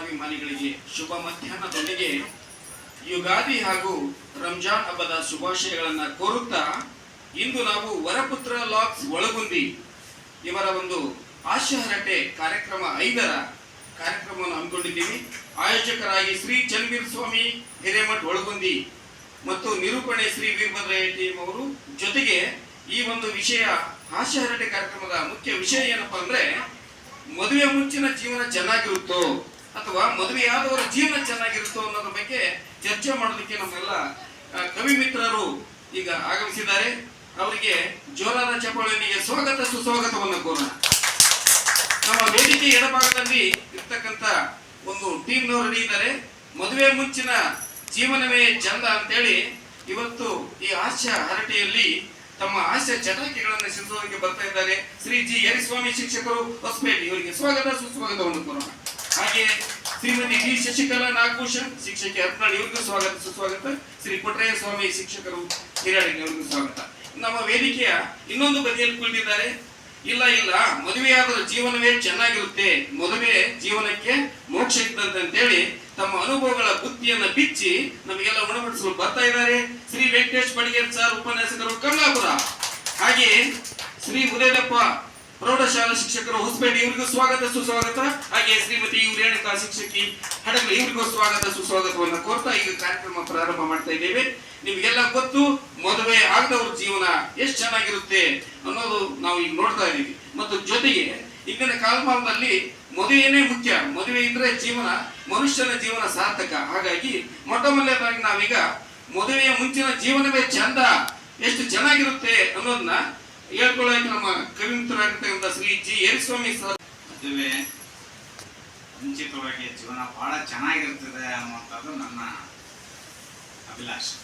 ಕಲಾಭಿಮಾನಿಗಳಿಗೆ ಶುಭ ಮಧ್ಯಾಹ್ನದೊಂದಿಗೆ ಯುಗಾದಿ ಹಾಗೂ ರಂಜಾನ್ ಹಬ್ಬದ ಶುಭಾಶಯಗಳನ್ನು ಕೋರುತ್ತಾ ಇಂದು ನಾವು ವರಪುತ್ರ ಲಾಕ್ಸ್ ಒಳಗುಂದಿ ಇವರ ಒಂದು ಆಶಯ ಹರಟೆ ಕಾರ್ಯಕ್ರಮ 5ರ ಕಾರ್ಯಕ್ರಮವನ್ನು ಹಮ್ಮಿಕೊಂಡಿದ್ದೀವಿ. ಆಯೋಜಕರಾಗಿ ಶ್ರೀ ಚನ್ನವೀರ ಸ್ವಾಮಿ ಹಿರೇಮಠ್ ಒಳಗುಂದಿ ಮತ್ತು ನಿರೂಪಣೆ ಶ್ರೀ ವೀರಭದ್ರ ಟೀಮ್ ಅವರು. ಜೊತೆಗೆ ಈ ಒಂದು ವಿಷಯ ಆಶಯ ಹರಟೆ ಕಾರ್ಯಕ್ರಮದ ಮುಖ್ಯ ವಿಷಯ ಏನಪ್ಪಾ ಅಂದ್ರೆ, ಮದುವೆ ಮುಂಚಿನ ಜೀವನ ಚೆನ್ನಾಗಿರುತ್ತೋ ಅಥವಾ ಮದುವೆಯಾದವರ ಜೀವನ ಚೆನ್ನಾಗಿರುತ್ತೋ ಅನ್ನೋದ್ರ ಬಗ್ಗೆ ಚರ್ಚೆ ಮಾಡೋದಕ್ಕೆ ನಮ್ಮೆಲ್ಲ ಕವಿ ಮಿತ್ರರು ಈಗ ಆಗಮಿಸಿದ್ದಾರೆ. ಅವರಿಗೆ ಜೋರಾದ ಚಪ್ಪಾಳೆಯೊಂದಿಗೆ ಸ್ವಾಗತ ಸುಸ್ವಾಗತವನ್ನು ಕೋರೋಣ. ನಮ್ಮ ವೇದಿಕೆ ಎಡಭಾಗದಲ್ಲಿ ಇರ್ತಕ್ಕಂಥ ಒಂದು ಟೀಮ್ನವರು ಇದ್ದಾರೆ. ಮದುವೆ ಮುಂಚಿನ ಜೀವನವೇ ಚಂದ ಅಂತೇಳಿ ಇವತ್ತು ಈ ಹಾಸ್ಯ ಹರಟೆಯಲ್ಲಿ ತಮ್ಮ ಹಾಸ್ಯ ಚಟುವಟಿಕೆಗಳನ್ನು ಸಿದ್ಧವಾಗಿ ಬರ್ತಾ ಇದ್ದಾರೆ ಶ್ರೀ ಜಿ ಯರಿಸ್ವಾಮಿ ಶಿಕ್ಷಕರು ಹೊಸಪೇಟೆ, ಇವರಿಗೆ ಸ್ವಾಗತ ಸುಸ್ವಾಗತವನ್ನು ಕೋರೋಣ. ಹಾಗೆ ಶ್ರೀಮತಿ ಡಿ ಶಶಿಕಲಾ ನಾಗಭೂಷಣ್ ಶಿಕ್ಷಕಿ ಹರಪನಹಳ್ಳಿ, ಇವರಿಗೂ ಸ್ವಾಗತ ಸುಸ್ವಾಗತ. ಶ್ರೀ ಪುಟ್ಟಯ್ಯ ಸ್ವಾಮಿ ಶಿಕ್ಷಕರು ಹಿರಿಯಾಡಿಗೆ, ಇವರಿಗೂ ಸ್ವಾಗತ. ನಮ್ಮ ವೇದಿಕೆಯ ಇನ್ನೊಂದು ಬದಿಯಲ್ಲಿ ಕುಳಿತಿದ್ದಾರೆ. ಇಲ್ಲ ಮದುವೆಯಾದ ಜೀವನವೇ ಚೆನ್ನಾಗಿರುತ್ತೆ, ಮದುವೆ ಜೀವನಕ್ಕೆ ಮೋಕ್ಷ ಇದ್ದಂತೆ ಅಂತೇಳಿ ತಮ್ಮ ಅನುಭವಗಳ ಬುದ್ಧಿಯನ್ನ ಬಿಚ್ಚಿ ನಮಗೆಲ್ಲ ಉಣಬಡಿಸಲು ಬರ್ತಾ ಇದ್ದಾರೆ ಶ್ರೀ ವೆಂಕಟೇಶ್ ಬಡಿಗೇರ್ ಸರ್, ಉಪನ್ಯಾಸಕರು ಕಮಲಾಪುರ. ಹಾಗೆ ಶ್ರೀ ಉದಯದಪ್ಪ ಪ್ರೌಢಶಾಲಾ ಶಿಕ್ಷಕರು ಹೊಸಪೇಟೆ, ಇವರಿಗೂ ಸ್ವಾಗತ ಸುಸ್ವಾಗತ. ಹಾಗೆ ಶ್ರೀಮತಿ ರೇಣುಕಾ ಶಿಕ್ಷಕಿ ಹಡಗಲಿ, ಇವರಿಗೂ ಸ್ವಾಗತ ಸುಸ್ವಾಗತವನ್ನು ಕೋರ್ತಾ ಈಗ ಕಾರ್ಯಕ್ರಮ ಪ್ರಾರಂಭ ಮಾಡ್ತಾ ಇದ್ದೇವೆ. ನಿಮ್ಗೆಲ್ಲ ಗೊತ್ತು ಮದುವೆ ಆಗದವ್ರ ಜೀವನ ಎಷ್ಟು ಚೆನ್ನಾಗಿರುತ್ತೆ ಅನ್ನೋದು ನಾವು ಈಗ ನೋಡ್ತಾ ಇದ್ದೀವಿ. ಮತ್ತು ಜೊತೆಗೆ ಈಗಿನ ಕಾಲಮಾನದಲ್ಲಿ ಮದುವೆನೇ ಮುಖ್ಯ, ಮದುವೆ ಇದ್ರೆ ಜೀವನ, ಮನುಷ್ಯನ ಜೀವನ ಸಾರ್ಥಕ. ಹಾಗಾಗಿ ಮೊಟ್ಟ ಮೊದಲನೇದಾಗಿ ನಾವೀಗ ಮದುವೆಯ ಮುಂಚಿನ ಜೀವನವೇ ಚಂದ, ಎಷ್ಟು ಚೆನ್ನಾಗಿರುತ್ತೆ ಅನ್ನೋದನ್ನ ಹೇಳ್ಕೊಳ್ಳೋಕೆ ನಮ್ಮ ಕವಿಮಿತ್ರರಾಗಿರ್ತಕ್ಕಂಥ ಶ್ರೀ ಜಿ ಯರಿಸ್ವಾಮಿ ಸರ್. ಮದುವೆ ಮುಂಚಿತವಾಗಿ ಜೀವನ ಬಹಳ ಚೆನ್ನಾಗಿರ್ತದೆ ಅನ್ನುವಂಥದ್ದು ನನ್ನ ಅಭಿಲಾಷೆ.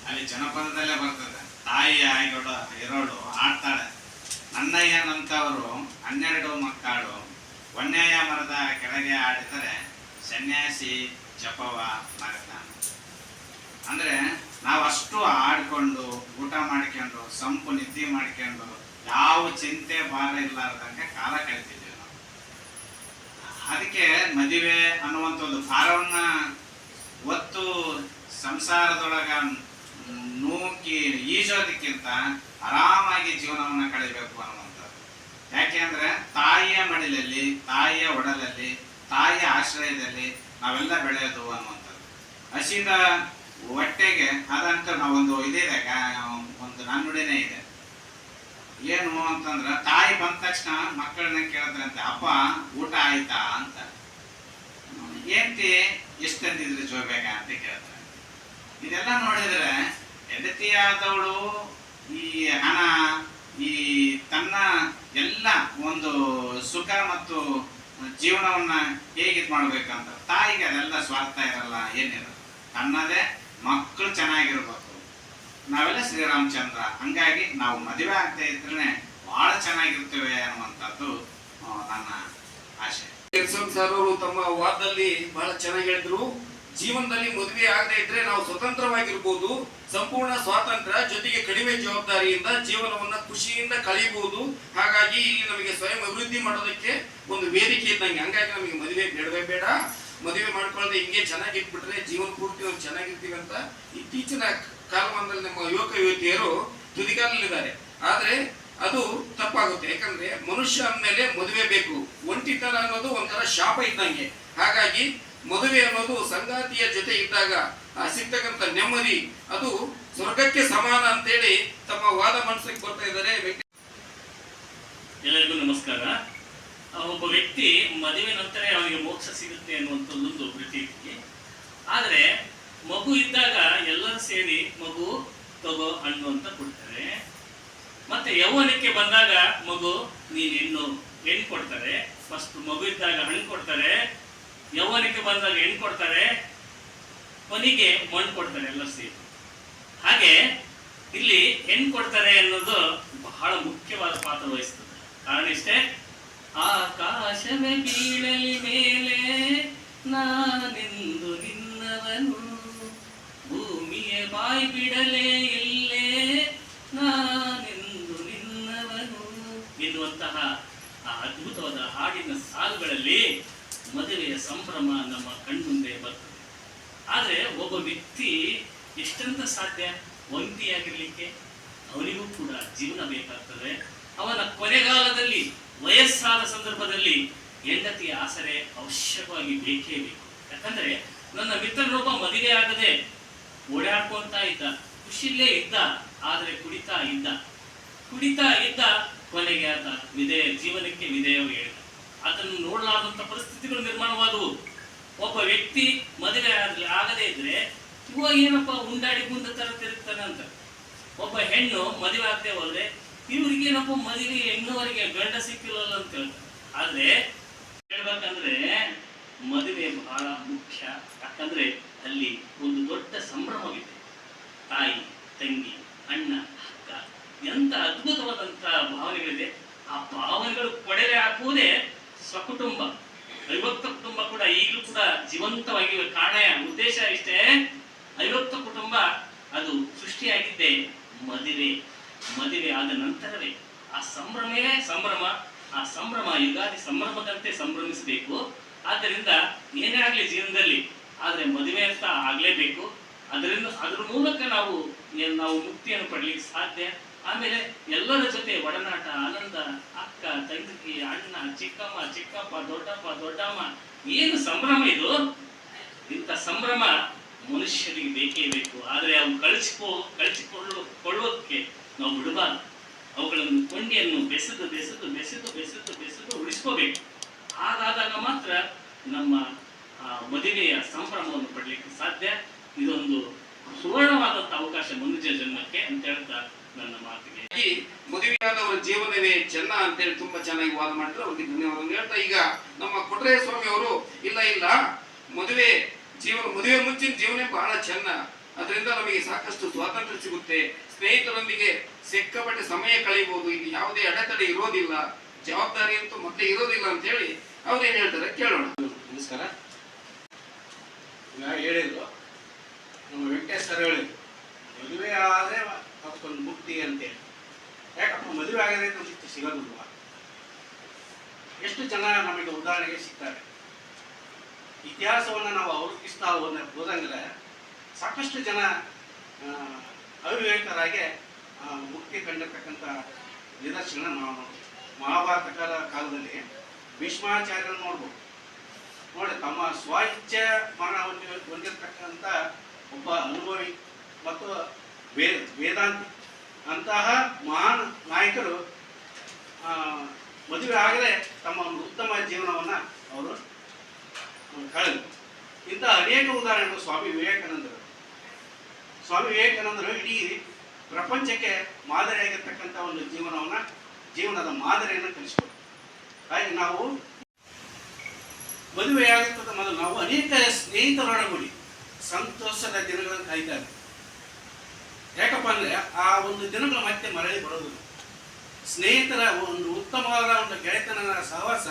ಅಲ್ಲಿ ಜನಪದದಲ್ಲೇ ಬರ್ತದೆ, ತಾಯಿ ಇರೋಳು ಆಡ್ತಾಳೆ, ನನ್ನಯ್ಯ ನಂತವರು 12 ಮಕ್ಕಳು ಒನ್ನೆಯ ಮರದ ಕೆಳಗೆ ಆಡಿದರೆ ಸನ್ಯಾಸಿ ಜಪವ ಮರೆತಾನೆ. ಅಂದ್ರೆ ನಾವು ಅಷ್ಟು ಆಡ್ಕೊಂಡು ಊಟ ಮಾಡ್ಕೊಂಡು ಸಂಪು ನಿದ್ದೆ ಮಾಡ್ಕೊಂಡು ಯಾವ ಚಿಂತೆ ಭಾರ ಇರ್ಲಾರ್ದಂಗೆ ಕಾಲ ಕಳಿತಿದ್ದೀವಿ ನಾವು. ಅದಕ್ಕೆ ಮದುವೆ ಅನ್ನುವಂಥ ಒಂದು ಭಾರವನ್ನ ಒತ್ತು ಸಂಸಾರದೊಳಗ ನೂಕಿ ಈಜೋದಕ್ಕಿಂತ ಆರಾಮಾಗಿ ಜೀವನವನ್ನ ಕಳಿಬೇಕು ಅನ್ನುವಂಥದ್ದು. ಯಾಕೆ ಅಂದ್ರೆ ತಾಯಿಯ ಮಡಿಲಲ್ಲಿ, ತಾಯಿಯ ಒಡಲಲ್ಲಿ, ತಾಯಿಯ ಆಶ್ರಯದಲ್ಲಿ ನಾವೆಲ್ಲ ಬೆಳೆಯೋದು ಅನ್ನುವಂಥದ್ದು. ಹಸಿದ ಹೊಟ್ಟೆಗೆ ಅದಂತ ನಾವೊಂದು ಇದಿದೆ, ಒಂದು ನಾಣ್ಣುಡಿನೇ ಇದೆ. ಏನು ಅಂತಂದ್ರ ತಾಯಿ ಬಂದ ತಕ್ಷಣ ಮಕ್ಕಳನ್ನ ಕೇಳಿದ್ರಂತೆ, ಅಪ್ಪ ಊಟ ಆಯ್ತಾ ಅಂತ. ಏನ್ತಿ ಎಷ್ಟು ತಂದಿದ್ರಿ ಜೋಬೇಗ ಅಂತ ಕೇಳ್ತಾರೆ. ಇದೆಲ್ಲ ನೋಡಿದ್ರೆ ಹೆಂಡತಿಯಾದವಳು ಈ ಹಣ, ಈ ತನ್ನ ಎಲ್ಲ ಒಂದು ಸುಖ ಮತ್ತು ಜೀವನವನ್ನ ಹೇಗಿದ್ ಮಾಡ್ಬೇಕಂತ ತಾಯಿಗೆ ಅದೆಲ್ಲ ಸ್ವಾರ್ಥ ಇರಲ್ಲ, ಏನಿರಲ್ಲ. ತನ್ನದೇ ಮಕ್ಕಳು ಚೆನ್ನಾಗಿರ್ಬೇಕು. ನಾವೆಲ್ಲ ಶ್ರೀರಾಮಚಂದ್ರ, ಹಂಗಾಗಿ ನಾವು ಮದುವೆ ಆಗ್ತಾ ಇದ್ರೆ ಬಹಳ ಚೆನ್ನಾಗಿರ್ತೇವೆ ಅನ್ನುವಂಥದ್ದು ನನ್ನ ಆಶೆ. ಸರ್ ಅವರು ತಮ್ಮ ವಾದದಲ್ಲಿ ಬಹಳ ಚೆನ್ನಾಗಿ ಹೇಳಿದ್ರು. ಜೀವನದಲ್ಲಿ ಮದುವೆ ಆಗದೆ ಇದ್ರೆ ನಾವು ಸ್ವತಂತ್ರವಾಗಿರ್ಬೋದು, ಸಂಪೂರ್ಣ ಸ್ವಾತಂತ್ರ್ಯ, ಜೊತೆಗೆ ಕಡಿಮೆ ಜವಾಬ್ದಾರಿಯಿಂದ ಜೀವನವನ್ನ ಖುಷಿಯಿಂದ ಕಳೆಯಬಹುದು. ಹಾಗಾಗಿ ಇಲ್ಲಿ ನಮಗೆ ಸ್ವಯಂ ಅಭಿವೃದ್ಧಿ ಮಾಡೋದಕ್ಕೆ ಒಂದು ವೇದಿಕೆ ಇದ್ದಂಗೆ. ಹಂಗಾಗಿ ನಮಗೆ ಮದುವೆ ಬೇಡವೇ ಬೇಡ, ಮದುವೆ ಮಾಡ್ಕೊಳ್ಳದೆ ಹಿಂಗೆ ಚೆನ್ನಾಗಿಟ್ಬಿಟ್ರೆ ಜೀವನ ಪೂರ್ತಿ ನಾವು ಚೆನ್ನಾಗಿರ್ತೀವಿ ಅಂತ ಇತ್ತೀಚಿನ ಕಾಲಮಾನದಲ್ಲಿ ನಮ್ಮ ಯುವಕ ಯುವತಿಯರು ತುದಿಗಾಲಲ್ಲಿದ್ದಾರೆ. ಆದ್ರೆ ಅದು ತಪ್ಪಾಗುತ್ತೆ. ಯಾಕಂದ್ರೆ ಮನುಷ್ಯ ಅಂದ್ಮೇಲೆ ಮದುವೆ ಬೇಕು. ಒಂಟಿತನ ಅನ್ನೋದು ಒಂಥರ ಶಾಪ ಇದ್ದಂಗೆ. ಹಾಗಾಗಿ ಮದುವೆ ಅನ್ನೋದು ಸಂಗಾತಿಯ ಜೊತೆ ಇದ್ದಾಗ ಸಿಗ್ತಕ್ಕಂಥ ನೆಮ್ಮದಿ ಅದು ಸ್ವರ್ಗಕ್ಕೆ ಸಮಾನ ಅಂತೇಳಿ ತಮ್ಮ ವಾದ ಮಂಡಿಸಕ್ಕೆ ಬರ್ತಾ ಇದ್ದಾರೆ. ಎಲ್ಲರಿಗೂ ನಮಸ್ಕಾರ. ಒಬ್ಬ ವ್ಯಕ್ತಿ ಮದುವೆ ನಂತರ ಅವನಿಗೆ ಮೋಕ್ಷ ಸಿಗುತ್ತೆ ಅನ್ನುವಂಥದ್ದೊಂದು ಪ್ರತೀತಿ. ಆದರೆ ಮಗು ಇದ್ದಾಗ ಎಲ್ಲರೂ ಸೇರಿ ಮಗು ತಗೋ ಹಣ್ಣು ಅಂತ ಕೊಡ್ತಾರೆ. ಮತ್ತೆ ಯೌವನಕ್ಕೆ ಬಂದಾಗ ಮಗು ನೀನು ಹೆಣ್ಣು ಕೊಡ್ತಾರೆ. ಫಸ್ಟ್ ಮಗು ಇದ್ದಾಗ ಹಣ್ಣು ಕೊಡ್ತಾರೆ, ಯೌವನಕ್ಕೆ ಬಂದಾಗ ಹೆಣ್ಣು ಕೊಡ್ತಾರೆ, ಕೊನೆಗೆ ಮಣ್ಣು ಕೊಡ್ತಾರೆ ಎಲ್ಲರೂ ಸೇರಿ. ಹಾಗೆ ಇಲ್ಲಿ ಹೆಣ್ಣು ಕೊಡ್ತಾರೆ ಅನ್ನೋದು ಬಹಳ ಮುಖ್ಯವಾದ ಪಾತ್ರ ವಹಿಸ್ತದೆ. ಕಾರಣ ಇಷ್ಟೇ, ಆಕಾಶವೇ ಬೀಳಲಿ ಮೇಲೆ ನಾನೆಂದು ನಿನ್ನವನು, ಭೂಮಿಯೇ ಬಾಯಿ ಬಿಡಲೇ ಇಲ್ಲೇ ನಾನೆಂದು ನಿನ್ನವನು ಎನ್ನುವಂತಹ ಆ ಅದ್ಭುತವಾದ ಹಾಡಿನ ಸಾಲುಗಳಲ್ಲಿ ಮದುವೆಯ ಸಂಭ್ರಮ ಜೀವನ ಬೇಕಾಗ್ತದೆ. ಅವನ ಕೊನೆಗಾಲದಲ್ಲಿ ವಯಸ್ಸಾದ ಸಂದರ್ಭದಲ್ಲಿ ಹೆಂಡತಿಯ ಆಸರೆ ಅವಶ್ಯಕವಾಗಿ ಬೇಕೇ ಬೇಕು. ಯಾಕಂದ್ರೆ ನನ್ನ ಮಿತ್ರನೊಬ್ಬ ಮದುವೆ ಆಗದೆ ಓಡಾಡ್ಕೊಂತ ಇದ್ದ, ಖುಷಿಲೇ ಇದ್ದ, ಆದ್ರೆ ಕುಡಿತಾ ಇದ್ದ, ಕೊನೆಗೆ ಆತ ಜೀವನಕ್ಕೆ ವಿಧೇಯ ಹೇಳಿದ. ಅದನ್ನು ನೋಡಲಾದಂತ ಪರಿಸ್ಥಿತಿಗಳು ನಿರ್ಮಾಣವಾದವು. ಒಬ್ಬ ವ್ಯಕ್ತಿ ಮದುವೆ ಆಗದೆ ಇದ್ರೆ ಇವಾಗ ಏನಪ್ಪ ಉಂಡಾಡಿ ಮುಂದೆ ತರ ತಿರುಗ್ತಾನೆ ಅಂತ. ಒಬ್ಬ ಹೆಣ್ಣು ಮದುವೆ ಆಗದೆ ಹೋದ್ರೆ ಇವ್ರಿಗೇನಪ್ಪ ಮದುವೆ ಹೆಣ್ಣುವರೆಗೆ ಗಂಡ ಸಿಕ್ಕಿಲ್ಲಲ್ಲ ಅಂತ ಹೇಳ್ತಾರೆ. ಆದ್ರೆ ಹೇಳ್ಬೇಕಂದ್ರೆ ಮದುವೆ ಬಹಳ ಮುಖ್ಯ. ಯಾಕಂದ್ರೆ ಅಲ್ಲಿ ಒಂದು ದೊಡ್ಡ ಸಂಭ್ರಮವಿದೆ. ತಾಯಿ, ತಂಗಿ, ಅಣ್ಣ, ಅಕ್ಕ, ಎಂತ ಅದ್ಭುತವಾದಂತ ಭಾವನೆಗಳಿದೆ. ಆ ಭಾವನೆಗಳು ಕೊಡೆರೆ ಹಾಕುವುದೇ ಸ್ವಕುಟುಂಬ. ಅವಿಭಕ್ತ ಕುಟುಂಬ ಕೂಡ ಈಗಲೂ ಕೂಡ ಜೀವಂತವಾಗಿ ಕಾರಣ ಉದ್ದೇಶ ಇಷ್ಟೇ. ಅವಿಭಕ್ತ ಕುಟುಂಬ ಅದು ಸೃಷ್ಟಿಯಾಗಿದ್ದೆ ಮದುವೆ ಆದ ನಂತರವೇ. ಆ ಸಂಭ್ರಮವೇ ಸಂಭ್ರಮ. ಆ ಸಂಭ್ರಮ ಯುಗಾದಿ ಸಂಭ್ರಮದಂತೆ ಸಂಭ್ರಮಿಸಬೇಕು. ಆದ್ದರಿಂದ ಏನೇ ಆಗ್ಲಿ ಜೀವನದಲ್ಲಿ, ಆದ್ರೆ ಮದುವೆ ಅಂತ ಆಗ್ಲೇಬೇಕು. ಅದ್ರ ಮೂಲಕ ನಾವು ಮುಕ್ತಿಯನ್ನು ಪಡ್ಲಿಕ್ಕೆ ಸಾಧ್ಯ. ಆಮೇಲೆ ಎಲ್ಲರ ಜೊತೆ ಒಡನಾಟ, ಆನಂದ, ಅಕ್ಕ, ತಂಗಿ, ಅಣ್ಣ, ಚಿಕ್ಕಮ್ಮ, ಚಿಕ್ಕಪ್ಪ, ದೊಡ್ಡಮ್ಮ, ಏನು ಸಂಭ್ರಮ ಇದು. ಇಂಥ ಸಂಭ್ರಮ ಮನುಷ್ಯರಿಗೆ ಬೇಕೇ ಬೇಕು. ಆದ್ರೆ ಅವು ಕಳಿಸಿಕೊಳ್ಳೋಕೆ ನಾವು ಬಿಡಬಾರ್ದು. ಅವುಗಳನ್ನು ಕೊಂಡಿಯನ್ನು ಬೆಸೆದು ಉಳಿಸ್ಕೋಬೇಕು. ಹಾಗಾದಾಗ ಮಾತ್ರ ನಮ್ಮ ಮದುವೆಯ ಸಂಭ್ರಮವನ್ನು ಪಡಲಿಕ್ಕೆ ಸಾಧ್ಯ. ಇದೊಂದು ಸುವರ್ಣವಾದಂತ ಅವಕಾಶ ಮನುಷ್ಯ ಜನ್ಮಕ್ಕೆ ಅಂತ ಹೇಳ್ತಾ ನನ್ನ ಮಾತಿಗೆ ಮದುವೆಯಾದವರ ಜೀವನವೇ ಚೆನ್ನ ಅಂತೇಳಿ ತುಂಬಾ ಚೆನ್ನಾಗಿ ವಾದ ಮಾಡಿದ್ರು. ಅವ್ರಿಗೆ ಧನ್ಯವಾದ ಹೇಳ್ತಾ, ಈಗ ನಮ್ಮ ಕೊಟ್ರೇಯ ಸ್ವಾಮಿ ಅವರು ಇಲ್ಲ ಮದುವೆ ಮುಂಚಿನ ಜೀವನ ಬಹಳ ಚೆನ್ನ, ಅದರಿಂದ ನಮಗೆ ಸಾಕಷ್ಟು ಸ್ವಾತಂತ್ರ್ಯ ಸಿಗುತ್ತೆ, ಸ್ನೇಹಿತರೊಂದಿಗೆ ಸಿಕ್ಕಾಪಟ್ಟೆ ಸಮಯ ಕಳೆಯಬಹುದು, ಇಲ್ಲಿ ಯಾವುದೇ ಅಡೆತಡೆ ಇರೋದಿಲ್ಲ, ಜವಾಬ್ದಾರಿ ಅಂತೂ ಮತ್ತೆ ಇರೋದಿಲ್ಲ ಅಂತ ಹೇಳಿ ಅವ್ರೇನ್ ಹೇಳ್ತಾರೆ ಕೇಳೋಣ. ನಮಸ್ಕಾರ. ಹೇಳಿದ್ರು ನಮ್ಮ ವೆಂಕಟೇಶ್ ಸರ್ ಹೇಳಿದ್ರು, ಮದುವೆ ಆದರೆ ಅದಕ್ಕೊಂದು ಮುಕ್ತಿ ಅಂತೇಳಿ. ಯಾಕಪ್ಪ ಮದುವೆ ಆಗದೆ ಮುಕ್ತಿ ಸಿಗೋದಿಲ್ವಾ? ಎಷ್ಟು ಜನ ನಮಗೆ ಉದಾಹರಣೆಗೆ ಸಿಗ್ತಾರೆ. ಇತಿಹಾಸವನ್ನು ನಾವು ಅವಲೋಕಿಸ್ತಾ ಹೋದಂದ್ರೆ ಸಾಕಷ್ಟು ಜನ ಅವಿವೇಕರಾಗೆ ಮುಕ್ತಿ ಕಂಡಿರ್ತಕ್ಕಂಥ ನಿದರ್ಶನ ನಾವು ನೋಡ್ತೀವಿ. ಮಹಾಭಾರತ ಕಾಲದಲ್ಲಿ ಭೀಷ್ಮಾಚಾರ್ಯರನ್ನು ನೋಡ್ಬೋದು. ನೋಡಿ, ತಮ್ಮ ಸ್ವಇಚ್ಛೆ ಮರಣ ಹೊಂದಿರತಕ್ಕಂಥ ಒಬ್ಬ ಅನುಭವಿ ಮತ್ತು ವೇದಾಂತಿ ಅಂತಹ ಮಹಾನ್ ನಾಯಕರು ಮದುವೆ ಆಗದೆ ತಮ್ಮ ಒಂದು ಉತ್ತಮ ಜೀವನವನ್ನು ಅವರು ಕಳೆದರು. ಇಂತಹ ಅನೇಕ ಉದಾಹರಣೆಗಳು ಸ್ವಾಮಿ ವಿವೇಕಾನಂದರು ಇಡೀ ಪ್ರಪಂಚಕ್ಕೆ ಮಾದರಿಯಾಗಿರ್ತಕ್ಕಂಥ ಒಂದು ಜೀವನದ ಮಾದರಿಯನ್ನು ಕಲಿಸಿಕೊಡ್ತಾರೆ. ಹಾಗೆ ನಾವು ಮದುವೆಯಾಗುತ್ತದೆ ಮೊದಲು ನಾವು ಅನೇಕ ಸ್ನೇಹಿತರೊಡಗೂಡಿ ಸಂತೋಷದ ದಿನಗಳನ್ನು ಕಾಯ್ತಾರೆ. ಯಾಕಪ್ಪ ಅಂದ್ರೆ ಆ ಒಂದು ದಿನಗಳು ಮತ್ತೆ ಮರಳಿ ಬರೋದಿಲ್ಲ. ಸ್ನೇಹಿತರ ಒಂದು ಉತ್ತಮವಾದ ಒಂದು ಗೆಳೆತನದ ಸಹವಾಸ,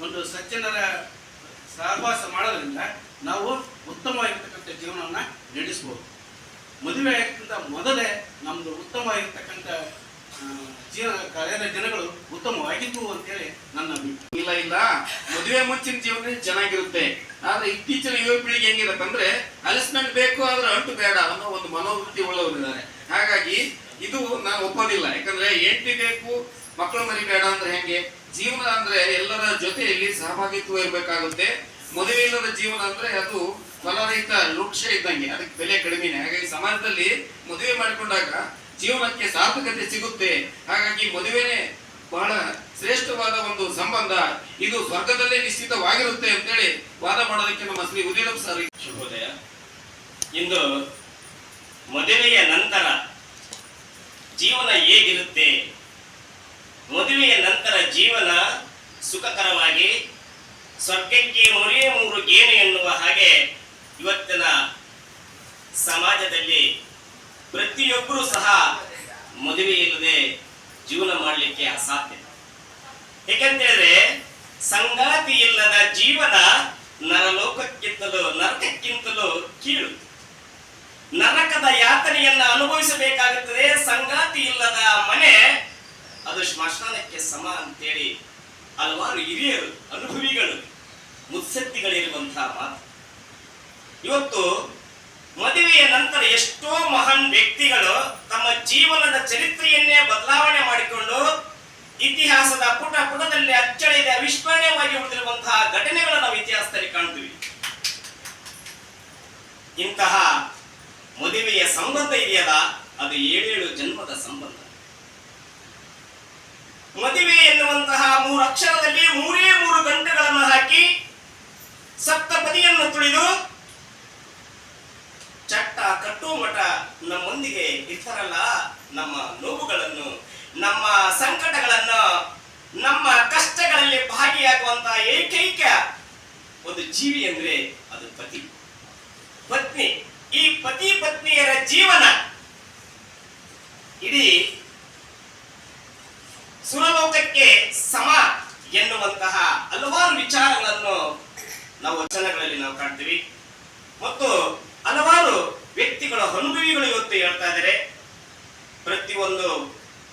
ಒಂದು ಸಜ್ಜನರ ಸಹವಾಸ ಮಾಡೋದ್ರಿಂದ ನಾವು ಉತ್ತಮವಾಗಿರ್ತಕ್ಕಂಥ ಜೀವನವನ್ನು ನಡೆಸ್ಬೋದು. ಮದುವೆ ಆಗಕ್ಕಿಂತ ಮೊದಲೇ ನಮ್ದು ಉತ್ತಮವಾಗಿರ್ತಕ್ಕಂಥ ಕಳೆದ ದಿನಗಳು ಉತ್ತಮವಾಗಿತ್ತು ಅಂತೇಳಿ ನನ್ನ ಅಭಿಪ್ರಾಯ. ಇಲ್ಲ ಮದುವೆ ಮುಂಚಿನ ಜೀವನ ಚೆನ್ನಾಗಿರುತ್ತೆ. ಆದ್ರೆ ಇತ್ತೀಚಿನ ಯುವ ಪೀಳಿಗೆ ಹೆಂಗಿರತ್ತಂದ್ರೆ ಅಲಿಸ್ಮೆಂಟ್ ಬೇಕು ಆದ್ರೆ ಅಂಟು ಬೇಡ ಅನ್ನೋ ಒಂದು ಮನೋವೃತ್ತಿ ಉಳ್ಳವರಿದ್ದಾರೆ. ಹಾಗಾಗಿ ಇದು ನಾನು ಒಪ್ಪೋದಿಲ್ಲ. ಯಾಕಂದ್ರೆ ಹೆಂಡತಿ ಬೇಕು, ಮಕ್ಕಳು ಮರಿ ಬೇಡ ಅಂದ್ರೆ ಹೆಂಗೆ? ಜೀವನ ಅಂದ್ರೆ ಎಲ್ಲರ ಜೊತೆಯಲ್ಲಿ ಸಹಭಾಗಿತ್ವ ಇರ್ಬೇಕಾಗುತ್ತೆ. ಮದುವೆ ಇಲ್ಲದ ಜೀವನ ಅಂದ್ರೆ ಅದು ಫಲರಹಿತ ವೃಕ್ಷ ಇದ್ದಂಗೆ, ಅದಕ್ಕೆ ಬೆಲೆ ಕಡಿಮೆನೆ. ಹಾಗಾಗಿ ಸಮಾಜದಲ್ಲಿ ಮದುವೆ ಮಾಡಿಕೊಂಡಾಗ ಜೀವನಕ್ಕೆ ಸಾರ್ಥಕತೆ ಸಿಗುತ್ತೆ. ಹಾಗಾಗಿ ಮದುವೆನೇ ಬಹಳ ಶ್ರೇಷ್ಠವಾದ ಒಂದು ಸಂಬಂಧ, ಇದು ಸ್ವರ್ಗದಲ್ಲೇ ನಿಶ್ಚಿತವಾಗಿರುತ್ತೆ ಅಂತೇಳಿ ವಾದ ಮಾಡೋದಕ್ಕೆ ನಮ್ಮ ಶ್ರೀ ಉದಯರಪ್ಪ ಸರ್. ಶುಭೋದಯ. ಇಂದು ಮದುವೆಯ ನಂತರ ಜೀವನ ಹೇಗಿರುತ್ತೆ, ಮದುವೆಯ ನಂತರ ಜೀವನ ಸುಖಕರವಾಗಿ ಸ್ವರ್ಗಕ್ಕೆ 3 ಗೇಣು ಎನ್ನುವ ಹಾಗೆ ಇವತ್ತಿನ ಸಮಾಜದಲ್ಲಿ ಪ್ರತಿಯೊಬ್ಬರೂ ಸಹ ಮದುವೆ ಇಲ್ಲದೆ ಜೀವನ ಮಾಡಲಿಕ್ಕೆ ಅಸಾಧ್ಯ. ಏಕೆಂತೇಳಿದ್ರೆ ಸಂಗಾತಿ ಇಲ್ಲದ ಜೀವನ ನರಕಕ್ಕಿಂತಲೂ ಕೀಳು. ನರಕದ ಯಾತನೆಯನ್ನ ಅನುಭವಿಸಬೇಕಾಗುತ್ತದೆ. ಸಂಗಾತಿ ಇಲ್ಲದ ಮನೆ ಅದು ಸ್ಮಶಾನಕ್ಕೆ ಸಮ ಅಂತೇಳಿ ಹಲವಾರು ಹಿರಿಯರು, ಅನುಭವಿಗಳು, ಮುತ್ಸದ್ದಿಗಳಿರುವಂತಹ ಮಾತು. ಇವತ್ತು ಮದುವೆಯ ನಂತರ ಎಷ್ಟೋ ಮಹಾನ್ ವ್ಯಕ್ತಿಗಳು ತಮ್ಮ ಜೀವನದ ಚರಿತ್ರೆಯನ್ನೇ ಬದಲಾವಣೆ ಮಾಡಿಕೊಂಡು ಇತಿಹಾಸದ ಪುಟ ಪುಟದಲ್ಲಿ ಅಚ್ಚಳಿದ ಅವಿಸ್ಮರಣೀಯವಾಗಿ ಉಳಿದಿರುವಂತಹ ಘಟನೆಗಳನ್ನು ನಾವು ಇತಿಹಾಸದಲ್ಲಿ ಕಾಣ್ತೀವಿ. ಇಂತಹ ಮದುವೆಯ ಸಂಬಂಧ ಇದೆಯಲ್ಲ, ಅದು 7 ಜನ್ಮದ ಸಂಬಂಧ. ಮದುವೆ ಎನ್ನುವಂತಹ 3 ಅಕ್ಷರದಲ್ಲಿ 3 ಗಂಟೆಗಳನ್ನು ಹಾಕಿ ಸಪ್ತಪದಿಯನ್ನು ತುಳಿದು ಚಟ್ಟ ಕಟ್ಟು ಮಠ ನಮ್ಮೊಂದಿಗೆ ಇರ್ತಾರಲ್ಲ, ನಮ್ಮ ನೋವುಗಳನ್ನು, ನಮ್ಮ ಸಂಕಟಗಳನ್ನು, ನಮ್ಮ ಕಷ್ಟಗಳಲ್ಲಿ ಭಾಗಿಯಾಗುವಂತಹ ಏಕೈಕ ಒಂದು ಜೀವಿ ಅಂದ್ರೆ ಅದು ಪತಿ ಪತ್ನಿ. ಈ ಪತಿ ಪತ್ನಿಯರ ಜೀವನ ಇಡೀ ಸುರಲೋಕಕ್ಕೆ ಸಮ ಎನ್ನುವಂತಹ ಹಲವಾರು ವಿಚಾರಗಳನ್ನು ನಾವು ವಚನಗಳಲ್ಲಿ ನಾವು ಕಾಣ್ತೀವಿ. ಮತ್ತು ಹಲವಾರು ವ್ಯಕ್ತಿಗಳ ಅನುಭವಿಗಳು ಇವತ್ತು ಹೇಳ್ತಾ ಇದ್ದಾರೆ, ಪ್ರತಿಯೊಂದು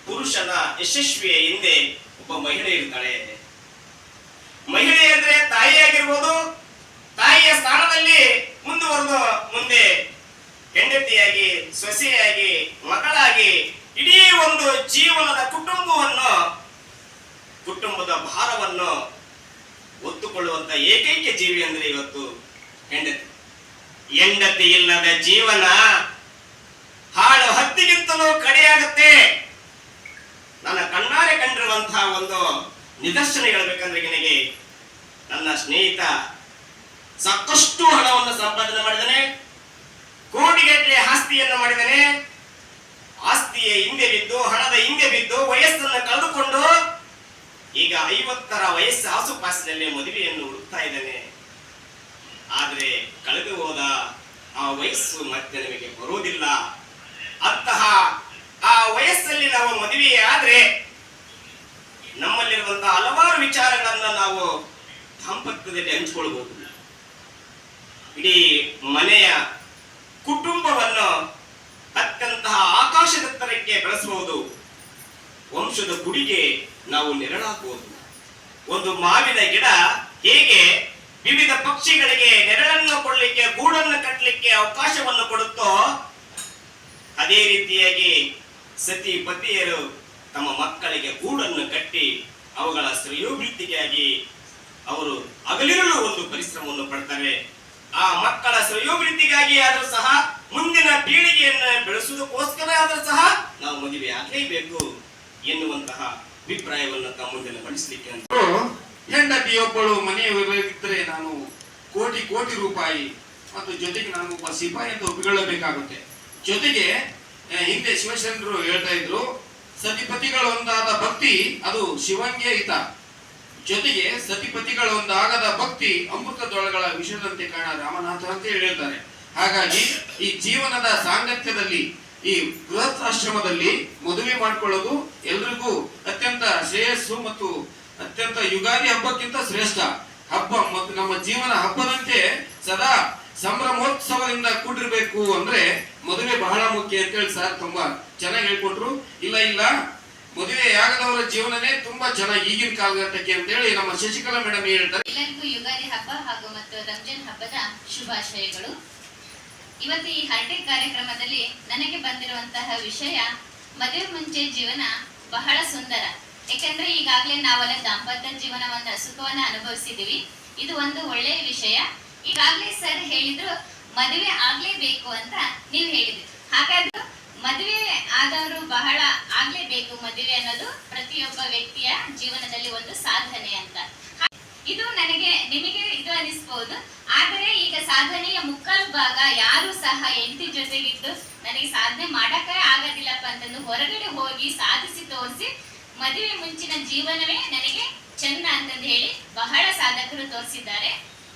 ಪುರುಷನ ಯಶಸ್ವಿಯ ಹಿಂದೆ ಒಬ್ಬ ಮಹಿಳೆ ಇರ್ತಾಳೆ. ಮಹಿಳೆ ಅಂದ್ರೆ ತಾಯಿಯಾಗಿರ್ಬೋದು, ತಾಯಿಯ ಸ್ಥಾನದಲ್ಲಿ ಮುಂದುವರೆದು ಮುಂದೆ ಹೆಂಡತಿಯಾಗಿ, ಸೊಸೆಯಾಗಿ, ಮಗಳಾಗಿ ಇಡೀ ಒಂದು ಜೀವನದ ಕುಟುಂಬದ ಭಾರವನ್ನು ಹೊತ್ತುಕೊಳ್ಳುವಂತ ಏಕೈಕ ಜೀವಿ ಅಂದ್ರೆ ಇವತ್ತು ಹೆಂಡತಿ. ಹೆಂಡತಿ ಇಲ್ಲದ ಜೀವನ ಹಾಳು ಹತ್ತಿಗಿಂತಲೂ ಕಡೆಯಾಗುತ್ತೆ. ನನ್ನ ಕಣ್ಣಾರೆ ಕಂಡಿರುವಂತಹ ಒಂದು ನಿದರ್ಶನ ಹೇಳಬೇಕಂದ್ರೆ ನನಗೆ ನನ್ನ ಸ್ನೇಹಿತ ಸಾಕಷ್ಟು ಹಣವನ್ನು ಸಂಪಾದನೆ ಮಾಡಿದ್ದಾನೆ, ಕೋಟಿಗಟ್ಟಲೆ ಆಸ್ತಿಯನ್ನು ಮಾಡಿದ್ದಾನೆ. ಆಸ್ತಿಯ ಹಿಂದೆ ಬಿದ್ದು, ಹಣದ ಹಿಂದೆ ಬಿದ್ದು ವಯಸ್ಸನ್ನು ಕಳೆದುಕೊಂಡು ಈಗ 50ರ ವಯಸ್ಸು ಆಸುಪಾಸಿನಲ್ಲಿ ಮದುವೆಯನ್ನು ಹುಡುಕ್ತಾ ಇದ್ದಾನೆ. ಆದ್ರೆ ಕಳೆದು ಹೋದ ಆ ವಯಸ್ಸು ಮತ್ತೆ ನಮಗೆ ಬರುವುದಿಲ್ಲ. ಅಂತಹ ಆ ವಯಸ್ಸಲ್ಲಿ ನಾವು ಮದುವೆ ಆದ್ರೆ ನಮ್ಮಲ್ಲಿರುವಂತಹ ಹಲವಾರು ವಿಚಾರಗಳನ್ನ ನಾವು ದಾಂಪತ್ಯದಲ್ಲಿ ಹಂಚಿಕೊಳ್ಬಹುದು. ಇಡೀ ಮನೆಯ ಕುಟುಂಬವನ್ನು ಅತ್ಯಂತಹ ಆಕಾಶದೆತ್ತರಕ್ಕೆ ಬೆಳೆಸಬಹುದು. ವಂಶದ ಗುಡಿಗೆ ನಾವು ನೆರಳಾಗಬಹುದು. ಒಂದು ಮಾವಿನ ಗಿಡ ಹೇಗೆ ವಿವಿಧ ಪಕ್ಷಿಗಳಿಗೆ ನೆರಳನ್ನು ಕೊಡಲಿಕ್ಕೆ, ಗೂಡನ್ನು ಕಟ್ಟಲಿಕ್ಕೆ ಅವಕಾಶವನ್ನು ಕೊಡುತ್ತೋ, ಅದೇ ರೀತಿಯಾಗಿ ಸತಿ ಪತಿಯರು ತಮ್ಮ ಮಕ್ಕಳಿಗೆ ಗೂಡನ್ನು ಕಟ್ಟಿ ಅವುಗಳ ಶ್ರೇಯೋಭಿವೃದ್ಧಿಗಾಗಿ ಅವರು ಹಗಲಿರುಳು ಒಂದು ಪರಿಶ್ರಮವನ್ನು ಪಡ್ತಾರೆ. ಆ ಮಕ್ಕಳ ಶ್ರೇಯೋಭಿವೃದ್ಧಿಗಾಗಿ ಆದರೂ ಸಹ, ಮುಂದಿನ ಪೀಳಿಗೆಯನ್ನು ಬೆಳೆಸುವುದಕ್ಕೋಸ್ಕರ ಆದರೂ ಸಹ ನಾವು ಮದುವೆ ಆಗಲೇಬೇಕು ಎನ್ನುವಂತಹ ಅಭಿಪ್ರಾಯವನ್ನು ತಮ್ಮ ಮುಂದೆ ಮಂಡಿಸಲಿಕ್ಕೆ ಅಂತ. ಹೆಂಡತಿಯೊಬ್ಬಳು ಮನೆಯಲ್ಲಿದ್ದರೆ ನಾನು ಕೋಟಿ ರೂಪಾಯಿ ಮತ್ತು ಜೊತೆಗೆ ನಾನು ಒಬ್ಬ ಸಿಪಾಯಿ ಅಂತ ಒಪ್ಪಿಕೊಳ್ಳಬೇಕಾಗುತ್ತೆ. ಜೊತೆಗೆ ಹಿಂದೆ ಶಿವಶರಣರು ಹೇಳ್ತಾ ಇದ್ರು, ಸತಿಪತಿಗಳ ಒಂದಾದ ಭಕ್ತಿ ಅದು ಶಿವಂಗೆ ಹಿತ, ಜೊತೆಗೆ ಸತಿಪತಿಗಳ ಒಂದಾಗದ ಭಕ್ತಿ ಅಮೃತದೊಳಗಳ ವಿಷದಂತೆ ಕಾಣ ರಾಮನಾಥ ಅಂತ ಹೇಳ್ತಾರೆ. ಹಾಗಾಗಿ ಈ ಜೀವನದ ಸಾಂಗತ್ಯದಲ್ಲಿ, ಈ ಗೃಹಸ್ಥಾಶ್ರಮದಲ್ಲಿ ಮದುವೆ ಮಾಡಿಕೊಳ್ಳೋದು ಎಲ್ರಿಗೂ ಅತ್ಯಂತ ಶ್ರೇಯಸ್ಸು ಮತ್ತು ಅತ್ಯಂತ ಯುಗಾದಿ ಹಬ್ಬಕ್ಕಿಂತ ಶ್ರೇಷ್ಠ ಹಬ್ಬ. ಮತ್ತು ನಮ್ಮ ಜೀವನ ಹಬ್ಬದಂತೆ ಸದಾ ಸಂಭ್ರಮೋತ್ಸವದಿಂದ ಕೂಡಿರ್ಬೇಕು ಅಂದ್ರೆ ಮದುವೆ ಬಹಳ ಮುಖ್ಯ ಅಂತೇಳಿ ಸರ್ ತುಂಬಾ ಚೆನ್ನಾಗಿ ಹೇಳ್ಕೊಟ್ರು. ಇಲ್ಲ ಮದುವೆಯಾಗದವರ ಜೀವನನೇ ತುಂಬಾ ಚೆನ್ನಾಗಿ ಈಗಿನ ಕಾಲಘಟ್ಟಕ್ಕೆ ಅಂತೇಳಿ ನಮ್ಮ ಶಶಿಕಲಾ ಮೇಡಮ್ ಹೇಳ್ತಾರೆ. ಎಲ್ಲರಿಗೂ ಯುಗಾದಿ ಹಬ್ಬ ಹಾಗೂ ಮತ್ತು ರಂಜಾನ್ ಹಬ್ಬದ ಶುಭಾಶಯಗಳು. ಇವತ್ತು ಈ ಹರಟೆ ಕಾರ್ಯಕ್ರಮದಲ್ಲಿ ನನಗೆ ಬಂದಿರುವಂತಹ ವಿಷಯ, ಮದುವೆ ಮುಂಚೆ ಜೀವನ ಬಹಳ ಸುಂದರ. ಯಾಕಂದ್ರೆ ಈಗಾಗಲೇ ನಾವೆಲ್ಲ ದಾಂಪತ್ಯ ಜೀವನವನ್ನ ಸುಖವನ್ನ ಅನುಭವಿಸಿದೀವಿ. ಇದು ಒಂದು ಒಳ್ಳೆಯ ವಿಷಯ. ಈಗಾಗಲೇ ಸರ್ ಹೇಳಿದ್ರು ಮದುವೆ ಆಗ್ಲೇಬೇಕು ಅಂತ ನೀವು ಹೇಳಿದ್ರಿ. ಹಾಗಾದ್ರೆ ಮದುವೆ ಆದವರು ಬಹಳ ಆಗ್ಲೇಬೇಕು. ಮದುವೆ ಅನ್ನೋದು ಪ್ರತಿಯೊಬ್ಬ ವ್ಯಕ್ತಿಯ ಜೀವನದಲ್ಲಿ ಒಂದು ಸಾಧನೆ ಅಂತ. ಇದು ನಿಮಗೆ ಇದು ಅನಿಸ್ಬಹುದು. ಆದರೆ ಈಗ ಸಾಧನೆಯ ಮುಕ್ಕಾಲು ಭಾಗ ಯಾರು ಸಹ ಹೆಂಡತಿ ಜೊತೆಗಿದ್ದು ನನಗೆ ಸಾಧನೆ ಮಾಡಕ್ಕೆ ಆಗೋದಿಲ್ಲಪ್ಪ ಅಂತಂದು ಹೊರಗಡೆ ಹೋಗಿ ಸಾಧಿಸಿ ತೋರಿಸಿ ಮದುವೆ ಮುಂಚಿನ ಜೀವನವೇ ನನಗೆ ಚೆನ್ನ ಅಂತಂದು ಹೇಳಿ ಬಹಳ ಸಾಧಕರು ತೋರಿಸಿದ್ದಾರೆ.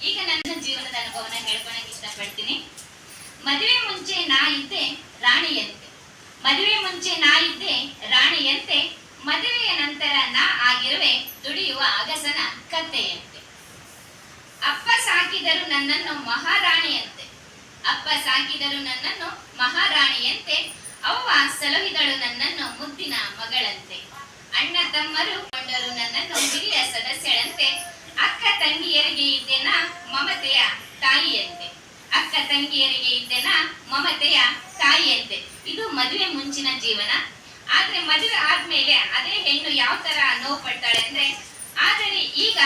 ಈಗ ನನ್ನ ಜೀವನದ ಅನುಭವನ ಹೇಳ್ಕೊಳಕ್ ಇಷ್ಟಪಡ್ತೀನಿ. ಮದುವೆ ಮುಂಚೆ ನಾ ಇದ್ದೆ ರಾಣಿಯಂತೆ, ಮದುವೆ ಮುಂಚೆ ನಾ ಇದ್ದೆ ರಾಣಿಯಂತೆ, ಮದುವೆಯ ನಂತರ ನಾ ಆಗಿರುವೆ ದುಡಿಯುವ ಅಗಸನ ಕತ್ತೆಯಂತೆ. ಅಪ್ಪ ಸಾಕಿದರು ನನ್ನನ್ನು ಮಹಾರಾಣಿಯಂತೆ, ಅಪ್ಪ ಸಾಕಿದರು ನನ್ನನ್ನು ಮಹಾರಾಣಿಯಂತೆ, ಅವ್ವ ಸಲಹಿದಳು ನನ್ನನ್ನು ಮುದ್ದಿನ ಮಗಳಂತೆ, ಅಣ್ಣ ತಮ್ಮರು ಕೊಂಡರು ನನ್ನನ್ನು ಹಿರಿಯ ಸದಸ್ಯಳಂತೆ, ಅಕ್ಕ ತಂಗಿಯರಿಗೆ ಇದ್ದೆನ ಮಮತೆಯ ತಾಯಿಯಂತೆ, ಅಕ್ಕ ತಂಗಿಯರಿಗೆ ಇದ್ದೆನ ಆದ್ರೆ ಮದುವೆ ಆದ್ಮೇಲೆ ಅದೇ ಹೆಣ್ಣು ಯಾವ ತರ ನೋವು ಪಡ್ತಾಳೆ ಅಂದ್ರೆ, ಆದರೆ ಈಗ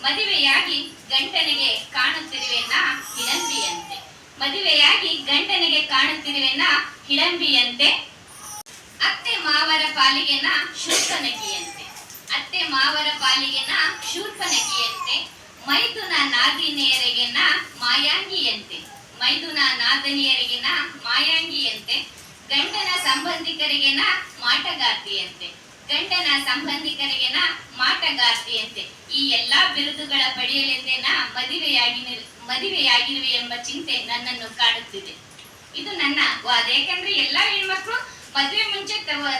ಮದುವೆಯಾಗಿ ಗಂಡನಿಗೆ ಕಾಣುತ್ತಿರುವೆನ ಹಿಡಂಬಿಯಂತೆ. ಮದುವೆಯಾಗಿ ಗಂಡನಿಗೆ ಕಾಣುತ್ತಿರುವೆನ ಹಿಡಂಬಿಯಂತೆ. ಅತ್ತೆ ಮಾವರ ಪಾಲಿಗೆನ ಶೂರ್ಪನಖಿಯಂತೆ. ಅತ್ತೆ ಮಾವರ ಪಾಲಿಗೆನ ಶೂರ್ಪನಖಿಯಂತೆ. ಮೈದುನ ನಾದಿನಿಯರಿಗೆನ ಮಾಯಾಂಗಿಯಂತೆ. ಮೈದುನ ನಾದಿನಿಯರಿಗೆನ ಮಾಯಾಂಗಿಯಂತೆ. ಗಂಡನ ಸಂಬಂಧಿಕರಿಗೆನ ಮಾಟಗಾರ್ತಿಯಂತೆ. ಗಂಡನ ಸಂಬಂಧಿಕರಿಗೆನ ಮಾಟಗಾರ್ತಿಯಂತೆ. ಈ ಎಲ್ಲಾ ಬಿರುದುಗಳ ಪಡೆಯಲೆಂದೇನ ಮದುವೆಯಾಗಿರುವೆ ಎಂಬ ಚಿಂತೆ ನನ್ನನ್ನು ಕಾಡುತ್ತಿದೆ. ಇದು ನನ್ನ ವಾದ. ಯಾಕಂದ್ರೆ ಎಲ್ಲಾ ಹೆಣ್ಮಕ್ಳು ಮದುವೆ ಮುಂಚೆ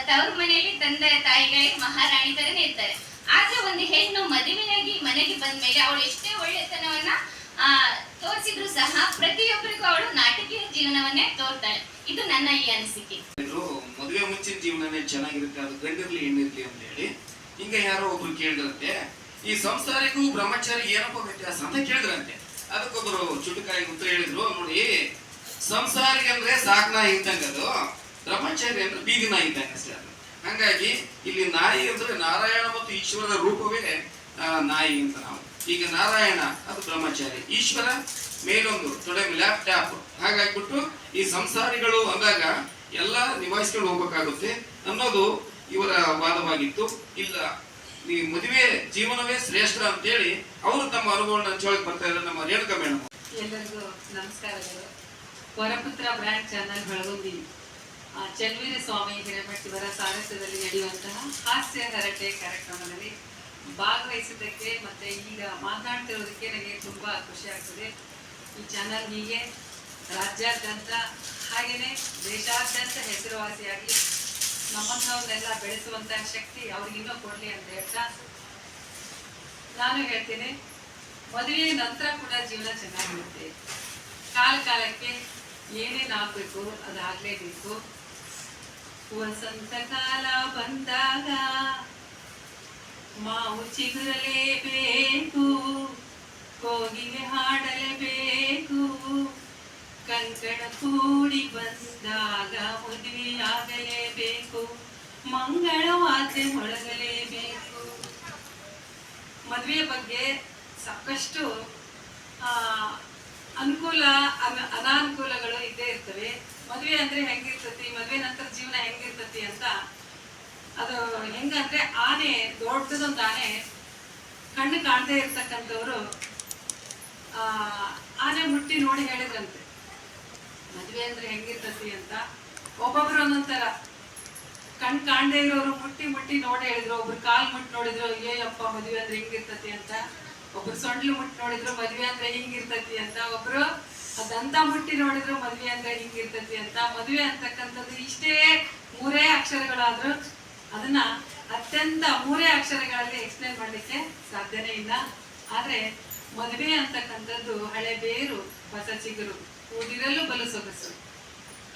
ತವರು ಮನೆಯಲ್ಲಿ ತಂದೆ ತಾಯಿಗಳೇ ಮಹಾರಾಣಿ ತರನೇ ಇರ್ತಾರೆ. ಆದ್ರೆ ಒಂದು ಹೆಣ್ಣು ಮದುವೆಯಾಗಿ ಮನೆಗೆ ಬಂದ ಮೇಲೆ ಅವಳು ಎಷ್ಟೇ ಒಳ್ಳೆತನವನ್ನ ತೋರಿಸಿದ್ರು ಸಹ ಪ್ರತಿಯೊಬ್ಬರಿಗೂ ಅವಳು ನಾಟಕೀಯ ಜೀವನವನ್ನೇ ತೋರ್ತಾಳೆ. ಇದು ನನ್ನ ಈ ಅನಿಸಿಕೆ. ಮದುವೆ ಮುಂಚಿನ ಜೀವನನೇ ಚೆನ್ನಾಗಿರುತ್ತೆ, ಅದು ಗಂಡಿರ್ಲಿ ಹೆಣ್ಣಿರ್ಲಿ ಅಂತ ಹೇಳಿ ಹಿಂಗೆ ಯಾರೋ ಒಬ್ರು ಕೇಳಿದ್ರಂತೆ, ಈ ಸಂಸಾರಿಗೂ ಬ್ರಹ್ಮಚಾರಿ ಏನಪ್ಪ ವ್ಯತ್ಯಾಸ ಅಂತ ಕೇಳಿದ್ರಂತೆ. ಅದಕ್ಕೊಬ್ರು ಚುಟುಕಾಗಿ ಉತ್ತರ ಹೇಳಿದ್ರು, ನೋಡಿ ಸಂಸಾರಿ ಅಂದ್ರೆ ಸಾಕ್ನಾಯಿ ಇದ್ದಂಗದು, ಬ್ರಹ್ಮಚಾರಿ ಅಂದ್ರೆ ಬೀದಿ ನಾಯಿ ಇದ್ದಂಗೆ ಅಷ್ಟೇ. ಅದು ಹಂಗಾಗಿ ಇಲ್ಲಿ ನಾಯಿ ಅಂದ್ರೆ ನಾರಾಯಣ ಮತ್ತು ಈಶ್ವರನ ರೂಪವೇ ನಾಯಿ ಅಂತ ನಾವು. ಈಗ ನಾರಾಯಣ ಅದು ಬ್ರಹ್ಮಚಾರಿ, ಈಶ್ವರ ಮೇಲೊಂದು ತೊಡೆ ಮೇಲೆ ಟ್ಯಾಪ್. ಹಾಗಾಗ್ಬಿಟ್ಟು ಈ ಸಂಸಾರಿಗಳು ಅಂದಾಗ ಎಲ್ಲ ನಿಭಾಯಿಸ್ಕೊಂಡು ಹೋಗ್ಬೇಕಾಗುತ್ತೆ ಅನ್ನೋದು ಇವರ ವಾದವಾಗಿತ್ತು. ಇಲ್ಲ, ಈ ಮದುವೆ ಜೀವನವೇ ಶ್ರೇಷ್ಠ ಅಂತೇಳಿ ಅವರು ತಮ್ಮ ಅನುಭವನ ಹಂಚೋಳಕ್ ಬರ್ತಾ ಇದ್ದಾರೆ. ನಮ್ಮ ರೇಣುಕಾ ಮೇಡಮ್. ಎಲ್ಲರಿಗೂ ನಮಸ್ಕಾರಗಳು. ವರಪುತ್ರ ಬ್ರ್ಯಾಂಡ್ ಚಾನಲ್ ಬೆಳಗುಂದಿ ಚನ್ವೀರ ಸ್ವಾಮಿ ಹಿರೇಮಠ್ ಇವರ ಸಾರಥ್ಯದಲ್ಲಿ ನಡೆಯುವಂತಹ ಹಾಸ್ಯ ಹರಟೆ ಕಾರ್ಯಕ್ರಮದಲ್ಲಿ ಭಾಗವಹಿಸಿದ್ದಕ್ಕೆ ಮತ್ತೆ ಈಗ ಮಾತನಾಡ್ತಿರೋದಕ್ಕೆ ನನಗೆ ತುಂಬಾ ಖುಷಿ ಆಗ್ತದೆ. ಈ ಚಾನಲ್ ಹೀಗೆ ರಾಜ್ಯಾದ್ಯಂತ ಹಾಗೆಯೇ ದೇಶಾದ್ಯಂತ ಹೆಸರುವಾಸಿಯಾಗಿ ನಮ್ಮನ್ನವನ್ನೆಲ್ಲ ಬೆಳೆಸುವಂತಹ ಶಕ್ತಿ ಅವ್ರಿಗಿನ್ನೂ ಕೊಡಲಿ ಅಂತ ಹೇಳ್ತಾ ನಾನು ಹೇಳ್ತೇನೆ, ಮದುವೆ ನಂತರ ಕೂಡ ಜೀವನ ಚೆನ್ನಾಗಿರುತ್ತೆ. ಕಾಲಕ್ಕೆ ಏನೇನು ಆಗಬೇಕು ಅದಾಗಲೇಬೇಕು. ವಸಂತ ಕಾಲ ಬಂದಾಗ ಮಾವು ಚಿಗುರಲೇಬೇಕು, ಕೋಗಿಲೆ ಹಾಡಲೇಬೇಕು, ಕಂಕಣ ಕೂಡಿ ಬಂದಾಗ ಮದುವೆಯಾಗಲೇಬೇಕು, ಮಂಗಳವಾದ್ಯ ಮೊಳಗಲೇಬೇಕು. ಮದುವೆಯ ಬಗ್ಗೆ ಸಾಕಷ್ಟು ಅನುಕೂಲ ಅನಾನುಕೂಲಗಳು ಇದ್ದೇ ಇರ್ತವೆ. ಮದುವೆ ಅಂದ್ರೆ ಹೆಂಗಿರ್ತತಿ, ಮದುವೆ ನಂತರ ಜೀವನ ಹೆಂಗಿರ್ತತಿ ಅಂತ, ಅದು ಹೆಂಗಂದ್ರೆ ಆನೆ, ದೊಡ್ಡದೊಂದು ಆನೆ, ಕಣ್ಣು ಕಾಣದೇ ಇರ್ತಕ್ಕಂಥವ್ರು ಆನೆ ಮುಟ್ಟಿ ನೋಡಿ ಹೇಳಿದ್ರಂತೆ ಮದುವೆ ಅಂದ್ರೆ ಹೆಂಗಿರ್ತತಿ ಅಂತ. ಒಬ್ಬೊಬ್ರು ಒಂದೊಂಥರ, ಕಣ್ ಕಾಣದೇ ಇರೋರು ಮುಟ್ಟಿ ನೋಡಿ ಹೇಳಿದ್ರು. ಒಬ್ರು ಕಾಲ್ ಮುಟ್ಟಿ ನೋಡಿದ್ರು, ಅಯ್ಯಪ್ಪ ಮದುವೆ ಅಂದ್ರೆ ಹೆಂಗಿರ್ತತಿ ಅಂತ. ಒಬ್ರು ಸೊಂಡ್ಲು ಮುಟ್ಟಿ ನೋಡಿದ್ರು ಮದ್ವೆ ಅಂದ್ರೆ ಹಿಂಗಿರ್ತತಿ ಅಂತ. ಒಬ್ರು ಅದಂತ ಮುಟ್ಟಿ ನೋಡಿದ್ರು ಮದ್ವೆ ಅಂದ್ರೆ ಹಿಂಗಿರ್ತತಿ ಅಂತ. ಮದುವೆ ಅಂತಕ್ಕಂಥದ್ದು ಇಷ್ಟೇ 3 ಅಕ್ಷರಗಳಾದ್ರೂ ಅದನ್ನ ಅತ್ಯಂತ 3 ಅಕ್ಷರಗಳಲ್ಲಿ ಎಕ್ಸ್ಪ್ಲೇನ್ ಮಾಡ್ಲಿಕ್ಕೆ ಸಾಧ್ಯನೇ ಇಲ್ಲ. ಆದ್ರೆ ಮದುವೆ ಅಂತಕ್ಕಂಥದ್ದು ಹಳೆ ಬೇರು ಹೊಸ ಚಿಗುರು, ಕೂಡಿರಲು ಬಲು ಸೊಗಸು.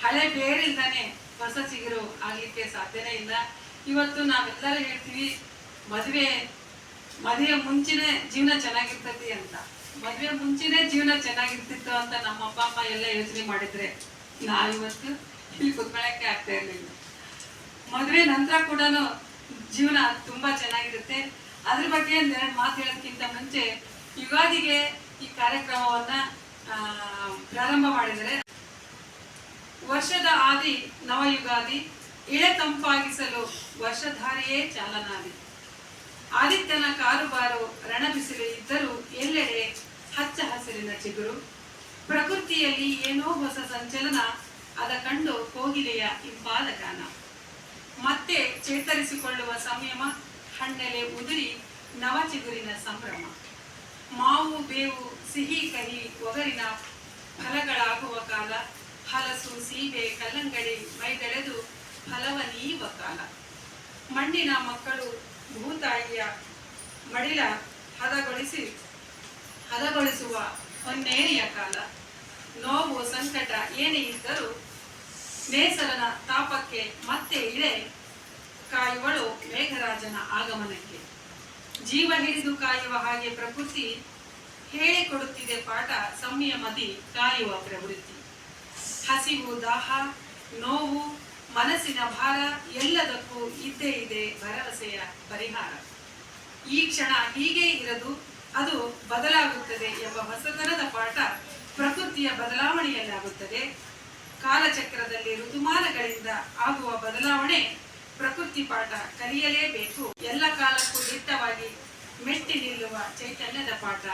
ಹಳೆ ಬೇರಿಲ್ದಾನೆ ಹೊಸ ಚಿಗುರು ಆಗ್ಲಿಕ್ಕೆ ಸಾಧ್ಯನೇ ಇಲ್ಲ. ಇವತ್ತು ನಾವೆಲ್ಲರೂ ಹೇಳ್ತೀವಿ ಮದುವೆ ಮುಂಚೆನೆ ಜೀವನ ಚೆನ್ನಾಗಿರ್ತತಿ ಅಂತ. ಮದುವೆ ಮುಂಚೆನೆ ಜೀವನ ಚೆನ್ನಾಗಿರ್ತಿತ್ತು ಅಂತ ನಮ್ಮ ಅಪ್ಪ ಅಮ್ಮ ಎಲ್ಲ ಯೋಚನೆ ಮಾಡಿದ್ರೆ ನಾವಿವತ್ತು ಇಲ್ಲಿ ಕುತ್ಕೊಳ್ಳಕ್ಕೆ ಆಗ್ತಾ ಇರ್ಲಿಲ್ಲ. ಮದುವೆ ನಂತರ ಕೂಡ ಜೀವನ ತುಂಬಾ ಚೆನ್ನಾಗಿರುತ್ತೆ. ಅದ್ರ ಬಗ್ಗೆ 2 ಮಾತು ಹೇಳೋದಕ್ಕಿಂತ ಮುಂಚೆ ಯುಗಾದಿಗೆ ಈ ಕಾರ್ಯಕ್ರಮವನ್ನ ಪ್ರಾರಂಭ ಮಾಡಿದರೆ, ವರ್ಷದ ಆದಿ ನವಯುಗಾದಿ, ಇಳೆ ತಂಪಾಗಿಸಲು ವರ್ಷಧಾರಿಯೇ ಚಾಲನಾದಿ. ಆದಿತ್ಯನ ಕಾರುಬಾರು ರಣಬಿಸಿಲು ಇದ್ದರೂ ಎಲ್ಲೆಡೆ ಹಚ್ಚ ಹಸಿರಿನ ಚಿಗುರು. ಪ್ರಕೃತಿಯಲ್ಲಿ ಏನೋ ಹೊಸ ಸಂಚಲನ, ಅದ ಕಂಡು ಕೋಗಿಲೆಯ ಇಂಪಾದ ಗಾನ. ಮತ್ತೆ ಚೇತರಿಸಿಕೊಳ್ಳುವ ಸಂಯಮ, ಹಣ್ಣೆಲೆ ಉದುರಿ ನವ ಚಿಗುರಿನ ಸಂಭ್ರಮ. ಮಾವು ಬೇವು ಸಿಹಿ ಕಹಿ ಒಗರಿನ ಫಲಗಳಾಗುವ ಕಾಲ. ಹಲಸು ಸೀಬೆ ಕಲ್ಲಂಗಡಿ ಮೈದೆಳೆದು ಫಲವ ನೀಯುವ ಕಾಲ. ಮಣ್ಣಿನ ಮಕ್ಕಳು ಭೂತಾಯಿಯ ಮಡಿಲ ಹದಗೊಳಿಸುವ ಹೊನ್ನೇರಿಯ ಕಾಲ. ನೋವು ಸಂಕಟ ಏನೇ ಇದ್ದರೂ ನೇಸರನ ತಾಪಕ್ಕೆ ಮತ್ತೆ ಇಳೆ ಕಾಯುವಳು ಮೇಘರಾಜನ ಆಗಮನಕ್ಕೆ. ಜೀವ ಹಿಡಿದು ಕಾಯುವ ಹಾಗೆ ಪ್ರಕೃತಿ ಹೇಳಿಕೊಡುತ್ತಿದೆ ಪಾಠ, ಸಂಯಮದಿ ಕಾಯುವ ಪ್ರವೃತ್ತಿ. ಹಸಿವು ದಾಹ ನೋವು ಮನಸ್ಸಿನ ಭಾರ ಎಲ್ಲದಕ್ಕೂ ಇದ್ದೇ ಇದೆ ಭರವಸೆಯ ಪರಿಹಾರ. ಈ ಕ್ಷಣ ಹೀಗೆ ಇರದು, ಅದು ಬದಲಾಗುತ್ತದೆ ಎಂಬ ಹೊಸತನದ ಪಾಠ ಪ್ರಕೃತಿಯ ಬದಲಾವಣೆಯಲ್ಲಾಗುತ್ತದೆ. ಕಾಲಚಕ್ರದಲ್ಲಿ ಋತುಮಾನಗಳಿಂದ ಆಗುವ ಬದಲಾವಣೆ ಪ್ರಕೃತಿ ಪಾಠ ಕಲಿಯಲೇಬೇಕು. ಎಲ್ಲ ಕಾಲಕ್ಕೂ ದಿಟ್ಟವಾಗಿ ಮೆಟ್ಟಿ ನಿಲ್ಲುವ ಚೈತನ್ಯದ ಪಾಠ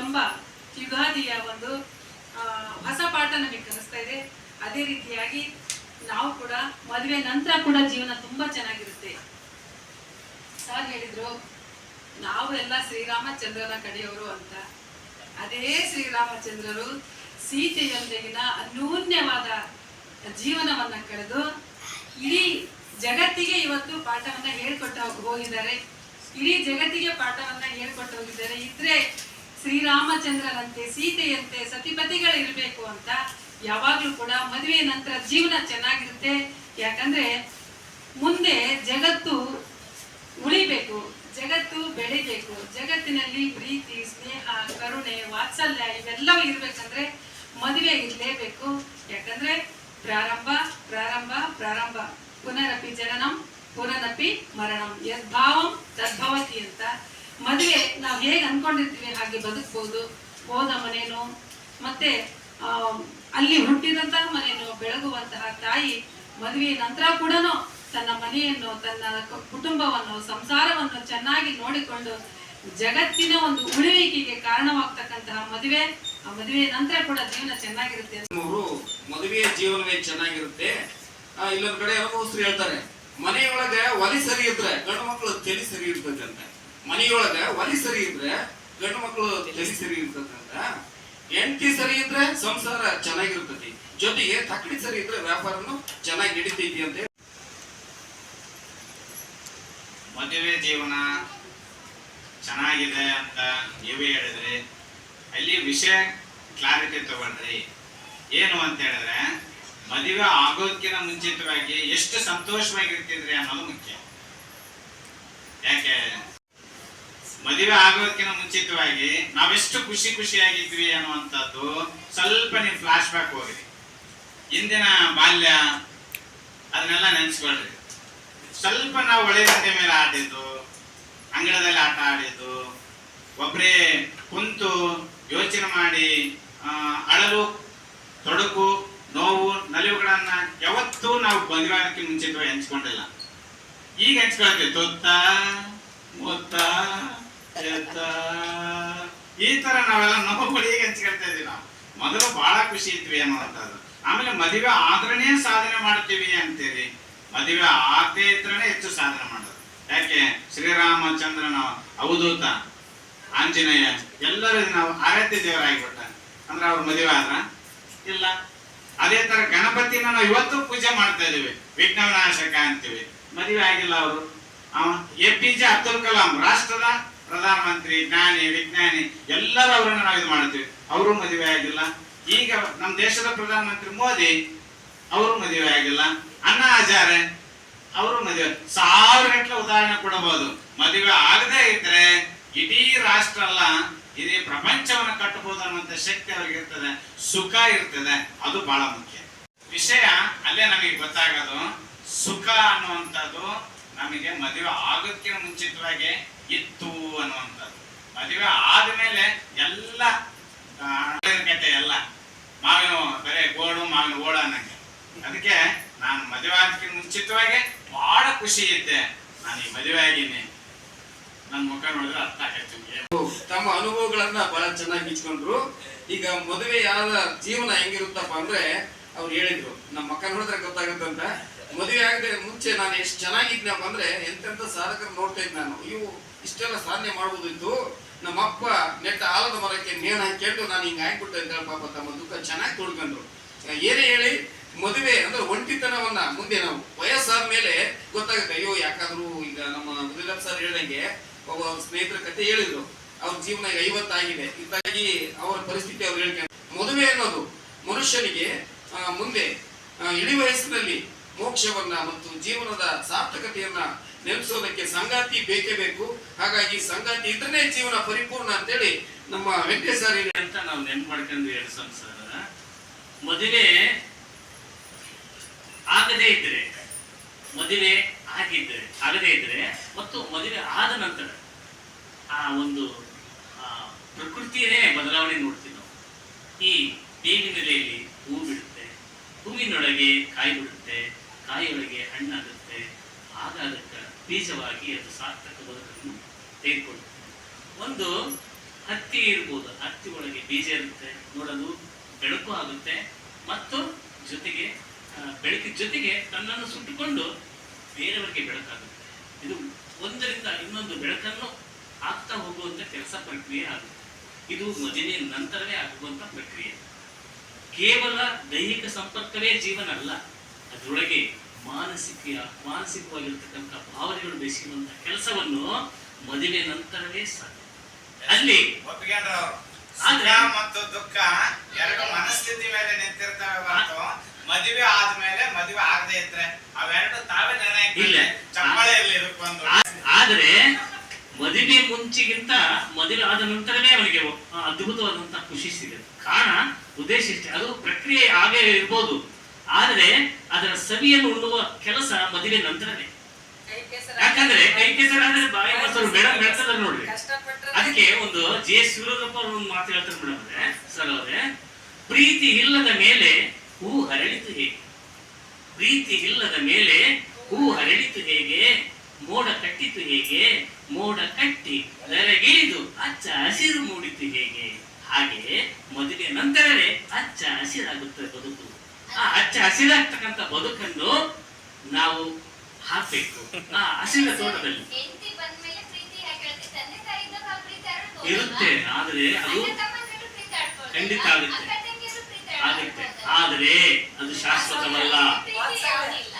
ಎಂಬ ಯುಗಾದಿಯ ಒಂದು ಹೊಸ ಪಾಠ ನಮಗೆ ಕಲಿಸ್ತಾ ಇದೆ. ಅದೇ ರೀತಿಯಾಗಿ ನಾವು ಕೂಡ ಮದುವೆ ನಂತರ ಕೂಡ ಜೀವನ ತುಂಬಾ ಚೆನ್ನಾಗಿರುತ್ತೆ. ಸರ್ ಹೇಳಿದ್ರು ನಾವು ಎಲ್ಲ ಶ್ರೀರಾಮಚಂದ್ರನ ಕಡೆಯವರು ಅಂತ. ಅದೇ ಶ್ರೀರಾಮಚಂದ್ರರು ಸೀತೆಯೊಂದಿಗಿನ ಅನ್ಯೋನ್ಯವಾದ ಜೀವನವನ್ನ ಕಳೆದು ಇಡೀ ಜಗತ್ತಿಗೆ ಇವತ್ತು ಪಾಠವನ್ನ ಹೇಳ್ಕೊಟ್ಟು ಹೋಗಿದ್ದಾರೆ. ಇಡೀ ಜಗತ್ತಿಗೆ ಪಾಠವನ್ನ ಹೇಳ್ಕೊಟ್ಟು ಹೋಗಿದ್ದಾರೆ. ಇದ್ರೆ ಶ್ರೀರಾಮಚಂದ್ರನಂತೆ ಸೀತೆಯಂತೆ ಸತಿಪತಿಗಳಿರ್ಬೇಕು ಅಂತ. ಯಾವಾಗ್ಲೂ ಕೂಡ ಮದುವೆ ನಂತರ ಜೀವನ ಚೆನ್ನಾಗಿರುತ್ತೆ. ಯಾಕಂದ್ರೆ ಮುಂದೆ ಜಗತ್ತು ಉಳಿಬೇಕು, ಜಗತ್ತು ಬೆಳಿಬೇಕು. ಜಗತ್ತಿನಲ್ಲಿ ಪ್ರೀತಿ, ಸ್ನೇಹ, ಕರುಣೆ, ವಾತ್ಸಲ್ಯ ಇವೆಲ್ಲವೂ ಇರ್ಬೇಕಂದ್ರೆ ಮದುವೆ ಇರಲೇಬೇಕು. ಯಾಕಂದ್ರೆ ಪ್ರಾರಂಭ ಪ್ರಾರಂಭ ಪ್ರಾರಂಭ ಪುನರಪಿ ಜನನಂ ಪುನರಪಿ ಮರಣಂ ಯದ್ಭಾವಂ ತದ್ಭವತಿ ಅಂತ. ಮದುವೆ ನಾವು ಹೇಗೆ ಅನ್ಕೊಂಡಿರ್ತೀವಿ ಹಾಗೆ ಬದುಕ್ಬೋದು. ಹೋದ ಮನೇನು ಮತ್ತೆ ಅಲ್ಲಿ ಹುಟ್ಟಿದಂತಹ ಮನೆಯನ್ನು ಬೆಳಗುವಂತಹ ತಾಯಿ ಮದುವೆ ನಂತರ ಕೂಡ ತನ್ನ ಮನೆಯನ್ನು, ತನ್ನ ಕುಟುಂಬವನ್ನು, ಸಂಸಾರವನ್ನು ಚೆನ್ನಾಗಿ ನೋಡಿಕೊಂಡು ಜಗತ್ತಿನ ಒಂದು ಉಳಿವಿಕೆಗೆ ಕಾರಣವಾಗ್ತಕ್ಕಂತಹ ಮದುವೆ. ಆ ಮದುವೆ ನಂತರ ಕೂಡ ಜೀವನ ಚೆನ್ನಾಗಿರುತ್ತೆ. ಮದುವೆಯ ಜೀವನವೇ ಚೆನ್ನಾಗಿರುತ್ತೆ. ಇಲ್ಲೊಂದ್ ಕಡೆ ಅನುಭವಸ್ಥರು ಹೇಳ್ತಾರೆ, ಮನೆಯೊಳಗ ಒಲಿ ಸರಿ ಇದ್ರೆ ಗಂಡು ಮಕ್ಕಳು ತಲೆ ಸರಿ ಇರ್ತದಂತ. ಮನೆಯೊಳಗ ಒಲಿ ಸರಿ ಇದ್ರೆ ಗಂಡು ಮಕ್ಕಳು ತಲೆ ಸರಿ ಇರ್ತದಂತ. ಹೆಂಡತಿ ಸರಿ ಇದ್ರೆ ಸಂಸಾರ ಚೆನ್ನಾಗಿರ್ತತಿ, ಜೊತೆಗೆ ತಕ್ಕಡಿ ಸರಿ ಇದ್ರೆ ವ್ಯಾಪಾರನು ಚೆನ್ನಾಗಿ ನಡೀತೈತಿ ಅಂತ. ಮದುವೆ ಜೀವನ ಚೆನ್ನಾಗಿದೆ ಅಂತ ನೀವೇ ಹೇಳಿದ್ರಿ. ಅಲ್ಲಿ ವಿಷಯ ಕ್ಲಾರಿಟಿ ತಗೊಳ್ರಿ. ಏನು ಅಂತ ಹೇಳಿದ್ರೆ, ಮದುವೆ ಆಗೋದಕ್ಕಿಂತ ಮುಂಚಿತವಾಗಿ ಎಷ್ಟು ಸಂತೋಷವಾಗಿರ್ತಿದ್ರಿ ಅನ್ನೋದು ಮುಖ್ಯ. ಯಾಕೆ ಮದುವೆ ಆಗೋದಕ್ಕಿಂತ ಮುಂಚಿತವಾಗಿ ನಾವೆಷ್ಟು ಖುಷಿಯಾಗಿದ್ವಿ ಅನ್ನುವಂಥದ್ದು ಸ್ವಲ್ಪ ನೀವು ಫ್ಲಾಶ್ ಬ್ಯಾಕ್ ಹೋಗ್ರಿ. ಇಂದಿನ ಬಾಲ್ಯ ಅದನ್ನೆಲ್ಲ ನೆನೆಸ್ಕೊಳ್ರಿ. ಸ್ವಲ್ಪ ನಾವು ಒಳ್ಳೆದಂತೆ ಮೇಲೆ ಆಡಿದ್ದು, ಅಂಗಳದಲ್ಲಿ ಆಟ ಆಡಿದ್ದು, ಒಬ್ಬರೇ ಕುಂತು ಯೋಚನೆ ಮಾಡಿ ಅಳಲು, ತೊಡಕು, ನೋವು, ನಲಿವುಗಳನ್ನ ಯಾವತ್ತೂ ನಾವು ಮದುವೆಗೆ ಮುಂಚಿತವಾಗಿ ಹಂಚ್ಕೊಂಡಿಲ್ಲ. ಈಗ ಹಂಚ್ಕೊಳ್ತೀವಿ. ತೊತ್ತ ಮೊತ್ತ ಎತ್ತ ಈ ತರ ನಾವೆಲ್ಲ ನೋವುಗಳು ಈಗ ಹಂಚ್ಕೊಳ್ತಾ ಇದೀವಿ. ನಾವು ಮೊದಲು ಬಹಳ ಖುಷಿ ಇದ್ವಿ ಅನ್ನುವಂಥದ್ದು. ಆಮೇಲೆ ಮದುವೆ ಆದ್ರನೇ ಸಾಧನೆ ಮಾಡ್ತೀವಿ ಅಂತೇಳಿ ಮದುವೆ ಆಗದೆ ಇದ್ರೇ ಹೆಚ್ಚು ಸಾಧನೆ ಮಾಡೋದು. ಯಾಕೆ ಶ್ರೀರಾಮಚಂದ್ರನ ಅವಧೂತ ಆಂಜನೇಯ ಎಲ್ಲರೂ ನಾವು ಆರಾಧ್ಯ ದೇವರಾಗಿಬಿಟ್ಟ ಅಂದ್ರೆ ಅವ್ರ ಮದುವೆ ಆದ್ರ ಇಲ್ಲ. ಅದೇ ತರ ಗಣಪತಿನ ನಾವು ಇವತ್ತು ಪೂಜೆ ಮಾಡ್ತಾ ಇದೀವಿ, ವಿಘ್ನ ವಿನಾಶಕ ಅಂತೀವಿ. ಮದುವೆ ಆಗಿಲ್ಲ ಅವರು. APJ ಅಬ್ದುಲ್ ಕಲಾಂ ರಾಷ್ಟ್ರದ ಪ್ರಧಾನಮಂತ್ರಿ, ಜ್ಞಾನಿ, ವಿಜ್ಞಾನಿ ಎಲ್ಲರೂ ಅವರನ್ನ ನಾವು ಇದು ಮಾಡ್ತೀವಿ. ಅವರು ಮದುವೆ ಆಗಿಲ್ಲ. ಈಗ ನಮ್ಮ ದೇಶದ ಪ್ರಧಾನಮಂತ್ರಿ ಮೋದಿ ಅವರು ಮದುವೆ ಆಗಿಲ್ಲ. ಅಣ್ಣಾ ಹಜಾರೆ ಅವರು ಮದುವೆ. 1000 ಗಂಟೆ ಉದಾಹರಣೆ ಕೊಡಬಹುದು. ಮದುವೆ ಆಗದೆ ಇದ್ರೆ ಇಡೀ ರಾಷ್ಟ್ರ ಅಲ್ಲ, ಇಡೀ ಪ್ರಪಂಚವನ್ನು ಕಟ್ಟಬಹುದು ಅನ್ನುವಂತ ಶಕ್ತಿ ಅವ್ರಿಗೆ ಇರ್ತದೆ, ಸುಖ ಇರ್ತದೆ. ಅದು ಬಹಳ ಮುಖ್ಯ ವಿಷಯ. ಅಲ್ಲೇ ನಮಗೆ ಗೊತ್ತಾಗೋದು ಸುಖ ಅನ್ನುವಂಥದ್ದು ನಮಗೆ ಮದುವೆ ಆಗೋದಕ್ಕಿಂತ ಮುಂಚಿತವಾಗಿ ಇತ್ತು ಅನ್ನುವಂಥದ್ದು. ಮದುವೆ ಆದ್ಮೇಲೆ ಎಲ್ಲ ಕತೆ ಎಲ್ಲ ಮಾವಿನ ಬರೇ ಗೋಡು ಮಾವಿನ ಓಡ ಅನ್ನಂಗೆ. ಅದಕ್ಕೆ ನಾನು ಮದುವೆ ಆಗೋದಕ್ಕಿಂತ ಮುಂಚಿತವಾಗಿ ಬಹಳ ಖುಷಿ ಇದ್ದೆ. ನಾನು ಈ ಮದುವೆ ಆಗೀನಿ, ನನ್ನ ಮುಖ ನೋಡಿದ್ರೆ ಅರ್ಥ ಆಗತ್ತೆ. ತಮ್ಮ ಅನುಭವಗಳನ್ನ ಬಹಳ ಚೆನ್ನಾಗಿ ಹಂಚ್ಕೊಂಡ್ರು. ಈಗ ಮದುವೆಯಾದ ಜೀವನ ಹೆಂಗಿರುತ್ತಪ್ಪ ಅಂದ್ರೆ ಅವ್ರು ಹೇಳಿದ್ರು, ನಮ್ಮ ಮಕ್ಕ ನೋಡಿದ್ರೆ ಗೊತ್ತಾಗುತ್ತಂತ. ಮದುವೆ ಆಗದೆ ಮುಂಚೆ ನಾನು ಎಷ್ಟು ಚೆನ್ನಾಗಿದ್ನಪ್ಪ ಅಂದ್ರೆ ಎಂತೆಂತ ಸಾಧಕರು ನೋಡ್ತಾ ಇದ್ದೆ ನಾನು. ಇವು ಇಷ್ಟೆಲ್ಲ ಸಾಧನೆ ಮಾಡ್ಬೋದಿತ್ತು. ನಮ್ಮ ಅಪ್ಪ ನೆಟ್ಟ ಆಲದ ಮರಕ್ಕೆ ನೇಣು ಹಾಕೊಂಡು ನಾನು ಹಿಂಗ ಹಾಕ್ಬಿಟ್ಟೆ ಅಂತ ಪಾಪ ತಮ್ಮ ದುಃಖ ಚೆನ್ನಾಗಿ ತೋಡ್ಕೊಂಡ್ರು. ಏನೇ ಹೇಳಿ ಮದುವೆ ಅಂದ್ರೆ ಒಂಟಿತನವನ್ನ ಮುಂದೆ ನಾವು ವಯಸ್ಸಾದ ಮೇಲೆ ಗೊತ್ತಾಗುತ್ತೆ. ಅಯ್ಯೋ ಯಾಕಾದ್ರೂ ಈಗ ನಮ್ಮ ಮುದಿಲಪ್ಪ ಸರ್ ಹೇಳ್ದಂಗೆ ಒಬ್ಬ ಸ್ನೇಹಿತರ ಕತೆ ಹೇಳಿದ್ರು, ಅವ್ರ ಜೀವನ 50 ಆಗಿದೆ. ಇದಾಗಿ ಅವರ ಪರಿಸ್ಥಿತಿ ಅವ್ರು ಹೇಳ್ಕೊಂಡು, ಮದುವೆ ಅನ್ನೋದು ಮನುಷ್ಯನಿಗೆ ಮುಂದೆ ಇಳಿ ವಯಸ್ಸಿನಲ್ಲಿ ಮೋಕ್ಷವನ್ನ ಮತ್ತು ಜೀವನದ ಸಾರ್ಥಕತೆಯನ್ನ ನೆಲೆಸೋದಕ್ಕೆ ಸಂಗಾತಿ ಬೇಕೇ ಬೇಕು. ಹಾಗಾಗಿ ಸಂಗಾತಿ ಇದ್ರೇ ಜೀವನ ಪರಿಪೂರ್ಣ ಅಂತೇಳಿ ನಮ್ಮ ವೆಂಕಟೇಶ್ವರ ಅಂತ ನಾವು ನೆನ್ಪು ಮಾಡ್ಕೊಂಡ್ವಿ. 2 ಸಂಸಾರ ಮದುವೆ ಆಗದೇ ಇದ್ರೆ, ಮದುವೆ ಆಗದೇ ಇದ್ರೆ ಮತ್ತು ಮದುವೆ ಆದ ನಂತರ ಆ ಒಂದು ಪ್ರಕೃತಿಯೇ ಬದಲಾವಣೆ ನೋಡ್ತೀವಿ ನಾವು. ಈ ಬೇವಿನ ಎಲೆಯಲ್ಲಿ ಹೂ ಬಿಡುತ್ತೆ, ಹೂವಿನೊಳಗೆ ಕಾಯಿ ಬಿಡುತ್ತೆ, ಕಾಯಿಯೊಳಗೆ ಹಣ್ಣಾಗುತ್ತೆ. ಆಗ ಅದಕ್ಕೆ ಬೀಜವಾಗಿ ಅದು ಸಾರ್ಥಕ ಬದುಕನ್ನು ತೆಗೆದುಕೊಳ್ಳುತ್ತೆ. ಒಂದು ಹತ್ತಿ ಇರ್ಬೋದು, ಹತ್ತಿ ಒಳಗೆ ಬೀಜ ಇರುತ್ತೆ, ನೋಡಲು ಬೆಳಕು ಆಗುತ್ತೆ ಮತ್ತು ಜೊತೆಗೆ ಬೆಳಕಿನ ಜೊತೆಗೆ ತನ್ನನ್ನು ಸುಟ್ಟುಕೊಂಡು ಬೇರೆಯವರಿಗೆ ಬೆಳಕಾಗುತ್ತೆ. ಇದು ಒಂದರಿಂದ ಇನ್ನೊಂದು ಬೆಳಕನ್ನು ಆಗ್ತಾ ಹೋಗುವಂತ ಕೆಲಸ ಪ್ರಕ್ರಿಯೆ ಆಗುತ್ತೆ. ಇದು ಮದುವೆ ನಂತರವೇ ಆಗುವಂತ ಪ್ರಕ್ರಿಯೆ. ಕೇವಲ ದೈಹಿಕ ಸಂಪರ್ಕವೇ ಜೀವನ ಅಲ್ಲ, ಅದರೊಳಗೆ ಮಾನಸಿಕವಾಗಿರ್ತಕ್ಕಂಥ ಭಾವನೆಗಳು ಬೆಳೆಸುವಂತ ಕೆಲಸವನ್ನು ಮದುವೆ ನಂತರವೇ ಸಾಧ್ಯ. ಅಲ್ಲಿ ಸುಖ ಮತ್ತು ದುಃಖ ಎರಡು ಮನಸ್ಥಿತಿ ಮೇಲೆ ನಿಂತಿರ್ತವೆ ಹೊರತು ಮದುವೆ ಆದ್ಮೇಲೆ ಮದುವೆ ಆಗದೆ ಇದ್ರೆ ಅವೆರಡು ತಾವೇ ನಿರ್ಣಯ ಚಪ್ಪಾಳೆಯಲ್ಲಿ ಇರಬೇಕು. ಆದ್ರೆ ಮದುವೆ ಮುಂಚೆಗಿಂತ ಮದುವೆ ಆದ ನಂತರವೇ ಅವನಿಗೆ ಅದ್ಭುತವಾದಂತಹ ಖುಷಿ ಸಿಗುತ್ತೆ. ಕಾರಣ ಉದ್ದೇಶ ಇಷ್ಟೇ, ಅದು ಪ್ರಕ್ರಿಯೆ ಆಗೇ ಇರ್ಬೋದು, ಆದ್ರೆ ಅದರ ಸವಿಯನ್ನು ಉಣ್ಣುವ ಕೆಲಸ ಮದುವೆ ನಂತರವೇ. ಯಾಕಂದ್ರೆ ಕೈ ಕೆಸರಾದ್ರೆ ಬಾಯಿ ಮೊಸರು ಮೇಡಮ್ ಹೇಳ್ತಾರೆ ನೋಡ್ರಿ. ಅದಕ್ಕೆ ಒಂದು JS ಶಿವರುದ್ರಪ್ಪ ಅವರು ಒಂದು ಮಾತು ಹೇಳ್ತಾರೆ ಮೇಡಮ್ ಅಂದ್ರೆ, ಸರ್ ಅವರೇ, ಪ್ರೀತಿ ಇಲ್ಲದ ಮೇಲೆ ಹೂ ಹರಳಿತು ಹೇಗೆ, ಪ್ರೀತಿ ಇಲ್ಲದ ಮೇಲೆ ಹೂ ಹರಳಿತು ಹೇಗೆ, ಮೋಡ ಕಟ್ಟಿತು ಹೇಗೆ, ಮೋಡ ಕಟ್ಟಿ ದರಗಿಳಿದು ಹಚ್ಚ ಹಸಿರು ಮೂಡಿತು ಹೇಗೆ. ಹಾಗೆ ಮದುವೆ ನಂತರವೇ ಹಚ್ಚ ಹಸಿರಾಗುತ್ತೆ ಬದುಕು. ಆ ಹಚ್ಚ ಹಸಿರಾಗ್ತಕ್ಕಂಥ ಬದುಕನ್ನು ನಾವು ಹಾಕ್ಬೇಕು ಆ ಹಸಿರ ತೋಟದಲ್ಲಿ ಇರುತ್ತೆ. ಆದ್ರೆ ಅದು ಖಂಡಿತ ಆಗುತ್ತೆ, ಆದ್ರೆ ಅದು ಶಾಶ್ವತವಲ್ಲ,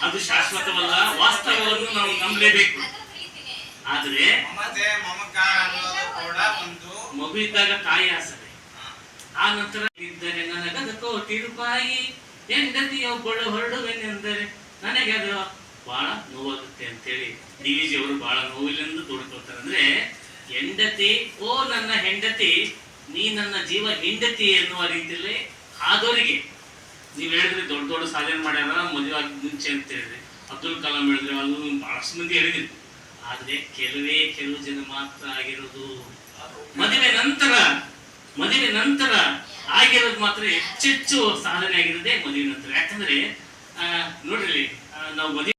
ಅದು ಶಾಶ್ವತವಲ್ಲ. ವಾಸ್ತವವನ್ನು ನಾವು ನಂಬಲೇಬೇಕು. ಆದ್ರೆ ಮಗು ಇದ್ದಾಗ ತಾಯಿ ಆಸರೆ, ಆ ನಂತರ ಇದ್ದರೆ ನನಗದ ಕೋಟಿ ರೂಪಾಯಿ ಹೆಂಡತಿಯ ಒಬ್ಬಳು ಹೊರಡುವೆನೆಂದರೆ ನನಗೆ ಅದು ಬಹಳ ನೋವಾಗುತ್ತೆ ಅಂತೇಳಿ DVG ಅವರು ಬಹಳ ನೋವಿಲಿಂದ ತೋಡ್ಕೊಳ್ತಾರೆ. ಅಂದ್ರೆ ಹೆಂಡತಿ, ಓ ನನ್ನ ಹೆಂಡತಿ, ನೀ ನನ್ನ ಜೀವ ಹೆಂಡತಿ ಎನ್ನುವ ರೀತಿಯಲ್ಲಿ ಆದವರಿಗೆ ನೀವ್ ಹೇಳಿದ್ರಿ ದೊಡ್ಡ ದೊಡ್ಡ ಸಾಧನೆ ಮಾಡ್ಯಾರ ಮದುವೆ ಆಗಿ ಮುಂಚೆ ಅಂತ ಹೇಳಿದ್ರಿ. ಅಬ್ದುಲ್ ಕಲಾಂ ಹೇಳಿದ್ರೆ, ಅದು ಬಹಳಷ್ಟು ಮಂದಿ ಹೇಳಿದ್ರಿ. ಆದ್ರೆ ಕೆಲವು ಜನ ಮಾತ್ರ ಆಗಿರೋದು. ಮದುವೆ ನಂತರ ಆಗಿರೋದು ಮಾತ್ರ ಹೆಚ್ಚೆಚ್ಚು ಸಾಧನೆ ಆಗಿರೋದೇ ಮದುವೆ ನಂತರ. ಯಾಕಂದ್ರೆ ನೋಡ್ರಿ, ನಾವು ಮದುವೆ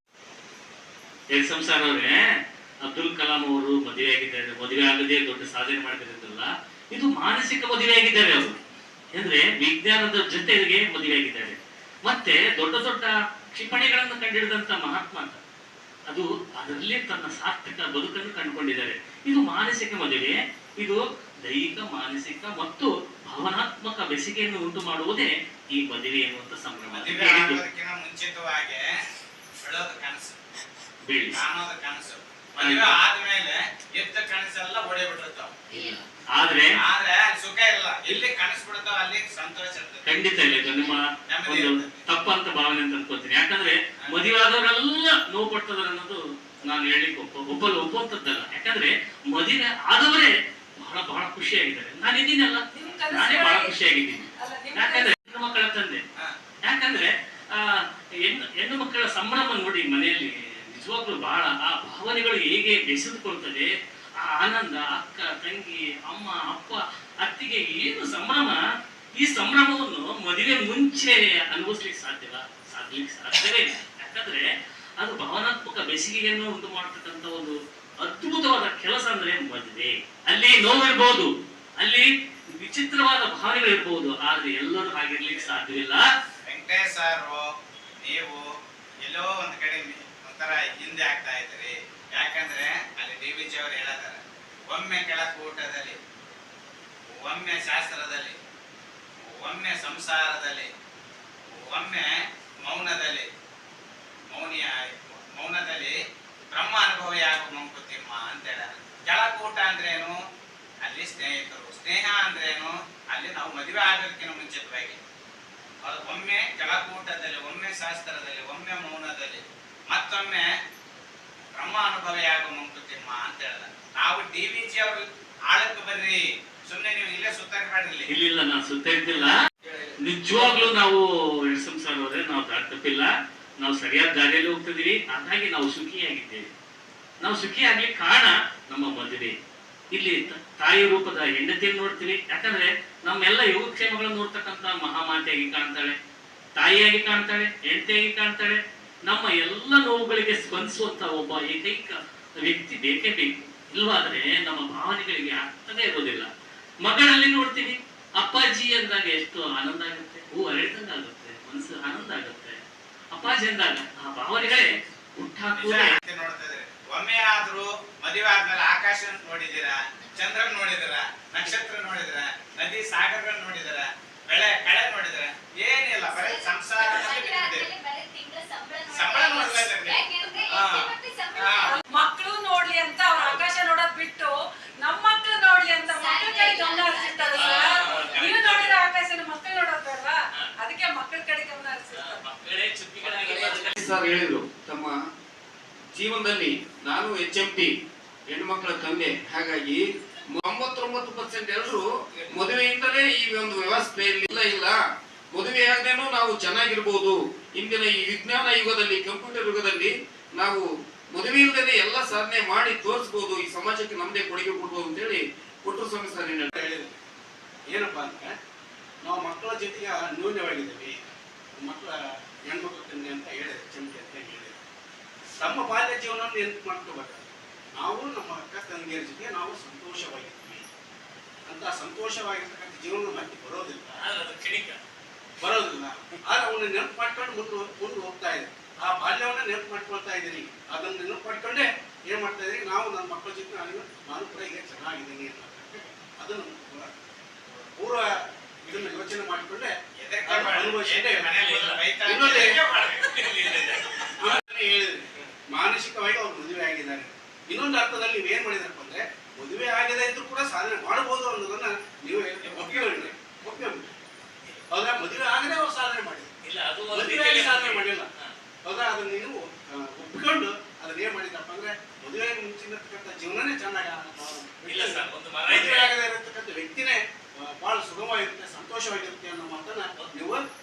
ಸಂಸಾರ ಅವ್ರೆ, ಅಬ್ದುಲ್ ಕಲಾಂ ಅವರು ಮದುವೆ ಆಗಿದ್ದಾರೆ, ಮದುವೆ ಆಗದೆ ದೊಡ್ಡ ಸಾಧನೆ ಮಾಡಿದ್ರಲ್ಲ, ಇದು ಮಾನಸಿಕ ಮದುವೆ ಆಗಿದ್ದಾರೆ ಅವರು. ಅಂದ್ರೆ ವಿಜ್ಞಾನದ ಜೊತೆಗೆ ಮದುವೆ ಆಗಿದ್ದಾರೆ. ಮತ್ತೆ ದೊಡ್ಡ ದೊಡ್ಡ ಕ್ಷಿಪಣಿಗಳನ್ನು ಕಂಡಿಡಿದಂತ ಮಹಾತ್ಮ ಅಂತ, ಅದು ಅದರಲ್ಲಿ ತನ್ನ ಸಾರ್ಥಕ ಬದುಕನ್ನು ಕಂಡುಕೊಂಡಿದ್ದಾರೆ. ಇದು ಮಾನಸಿಕ ಮದುವೆ. ಇದು ದೈಹಿಕ, ಮಾನಸಿಕ ಮತ್ತು ಭಾವನಾತ್ಮಕ ಬೆಸುಗೆಯನ್ನು ಉಂಟು ಮಾಡುವುದೇ ಈ ಮದುವೆ ಎನ್ನುವಂತ ಸಂಭ್ರಮ. ಮುಂಚಿತವಾಗಿ ಕನಸು ಬೀಳಿ ಕಾಣೋದು ಕನಸು, ಮದುವೆ ಆದ್ಮೇಲೆ ಎದ್ದ ಕನಸೆಲ್ಲ ಓಡೇಬಿಟ್ಟಿರ್ತಾವ. ಆದ್ರೆ ಸುಖ ಇಲ್ಲ, ಎಲ್ಲಿ ಕನಸು ಬಿಡ್ತಾವ ಅಲ್ಲಿ ಸಂತೋಷ ಇರ್ತದೆ. ಖಂಡಿತ ಇಲ್ಲ, ಇದು ನಿಮ್ಮ ಒಂದು ತಪ್ಪಂತ ಭಾವನೆ ಅಂತ ಅನ್ಕೋತೀನಿ. ಯಾಕಂದ್ರೆ ಮದುವೆ ಆದವರೆಲ್ಲ ನೋವು ಪಡ್ತದಾರೆ ಅನ್ನೋದು ನಾನು ಹೇಳಿಕ್ಕೆ ಒಪ್ಪುವಂತದ್ದಲ್ಲ. ಯಾಕಂದ್ರೆ ಮದುವೆ ಆದವರೇ ಬಹಳ ಖುಷಿಯಾಗಿದ್ದಾರೆ. ನಾನಿದ್ದೀನಲ್ಲ, ನಾನೇ ಬಹಳ ಖುಷಿಯಾಗಿದ್ದೀನಿ. ಯಾಕಂದ್ರೆ ಹೆಣ್ಣು ಮಕ್ಕಳ ತಂದೆ. ಯಾಕಂದ್ರೆ ಹೆಣ್ಣು ಮಕ್ಕಳ ಸಂಭ್ರಮ ನೋಡಿ ಮನೆಯಲ್ಲಿ ನಿಜವಾಗ್ಲೂ ಬಹಳ ಆ ಭಾವನೆಗಳು ಹೇಗೆ ಬೆಸೆದುಕೊಳ್ತದೆ. ಆ ಆನಂದ, ಅಕ್ಕ, ತಂಗಿ, ಅಮ್ಮ, ಅಪ್ಪ, ಅತ್ತಿಗೆ ಏನು ಸಂಭ್ರಮ. ಈ ಸಂಭ್ರಮವನ್ನು ಮದುವೆ ಮುಂಚೆ ಅನುಭವಿಸ್ಲಿಕ್ಕೆ ಸಾಧ್ಯವೇ ಇಲ್ಲ. ಯಾಕಂದ್ರೆ ಅದು ಭಾವನಾತ್ಮಕ ಬೆಸುಗೆಯನ್ನು ಉಂಟು ಮಾಡತಕ್ಕಂಥ ಒಂದು ಅದ್ಭುತವಾದ ಕೆಲಸ ಅಂದ್ರೆ ಮದುವೆ. ಅಲ್ಲಿ ನೋವಿರ್ಬೋದು, ಅಲ್ಲಿ ವಿಚಿತ್ರವಾದ ಭಾವನೆಗಳಿರ್ಬೋದು, ಆದ್ರೆ ಎಲ್ಲರೂ ಹಾಗಿರ್ಲಿಕ್ಕೆ ಸಾಧ್ಯವಿಲ್ಲ. ವೆಂಕಟೇಶ್ ಸರ್, ನೀವು ಎಲ್ಲೋ ಒಂದ್ ಕಡೆ ಒಂಥರ ಹಿಂದೆ ಆಗ್ತಾ ಇದ್ರಿ. ಯಾಕಂದ್ರೆ ಅಲ್ಲಿ DVG ಅವರು ಹೇಳಿದಾರೆ, ಒಮ್ಮೆ ಕೆಳಕೂಟದಲ್ಲಿ, ಒಮ್ಮೆ ಶಾಸ್ತ್ರದಲ್ಲಿ, ಒಮ್ಮೆ ಸಂಸಾರದಲ್ಲಿ, ಒಮ್ಮೆ ಮೌನದಲ್ಲಿ ಬ್ರಹ್ಮ ಅನುಭವಿಯಾಗುವ ಮಂಕುತಿಮ್ಮ ಅಂತ ಹೇಳ. ಕೆಳಕೂಟ ಅಂದ್ರೇನು? ಅಲ್ಲಿ ಸ್ನೇಹಿತರು. ಸ್ನೇಹ ಅಂದ್ರೇನು? ಅಲ್ಲಿ ನಾವು ಮದುವೆ ಆಗೋದಕ್ಕಿಂತ ಮುಂಚಿತವಾಗಿ ಒಮ್ಮೆ ಕೆಳಕೂಟದಲ್ಲಿ, ಒಮ್ಮೆ ಶಾಸ್ತ್ರದಲ್ಲಿ, ಒಮ್ಮೆ ಮೌನದಲ್ಲಿ, ಮತ್ತೊಮ್ಮೆ ಬ್ರಹ್ಮ ಅನುಭವಿಯಾಗುವ ಮಂಕುತಿಮ್ಮ ಅಂತ ಹೇಳ್ದ. ನಾವು DVG ಅವರು ಆಳಕ್ಕೆ ಬರ್ರಿ, ಸುಮ್ಮನೆ ನೀವು ಇಲ್ಲೇ ಸುತ್ತಾಡ್ಬೇಡ್ರಿ. ಇಲ್ಲ, ನಾನು ಸುತ್ತ ಇದ್ದಿಲ್ಲ. ನಿಜವಾಗ್ಲೂ ನಾವು ಸಂಸಾರ ಅವರೇ, ನಾವು ತಪ್ಪಿಲ್ಲ. ನಾವು ಸರಿಯಾದ ದಾರಿಯಲ್ಲಿ ಹೋಗ್ತಿದೀವಿ, ಹಾಗಾಗಿ ನಾವು ಸುಖಿಯಾಗಿದ್ದೇವೆ. ನಾವು ಸುಖಿಯಾಗ್ಲಿಕ್ಕೆ ಕಾರಣ ನಮ್ಮ ಮದುವೆ. ಇಲ್ಲಿ ತಾಯಿ ರೂಪದ ಹೆಂಡತಿಯನ್ನು ನೋಡ್ತೀವಿ, ಯಾಕಂದ್ರೆ ನಮ್ಮೆಲ್ಲ ಯೋಗಕ್ಷೇಮಗಳನ್ನು ನೋಡ್ತಕ್ಕಂಥ ಮಹಾಮಾತೆಯಾಗಿ ಕಾಣ್ತಾಳೆ, ತಾಯಿಯಾಗಿ ಕಾಣ್ತಾಳೆ, ಹೆಂಡತಿಯಾಗಿ ಕಾಣ್ತಾಳೆ. ನಮ್ಮ ಎಲ್ಲ ನೋವುಗಳಿಗೆ ಸ್ಪಂದಿಸುವಂತ ಒಬ್ಬ ಏಕೈಕ ವ್ಯಕ್ತಿ ಬೇಕೇ ಬೇಕು. ಇಲ್ವಾದ್ರೆ ನಮ್ಮ ಭಾವನೆಗಳಿಗೆ ಅರ್ಥನೇ ಇರೋದಿಲ್ಲ. ಮಗಳಲ್ಲಿ ನೋಡ್ತೀವಿ, ಅಪ್ಪಾಜಿ ಅಂದಾಗ ಎಷ್ಟು ಆನಂದ ಆಗುತ್ತೆ, ಹೂ ಅರಳಿದಂಗ ಆಗುತ್ತೆ, ಮನಸ್ಸು ಆನಂದ ಆಗುತ್ತೆ. ಅಪ್ಪಾಜಿ ಅಂದಾಗ ಆ ಭಾವನೆಗಳೇ ಹುಟ್ಟಾಕುವುದೇ. ನೋಡ್ತಾ ಇದ್ರೆ ಒಮ್ಮೆ ಆದ್ರೂ ಮದುವೆ ಆದ್ಮೇಲೆ ಆಕಾಶ ನೋಡಿದೀರಾ, ಚಂದ್ರನ್ ನೋಡಿದಿರ, ನಕ್ಷತ್ರ ನೋಡಿದಿರ, ನದಿ ಸಾಗರಗಳನ್ನ ನೋಡಿದಿರ, ಬೆಳೆ ಕಳೆ ನೋಡಿದಿರ? ಏನಿಲ್ಲ, ಬರೀ ಸಂಸಾರದಲ್ಲಿ ಸಂಬಳ ನೋಡ್ತಾ ಇದ್ದಾರೆ. ಮಕ್ಕಳು ನೋಡ್ಲಿ ಅಂತ ಅವ್ರ ಆಕಾಶ ನೋಡೋದ್ ಬಿಟ್ಟು ನಮ್ಮ ಮಕ್ಳು ನೋಡ್ಲಿ ಅಂತ ಮಕ್ಕಳ ಕಡೆ ಗಮನ ಹರಿಸಿರ್ತಾರೆ. ನೀವು ನೋಡಿರೋ ಆಕಾಶನ ಮಕ್ಕಳು ನೋಡೋದ್ ಬೇಡವಾ? ಅದಕ್ಕೆ ಮಕ್ಕಳ ಕಡೆ ಗಮನ ಹರಿಸಿರ್ತಾರೆ. ಸರ್ ಹೇಳಿದ್ರು, ತಮ್ಮ ಜೀವನದಲ್ಲಿ ನಾನು HMT ಹೆಣ್ಮಕ್ಳ ತಂದೆ, ಹಾಗಾಗಿ 99% ಎಲ್ಲರೂ ಮದುವೆಯಿಂದಲೇ ಈ ಒಂದು ವ್ಯವಸ್ಥೆಯಲ್ಲಿ ಇಲ್ಲ. ಮದುವೆ ಆಗದೇನು ನಾವು ಚೆನ್ನಾಗಿರ್ಬೋದು. ಇಂದಿನ ಈ ವಿಜ್ಞಾನ ಯುಗದಲ್ಲಿ, ಕಂಪ್ಯೂಟರ್ ಯುಗದಲ್ಲಿ ನಾವು ಮದುವೆ ಇಲ್ಲದೆ ಎಲ್ಲ ಸಾಧನೆ ಮಾಡಿ ತೋರಿಸಬಹುದು, ಈ ಸಮಾಜಕ್ಕೆ ನಮ್ದೇ ಕೊಡುಗೆ ಕೊಡ್ಬೋದು ಅಂತ ಹೇಳಿ ಕೊಟ್ಟರು ಸ್ವಾಮಿ ಸರ್ ಹೇಳಿದ್ರು. ಏನಪ್ಪಾ ಅಂದ್ರೆ ನಾವು ಮಕ್ಕಳ ಜೊತೆಗೆ ನ್ಯೂನ್ಯವಾಗಿದ್ದೀವಿ, ಮಕ್ಕಳ ಹೆಣ್ಮಕ್ಳ ತಂದೆ ಅಂತ ಹೇಳಿದೆ, ಚಂಪಿ ಅಂತ ಹೇಳಿದೆ. ತಮ್ಮ ಬಾಲ್ಯ ಜೀವನ ನೆನಪು ಮಾಡ್ಕೋಬೇಕು. ನಾವು ನಮ್ಮ ಅಕ್ಕ ತಂಗಿಯರ ಜೊತೆಗೆ ನಾವು ಸಂತೋಷವಾಗಿರ್ತೀವಿ ಅಂತ. ಸಂತೋಷವಾಗಿರ್ತಕ್ಕಂಥ ಜೀವನ ಮತ್ತೆ ಬರೋದಿಲ್ಲ. ಆದ್ರೆ ಅವನ್ನ ನೆನಪು ಮಾಡ್ಕೊಂಡು ಮುಂದೆ ಹೋಗ್ತಾ ಇದೆ. ಆ ಬಾಲ್ಯವನ್ನ ನೆನಪು ಮಾಡ್ಕೊಳ್ತಾ ಇದ್ದೀನಿ. ಅದನ್ನ ನೆನಪು ಮಾಡ್ಕೊಂಡೆ ಏನ್ ಮಾಡ್ತಾ ಇದ್ದೀನಿ, ನಾವು ನನ್ನ ಮಕ್ಕಳ ಜೊತೆ ನಾನು ಕೂಡ ಈಗ ಚೆನ್ನಾಗಿದ್ದೀನಿ ಅಂತ ಅದನ್ನು ಪೂರ್ವ ಇದನ್ನ ಯೋಚನೆ ಮಾಡಿಕೊಂಡೆ ಹೇಳಿದ್ರಿ. ಮಾನಸಿಕವಾಗಿ ಅವ್ರು ಮದುವೆ ಆಗಿದ್ದಾರೆ. ಇನ್ನೊಂದು ಅರ್ಥದಲ್ಲಿ ನೀವು ಏನ್ ಮಾಡಿದ್ರಪ್ಪ ಅಂದ್ರೆ, ಮದುವೆ ಆಗದೆ ಇದ್ರು ಕೂಡ ಸಾಧನೆ ಮಾಡಬಹುದು ಅನ್ನೋದನ್ನ ನೀವು ಒಪ್ಪಿಕೊಂಡ್ರಿ. ಹೌದಾ? ಮದುವೆ ಆಗದೆ ಅವ್ರು ಸಾಧನೆ ಮಾಡಿದ್ರು, ಮದುವೆ ಸಾಧನೆ ಮಾಡಿಲ್ಲ. ಹೌದಾ? ಅದನ್ನ ನೀವು ಒಪ್ಪಿಕೊಂಡು ಅದನ್ನ ಏನ್ ಮಾಡಿದ್ರಪ್ಪ ಅಂದ್ರೆ, ಮದುವೆ ಮುಂಚಿನತಕ್ಕಂಥ ಜೀವನನೇ ಚೆನ್ನಾಗಿ, ಮದುವೆ ಆಗದೆ ಇರತಕ್ಕಂಥ ವ್ಯಕ್ತಿನೇ ಬಹಳ ಸುಗಮವಾಗಿರುತ್ತೆ, ಸಂತೋಷವಾಗಿರುತ್ತೆ ಅನ್ನೋ ಮಾತನ್ನ ನೀವು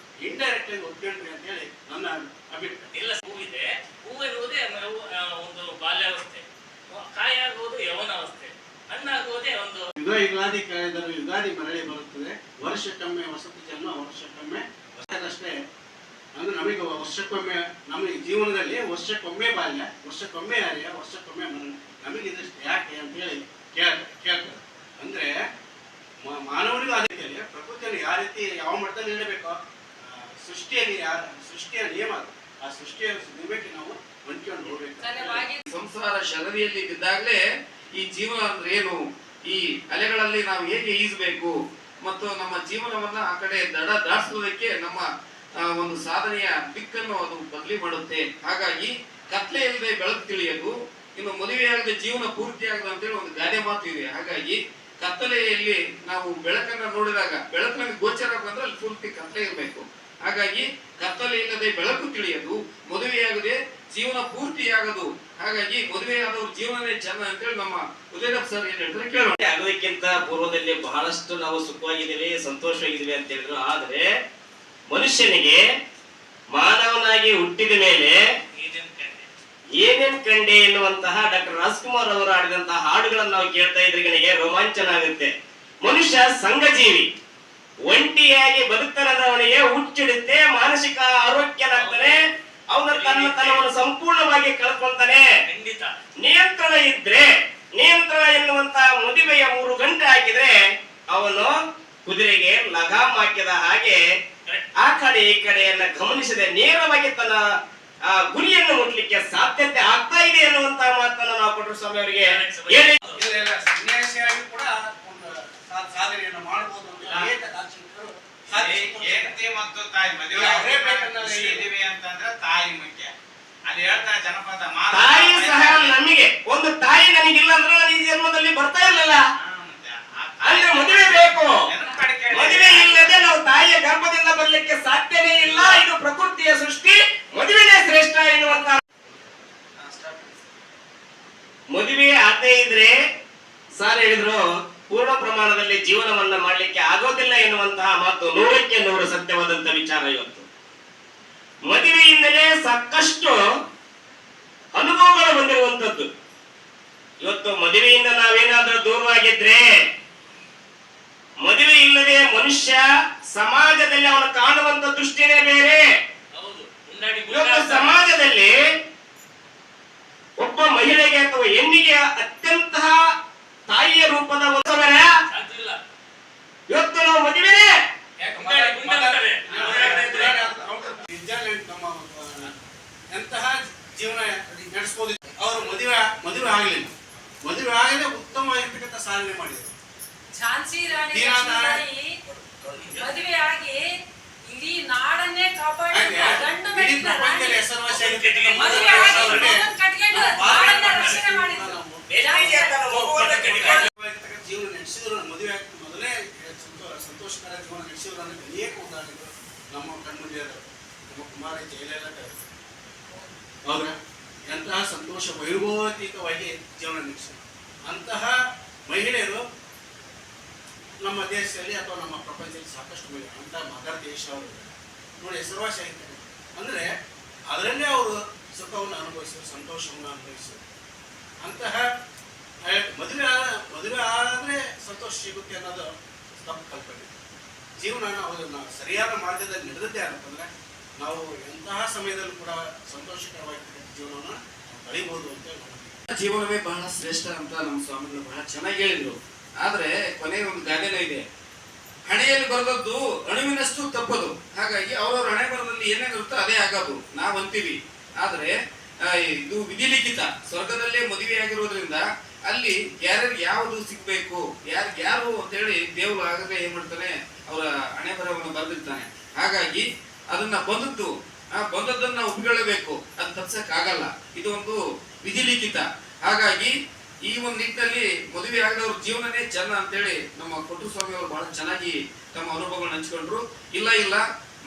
ಇಂಡೈರೆಕ್ಟ್ ಆಗಿ ಒಪ್ಕೊಂಡ್ರಿ ಅಂತ ಹೇಳಿ ನನ್ನ ಅಭಿಪ್ರಾಯ. ಇಲ್ಲ, ಹೂವಿದೆ, ಹೂವಿರುವುದೇ ಒಂದು ಬಾಲ್ಯಾವಸ್ಥೆ, ಕಾಯಾಗುವುದು ಯೌವನಾವಸ್ಥೆ, ಹಣ್ಣಾಗುವುದೇ ಒಂದು ಯುಗಾದಿ ಕಳೆದರೂ ಯುಗಾದಿ ಮರಳಿ ಬರುತ್ತದೆ, ವರ್ಷಕ್ಕೊಮ್ಮೆ ವಸತಿ ಜನ್ಮ, ವರ್ಷಕ್ಕೊಮ್ಮೆ ಅಷ್ಟೇ. ಅಂದ್ರೆ ನಮಗೆ ವರ್ಷಕ್ಕೊಮ್ಮೆ, ನಮ್ಮ ಜೀವನದಲ್ಲಿ ವರ್ಷಕ್ಕೊಮ್ಮೆ ಬಾಲ್ಯ, ವರ್ಷಕ್ಕೊಮ್ಮೆ ಹರಿಯ, ವರ್ಷಕ್ಕೊಮ್ಮೆ ಮರಣ. ನಮಗೆ ಇದಷ್ಟು ಯಾಕೆ ಅಂತ ಹೇಳಿ ಕೇಳ್ತಾರೆ. ಅಂದ್ರೆ ಮಾನವನಿಗೂ ಅದೇ ರೀತಿಯಲ್ಲಿ ಪ್ರಕೃತಿಯನ್ನು ಯಾವ ರೀತಿ ಯಾವ ಮಟ್ಟದಲ್ಲಿ ನೀಡಬೇಕೋ, ಸೃಷ್ಟಿಯ ನಿಯಮ, ಆ ಸೃಷ್ಟಿಯ ನಿಯಮಕ್ಕೆ ನಾವು ಹೊಂದ್ಕೊಂಡು ಹೋಗ್ಬೇಕು. ಸಂಸಾರ ಶರದಿಯಲ್ಲಿ ಬಿದ್ದಾಗಲೇ ಈ ಜೀವನ ಅಂದ್ರೆ ಏನು, ಈ ಅಲೆಗಳಲ್ಲಿ ನಾವು ಹೇಗೆ ಈಜಬೇಕು ಮತ್ತು ನಮ್ಮ ಜೀವನವನ್ನ ಆ ಕಡೆ ದಡ ದಾಟಿಸೋದಕ್ಕೆ ನಮ್ಮ ಒಂದು ಸಾಧನೆಯ ದಿಕ್ಕನ್ನು ಅದು ಬದಲಿ ಮಾಡುತ್ತೆ. ಹಾಗಾಗಿ ಕತ್ಲೆ ಇಲ್ಲದೆ ಬೆಳಕು ತಿಳಿಯದು, ಇನ್ನು ಮದುವೆಯಾಗದೆ ಜೀವನ ಪೂರ್ತಿ ಆಗದು ಅಂತೇಳಿ ಒಂದು ಗಾದೆ ಮಾತು ಇದೆ. ಹಾಗಾಗಿ ಕತ್ತಲೆಯಲ್ಲಿ ನಾವು ಬೆಳಕನ್ನ ನೋಡಿದಾಗ, ಬೆಳಕು ನಮಗೆ ಗೋಚರ ಬಂದ್ರೆ ಅಲ್ಲಿ ಪೂರ್ತಿ ಕತ್ತಲೆ ಇರಬೇಕು. ಹಾಗಾಗಿ ಕತ್ತಲೆ ಇಲ್ಲದೆ ಬೆಳಕು ತಿಳಿಯದು, ಮದುವೆಯಾಗದೆ ಜೀವನ ಪೂರ್ತಿ ಆಗದು. ಹಾಗಾಗಿ ಮದುವೆಯಾದವ್ರ ಜೀವನನೇ ಚೆನ್ನ ಅಂತೇಳಿ ನಮ್ಮ ಉದಯಪ್ಪ ಸರ್ ಏನ್ ಹೇಳ್ತಾರೆ ಕೇಳೋಣ. ಆಗೋದಕ್ಕಿಂತ ಪೂರ್ವದಲ್ಲಿ ಬಹಳಷ್ಟು ನಾವು ಸುಖವಾಗಿದ್ದೀವಿ, ಸಂತೋಷವಾಗಿದ್ದೀವಿ ಅಂತ ಹೇಳಿದ್ರು. ಆದ್ರೆ ಮನುಷ್ಯನಿಗೆ ಮಾನವನಾಗಿ ಹುಟ್ಟಿದ ಮೇಲೆ ಏನೇನ್ ಕಂಡೆ ಎನ್ನುವಂತಹ ಡಾಕ್ಟರ್ ರಾಜ್ಕುಮಾರ್ ಅವರು ಆಡಿದಂತಹ ಹಾಡುಗಳನ್ನು ನಾವು ಕೇಳ್ತಾ ಇದ್ರಿಗೆ ರೋಮಾಂಚನ ಆಗುತ್ತೆ. ಮನುಷ್ಯ ಸಂಘಜೀವಿ, ಒಂಟಿಯಾಗಿ ಬದುಕನದವನಿಗೆ ಹುಚ್ಚಿಡುತ್ತೆ, ಮಾನಸಿಕ ಆರೋಗ್ಯನಾಗ್ತಾನೆ, ಅವನ ತನ್ನತನವನ್ನು ಸಂಪೂರ್ಣವಾಗಿ ಕಳ್ಕೊಳ್ತಾನೆ. ನಿಯಂತ್ರಣ ಇದ್ರೆ, ನಿಯಂತ್ರಣ ಎನ್ನುವಂತ ಮದುವೆಯ 3 ಗಂಟೆ ಹಾಕಿದ್ರೆ ಅವನು ಕುದುರೆಗೆ ಲಗಾಮ್ ಹಾಕಿದ ಹಾಗೆ ಆ ಕಡೆ ಈ ಕಡೆಯನ್ನ ಗಮನಿಸದೆ ನೇರವಾಗಿ ತನ್ನ ಗುರಿಯನ್ನು ಮುಟ್ಲಿಕ್ಕೆ ಸಾಧ್ಯತೆ ಆಗ್ತಾ ಇದೆ ಅನ್ನುವಂತ ಮಾತನ್ನು ನಾವು ಕೊಟ್ಟರು ಸ್ವಾಮಿ ಅವರಿಗೆ ಹೇಳಿ. ಸನ್ಯಾಸಿಯಾಗಿ ಕೂಡ ಒಂದು ಸಾಧನೆಯನ್ನು ಮಾಡಬಹುದು ಹೆಂಡತಿ ಮತ್ತು ತಾಯಿ ಮದುವೆ ಅಂತಂದ್ರೆ ತಾಯಿ ಮುಖ್ಯ. ಅಲ್ಲಿ ಹೇಳ್ತಾರೆ ಜನಪದ, ತಾಯಿ ಸಹ ನಮಗೆ ಒಂದು ತಾಯಿ ನನಗಿಲ್ಲ ಅಂದ್ರೆ ನಾನು ಈ ಜನ್ಮದಲ್ಲಿ ಬರ್ತಾ ಇರಲಿಲ್ಲ. ಅಂದ್ರೆ ಮದುವೆ ಬೇಕು, ಮದುವೆ ಇಲ್ಲದೆ ನಾವು ತಾಯಿಯ ಗರ್ಭದಿಂದ ಬರ್ಲಿಕ್ಕೆ ಸಾಧ್ಯನೇ ಇಲ್ಲ. ಇದು ಪ್ರಕೃತಿಯ ಸೃಷ್ಟಿ, ಮದುವೆನೇ ಶ್ರೇಷ್ಠ ಎನ್ನುವಂತ. ಮದುವೆ ಆಗದೆ ಇದ್ರೆ ಸಾರ್ ಹೇಳಿದ್ರು, ಪೂರ್ಣ ಪ್ರಮಾಣದಲ್ಲಿ ಜೀವನವನ್ನ ಮಾಡ್ಲಿಕ್ಕೆ ಆಗೋದಿಲ್ಲ ಎನ್ನುವಂತಹ ಮಾತು 100ಕ್ಕೆ 100 ಸತ್ಯವಾದಂತ ವಿಚಾರ. ಇವತ್ತು ಮದುವೆಯಿಂದಲೇ ಸಾಕಷ್ಟು ಅನುಭವಗಳು ಬಂದಿರುವಂತದ್ದು. ಇವತ್ತು ಮದುವೆಯಿಂದ ನಾವೇನಾದ್ರೂ ದೂರವಾಗಿದ್ರೆ, ಮದುವೆ ಇಲ್ಲದೆ ಮನುಷ್ಯ ಸಮಾಜದಲ್ಲಿ ಅವನು ಕಾಣುವಂತ ದೃಷ್ಟಿನೇ ಬೇರೆ. ಹೌದು, ಉಂಡಾಡಿ ಇವತ್ತು ಸಮಾಜದಲ್ಲಿ ಒಬ್ಬ ಮಹಿಳೆಗೆ ಅಥವಾ ಹೆಣ್ಣಿಗೆ ಅತ್ಯಂತ ತಾಯಿಯ ರೂಪದ ಒಂದವರ ಸಾಧ್ಯ ಇಲ್ಲ. ಇವತ್ತು ನಾವು ಮದುವೆನೇ ನಮ್ಮ ಎಂತಹ ಜೀವನ ನಡೆಸ್ಬೋದು. ಅವರು ಮದುವೆ ಆಗಲಿಲ್ಲ, ಮದುವೆ ಆಗಲೇ ಉತ್ತಮವಾಗಿರ್ತಕ್ಕಂಥ ಸಾಧನೆ ಮಾಡಿದರು. ಝಾನ್ಸಿ ರಾಣಿ ಲಕ್ಷ್ಮೀಬಾಯಿ ಮದುವೆ ಆಗಿ ಇಡೀ ನಾಡನ್ನೇ ಕಾಪಾಡಿ ಗಂಡು ಇಡೀ ಮೆಟ್ಟಿದ ಪ್ರಪಂಚದಲ್ಲಿ ರಾಣಿ. ಹೆಸರುವಾಸಿಯಾಗಿರ್ತಕ್ಕಂಥ ಮದುವೆ ಆಗಿ ಮಗನ್ ಕಟ್ಕೊಂಡು ನಾಡನ್ನ ರಕ್ಷಣೆ ಮಾಡಿದ್ರು. ಜೀವನ ನಡೆಸಿದ್ರು. ಮದುವೆ ಆಗಿ ಮೊದಲೇ ಸಂತೋಷಕರ ಜೀವನ ನಡೆಸಿದ್ರು ಅನ್ನೋದು ಅನೇಕ ಉದಾಹರಣೆಗಳು ನಮ್ಮ ಕಣ್ಮುಂದೆ ನಮ್ಮ ಕುಮಾರ ಜಯಲಲಿತ ಅವರ ಎಂತಹ ಸಂತೋಷ ವೈಭವೋತೀತವಾಗಿ ಜೀವನ ನಡೆಸಿದ್ರು. ಅಂತಹ ಮಹಿಳೆಯರು ನಮ್ಮ ದೇಶದಲ್ಲಿ ಅಥವಾ ನಮ್ಮ ಪ್ರಪಂಚದಲ್ಲಿ ಸಾಕಷ್ಟು ಮಹಿಳೆ ಅಂತ ಮದರ್ ದೇಶ ಅವರು ನೋಡಿ ಹೆಸರುವಾಸಿ ಆಗಿದ್ದಾರೆ. ಅಂದರೆ ಅದರಲ್ಲೇ ಅವರು ಸುಖವನ್ನು ಅನುಭವಿಸಿದ್ರು, ಸಂತೋಷವನ್ನು ಅನುಭವಿಸಿದ್ರು. ಅಂತಹ ಮದುವೆ ಆದರೆ ಸಂತೋಷ ಸಿಗುತ್ತೆ ಅನ್ನೋದು ತಪ್ಪು ಕಲ್ಪನೆ. ಜೀವನ ನಾವು ಸರಿಯಾದ ಮಾರ್ಗದಲ್ಲಿ ನಡೆದದ್ದೇ ಅಂತಂದ್ರೆ ನಾವು ಎಂತಹ ಸಮಯದಲ್ಲೂ ಕೂಡ ಸಂತೋಷಕರವಾಗಿರ್ತಕ್ಕಂಥ ಜೀವನವನ್ನು ಕಳೀಬಹುದು ಅಂತ ಹೇಳಿ. ಜೀವನವೇ ಬಹಳ ಶ್ರೇಷ್ಠ ಅಂತ ನಮ್ಮ ಸ್ವಾಮಿಗಳು ಬಹಳ ಚೆನ್ನಾಗಿ ಹೇಳಿದ್ರು. ಆದ್ರೆ ಕೊನೆಯ ಒಂದು ಗಾದೆನೇ ಇದೆ, ಹಣೆಯಲ್ಲಿ ಬರೆದದ್ದು ಅಣುವಿನಷ್ಟು ತಪ್ಪದು. ಹಾಗಾಗಿ ಅವರವರ ಹಣೆ ಬರದಲ್ಲಿ ಏನೇನಿರುತ್ತೋ ಅದೇ ಆಗೋದು ನಾವು ಅಂತೀವಿ. ಆದ್ರೆ ಇದು ವಿಧಿಲಿಖಿತ. ಸ್ವರ್ಗದಲ್ಲೇ ಮದುವೆ ಆಗಿರೋದ್ರಿಂದ ಅಲ್ಲಿ ಯಾರ್ಯಾರಿಗೆ ಯಾವುದು ಸಿಗ್ಬೇಕು, ಯಾರು ಅಂತ ಹೇಳಿ ದೇವರು ಆಗಲೇ ಏನ್ ಮಾಡ್ತಾನೆ, ಅವರ ಹಣೆ ಬರವನ್ನು ಬರೆದಿರ್ತಾನೆ. ಹಾಗಾಗಿ ಅದನ್ನ ಬಂದದ್ದನ್ನ ಒಪ್ಪಿಕೊಳ್ಳಬೇಕು, ಅದು ತಪ್ಸಕ್ ಆಗಲ್ಲ. ಇದು ಒಂದು ವಿಧಿಲಿಖಿತ. ಹಾಗಾಗಿ ಈ ಒಂದು ನಿಟ್ಟಿನಲ್ಲಿ ಮದುವೆ ಆಗದವ್ರ ಜೀವನನೇ ಚೆನ್ನ ಅಂತೇಳಿ ನಮ್ಮ ಕೊಟ್ರು ಸ್ವಾಮಿ ಅವರು ಬಹಳ ಚೆನ್ನಾಗಿ ತಮ್ಮ ಅನುಭವಗಳನ್ನ ಹಂಚ್ಕೊಂಡ್ರು. ಇಲ್ಲ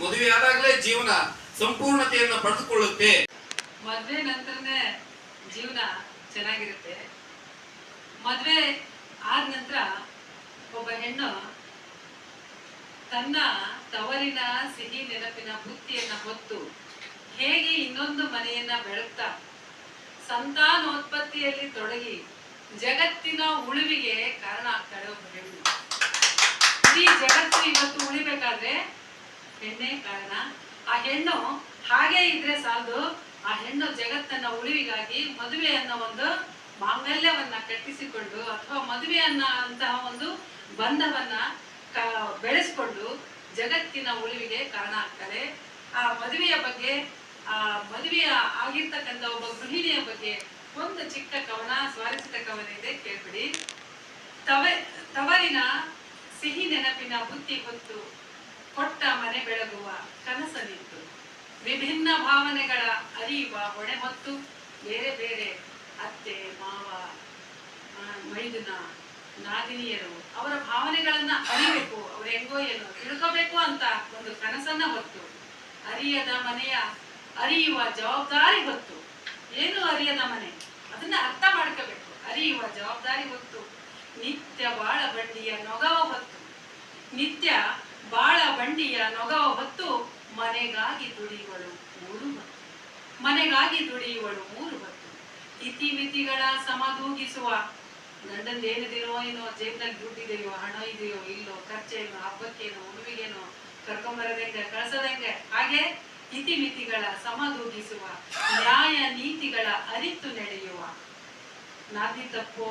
ಮದುವೆ ಆದಾಗಲೇ ಜೀವನ ಸಂಪೂರ್ಣತೆಯನ್ನು ಪಡೆದುಕೊಳ್ಳುತ್ತೆ. ಮದ್ವೆ ನಂತರನೇ ಜೀವನ ಚೆನ್ನಾಗಿರುತ್ತೆ. ಮದ್ವೆ ಆದ ನಂತರ ಒಬ್ಬ ಹೆಣ್ಣು ತನ್ನ ತವರಿನ ಸಿಹಿ ನೆನಪಿನ ಬುತ್ತಿಯನ್ನ ಹೊತ್ತು ಹೇಗೆ ಇನ್ನೊಂದು ಮನೆಯನ್ನ ಬೆಳಗ್ತಾ ಸಂತಾನೋತ್ಪತ್ತಿಯಲ್ಲಿ ತೊಡಗಿ ಜಗತ್ತಿನ ಉಳಿವಿಗೆ ಕಾರಣ ಆಗ್ತಾಳೆ ಒಬ್ಬ ಹೆಣ್ಣು. ಇಡೀ ಜಗತ್ತು ಇವತ್ತು ಉಳಿಬೇಕಾದ್ರೆ ಹೆಣ್ಣೇ ಕಾರಣ. ಆ ಹೆಣ್ಣು ಹಾಗೆ ಇದ್ರೆ ಸಾಲದು, ಆ ಹೆಣ್ಣು ಜಗತ್ತನ್ನ ಉಳಿವಿಗಾಗಿ ಮದುವೆ ಅನ್ನೋ ಒಂದು ಮಾಂಗಲ್ಯವನ್ನ ಕಟ್ಟಿಸಿಕೊಂಡು ಅಥವಾ ಮದುವೆ ಅಂತಹ ಒಂದು ಬಂಧವನ್ನ ಬೆಳೆಸ್ಕೊಂಡು ಜಗತ್ತಿನ ಉಳಿವಿಗೆ ಕಾರಣ ಆಗ್ತಾರೆ. ಆ ಮದುವೆಯ ಬಗ್ಗೆ, ಆ ಮದುವೆಯ ಆಗಿರ್ತಕ್ಕಂಥ ಒಬ್ಬ ಗೃಹಿಣಿಯ ಬಗ್ಗೆ ಒಂದು ಚಿಕ್ಕ ಕವನ, ಸ್ವಾರಸ್ಯದ ಕವನ ಇದೆ, ಕೇಳ್ಬಿಡಿ. ತವರಿನ ಸಿಹಿ ನೆನಪಿನ ಬುತ್ತಿ ಹೊತ್ತು ಕೊಟ್ಟ ಮನೆ ಬೆಳಗುವ ಕನಸನಿತ್ತು. ವಿಭಿನ್ನ ಭಾವನೆಗಳ ಅರಿಯುವ ಹೊಣೆ ಹೊತ್ತು ಬೇರೆ ಬೇರೆ ಅತ್ತೆ, ಮಾವ, ಮೈದುನ, ನಾದಿನಿಯರು ಅವರ ಭಾವನೆಗಳನ್ನ ಅರಿಬೇಕು, ಅವ್ರು ಹೆಂಗೋ ಏನೋ ತಿಳ್ಕೋಬೇಕು ಅಂತ ಒಂದು ಕನಸನ್ನ ಹೊತ್ತು ಅರಿಯದ ಮನೆಯ ಅರಿಯುವ ಜವಾಬ್ದಾರಿ ಹೊತ್ತು. ಏನು ಅರಿಯದ ಮನೆ, ಅದನ್ನ ಅರ್ಥ ಮಾಡ್ಕೋಬೇಕು. ಅರಿಯುವ ಜವಾಬ್ದಾರಿ ಹೊತ್ತು ನಿತ್ಯ ಬಾಳ ಬಂಡಿಯ ನೊಗವ ಹೊತ್ತು, ನಿತ್ಯ ಬಾಳ ಬಂಡಿಯ ನೊಗವ ಹೊತ್ತು ಮನೆಗಾಗಿ ದುಡಿಯುವಳು 3 ಹೊತ್ತು, ಮನೆಗಾಗಿ ದುಡಿಯುವಳು 3 ಹೊತ್ತು. ಇತಿಮಿತಿಗಳ ಸಮದೂಗಿಸುವ ಗಂಡಂದೇನಿದೆಯೋ ಏನೋ, ಜೇಬ್ನಲ್ಲಿ ದುಡ್ಡಿದೆಯೋ, ಹಣ ಇದೆಯೋ ಇಲ್ಲೋ, ಖರ್ಚೇನೋ, ಹಬ್ಬಕ್ಕೇನೋ, ಉಡುವಿಗೇನೋ, ಕರ್ಕೊಂಬರದಂಗೆ ಕಳ್ಸದಂಗೆ, ಹಾಗೆ ಇತಿಮಿತಿಗಳ ಸಮದೂಗಿಸುವ ನ್ಯಾಯ ನೀತಿಗಳ ಅರಿತು ನಡೆಯುವ. ನಾದಿ ತಪ್ಪೋ,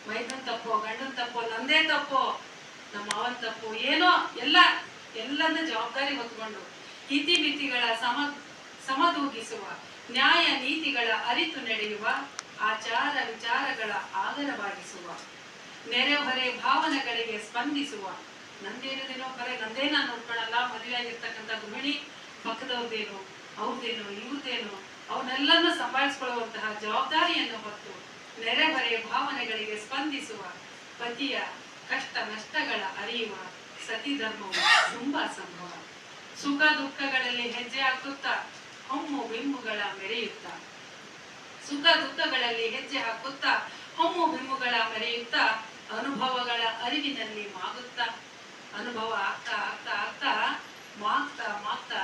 ಮೈದನ್ ತಪ್ಪೋ, ಗಂಡನ್ ತಪ್ಪೋ, ನಂದೇ ತಪ್ಪೋ, ನಮ್ಮ ಅವನ್ ತಪ್ಪು, ಏನೋ ಎಲ್ಲದ ಜವಾಬ್ದಾರಿ ಹೊತ್ಕೊಂಡು ಇತಿಮಿತಿಗಳ ಸಮದೂಗಿಸುವ ನ್ಯಾಯ ನೀತಿಗಳ ಅರಿತು ನಡೆಯುವ, ಆಚಾರ ವಿಚಾರಗಳ ಆಗರವಾಗಿಸುವ, ನೆರೆಹೊರೆ ಭಾವನೆಗಳಿಗೆ ಸ್ಪಂದಿಸುವ. ನಂದೇನಿದೇನೋ ಬರೇ ನಂದೇ ನಾನು ನೋಡ್ಕೊಳ್ಳಲ್ಲ, ಮದುವೆ ಆಗಿರ್ತಕ್ಕಂಥ ಗೃಹಿಣಿ ಪಕ್ಕದವ್ರದ್ದೇನು, ಅವ್ರದ್ದೇನು, ಇವ್ರದ್ದೇನು, ಅವನ್ನೆಲ್ಲನೂ ಸಂಭಾಳಿಸ್ಕೊಳ್ಳುವಂತಹ ಜವಾಬ್ದಾರಿಯನ್ನು ಹೊತ್ತು ನೆರೆಹೊರೆ ಭಾವನೆಗಳಿಗೆ ಸ್ಪಂದಿಸುವ, ಪತಿಯ ಕಷ್ಟ ನಷ್ಟಗಳ ಅರಿಯುವ ಸತಿ ಧರ್ಮವು ತುಂಬಾ ಸಂಭವ. ಸುಖ ದುಃಖಗಳಲ್ಲಿ ಹೆಜ್ಜೆ ಹಾಕುತ್ತಾ ಹೊಮ್ಮು ಬಿಂಬುಗಳ ಮೆರೆಯುತ್ತಾ, ಸುಖ ದುಃಖಗಳಲ್ಲಿ ಹೆಜ್ಜೆ ಹಾಕುತ್ತಾ ಹೊಮ್ಮು ಬಿಂಬುಗಳ ಮೆರೆಯುತ್ತಾ, ಅನುಭವಗಳ ಅರಿವಿನಲ್ಲಿ ಮಾಗುತ್ತಾ, ಅನುಭವ ಆಗ್ತಾ ಆಗ್ತಾ ಆಗ್ತಾ ಮಾಗ್ತಾ ಮಾಗ್ತಾ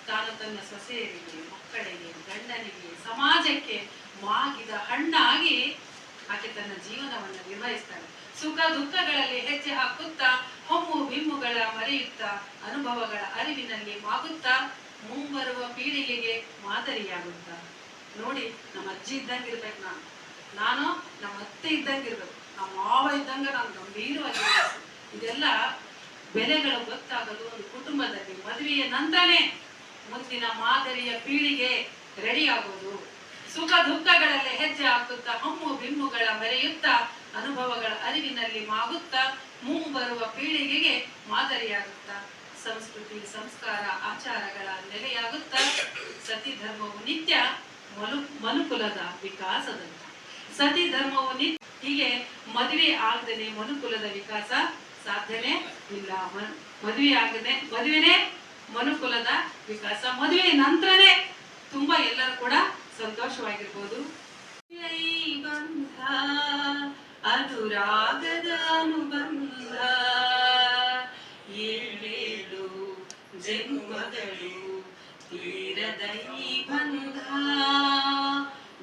ತಾನು ತನ್ನ ಸೊಸೆಯರಿಗೆ, ಮಕ್ಕಳಿಗೆ, ಗಂಡನಿಗೆ, ಸಮಾಜಕ್ಕೆ ಮಾಗಿದ ಹಣ್ಣಾಗಿ ಆಕೆ ತನ್ನ ಜೀವನವನ್ನು ನಿರ್ವಹಿಸ್ತಾಳೆ. ಸುಖ ದುಃಖಗಳಲ್ಲಿ ಹೆಜ್ಜೆ ಹಾಕುತ್ತಾ, ಹೊಮ್ಮು ಬಿಮ್ಮುಗಳ ಮರೆಯುತ್ತಾ, ಅನುಭವಗಳ ಅರಿವಿನಲ್ಲಿ ಮಾಗುತ್ತಾ, ಮುಂಬರುವ ಪೀಳಿಗೆಗೆ ಮಾದರಿಯಾಗುತ್ತಾ. ನೋಡಿ, ನಮ್ಮ ಅಜ್ಜಿ ಇದ್ದಂಗಿರ್ಬೇಕು, ನಾನು ನಮ್ಮ ಅತ್ತೆ ಇದ್ದಂಗಿರ್ಬೇಕು, ನಮ್ಮ ಮಾವ ಇದ್ದಂಗೆ ನಾನು ಗಂಭೀರವಾಗಿರ್ಬೇಕು. ಇದೆಲ್ಲ ಬೆಲೆಗಳು ಗೊತ್ತಾಗೋದು ಒಂದು ಕುಟುಂಬದಲ್ಲಿ ಮದುವೆಯ ನಂತರನೇ ಮುಂದಿನ ಮಾದರಿಯ ಪೀಳಿಗೆ ರೆಡಿ ಆಗೋದು. ಸುಖ ದುಃಖಗಳಲ್ಲಿ ಹೆಜ್ಜೆ ಹಾಕುತ್ತಾ, ಹಮ್ಮು ಬಿಮ್ಮುಗಳ ಮೆರೆಯುತ್ತಾ, ಅನುಭವಗಳ ಅರಿವಿನಲ್ಲಿ ಮಾಗುತ್ತಾ, ಮುಂಬರುವ ಪೀಳಿಗೆಗೆ ಮಾದರಿಯಾಗುತ್ತಾ, ಸಂಸ್ಕೃತಿ ಸಂಸ್ಕಾರ ಆಚಾರಗಳ ನೆಲೆಯಾಗುತ್ತಾ, ಸತಿ ಧರ್ಮವು ನಿತ್ಯ ಮನುಕುಲದ ವಿಕಾಸದಂತ. ಸತಿ ಧರ್ಮವು ನಿತ್ಯ. ಹೀಗೆ ಮದುವೆ ಆಗದೇನೆ ಮನುಕುಲದ ವಿಕಾಸ ಸಾಧ್ಯನೇ ಇಲ್ಲ. ಮದುವೆನೇ ಮನುಕುಲದ ವಿಕಾಸ. ಮದುವೆ ನಂತರನೇ ತುಂಬಾ ಎಲ್ಲರೂ ಕೂಡ ಸಂತೋಷವಾಗಿರ್ಬೋದು. ಬಂಧ ಅನುರಾಗದ ಅನುಬಂಧ, ಏಳೇಳು ಜನ್ಮಗಳು ತೀರದ ಈ ಬಂಧ,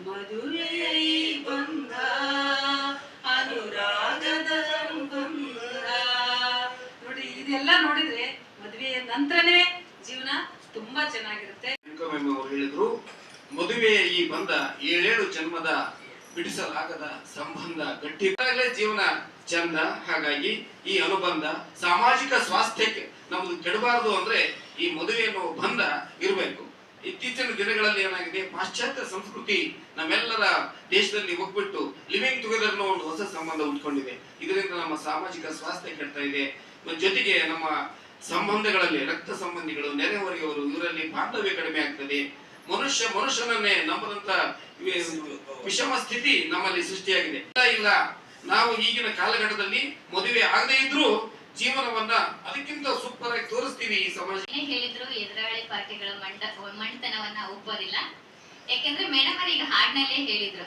ಮದುವೆಯ ಈ ಬಂಧ ಅನುರಾಗದ ಅನುಬಂಧ. ನೋಡಿ, ಇದೆಲ್ಲ ನೋಡಿದ್ರೆ ಮದುವೆಯ ನಂತರನೇ ಜೀವನ ತುಂಬಾ ಚೆನ್ನಾಗಿರುತ್ತೆ. ಅವರು ಹೇಳಿದ್ರು, ಮದುವೆಯ ಈ ಬಂಧ 7 ಜನ್ಮದ ಬಿಡಿಸಲಾಗದ ಸಂಬಂಧ, ಗಟ್ಟಿಯಾಗಲೇ ಜೀವನ ಚಂದ. ಹಾಗಾಗಿ ಈ ಅನುಬಂಧ ಸಾಮಾಜಿಕ ಸ್ವಾಸ್ಥ್ಯಕ್ಕೆ ನಮ್ದು ಕೆಡಬಾರದು ಅಂದ್ರೆ ಈ ಮದುವೆ ಅನ್ನೋ ಬಂಧ ಇರಬೇಕು. ಇತ್ತೀಚಿನ ದಿನಗಳಲ್ಲಿ ಏನಾಗಿದೆ, ಪಾಶ್ಚಾತ್ಯ ಸಂಸ್ಕೃತಿ ನಮ್ಮೆಲ್ಲರ ದೇಶದಲ್ಲಿ ಹೋಗ್ಬಿಟ್ಟು ಲಿವಿಂಗ್ ಟುಗೆದರ್ ಅನ್ನೋ ಒಂದು ಹೊಸ ಸಂಬಂಧ ಉಟ್ಕೊಂಡಿದೆ. ಇದರಿಂದ ನಮ್ಮ ಸಾಮಾಜಿಕ ಸ್ವಾಸ್ಥ್ಯ ಕೆಡ್ತಾ ಇದೆ. ಜೊತೆಗೆ ನಮ್ಮ ಸಂಬಂಧಗಳಲ್ಲಿ ರಕ್ತ ಸಂಬಂಧಿಗಳು, ನೆರೆಹೊರೆಯವರು, ಇವರಲ್ಲಿ ಬಾಂಧವ್ಯ ಕಡಿಮೆ ಆಗ್ತದೆ. ಮನುಷ್ಯನನ್ನೇ ನಂಬದಂತ ವಿಷಮ ಸ್ಥಿತಿ ನಮ್ಮಲ್ಲಿ ಸೃಷ್ಟಿಯಾಗಿದೆ. ಇಲ್ಲ, ನಾವು ಈಗಿನ ಕಾಲಘಟ್ಟದಲ್ಲಿ ಮದುವೆ ಆಗದೇ ಇದ್ರೂ ಜೀವನವನ್ನ ಅದಕ್ಕಿಂತ ಸೂಪರ್ ಆಗಿ ತೋರಿಸ್ತೀವಿ ಈ ಸಮಾಜ. ಹೇಳಿದ್ರು ಎದುರಾಳಿ ಪಾರ್ಟಿಗಳ ಮಂಡತನವನ್ನ ಒಪ್ಪೋದಿಲ್ಲ. ಯಾಕೆಂದ್ರೆ ಮೇಡಮ್ ಅವರು ಈಗ ಹಾಡ್ನಲ್ಲೇ ಹೇಳಿದ್ರು,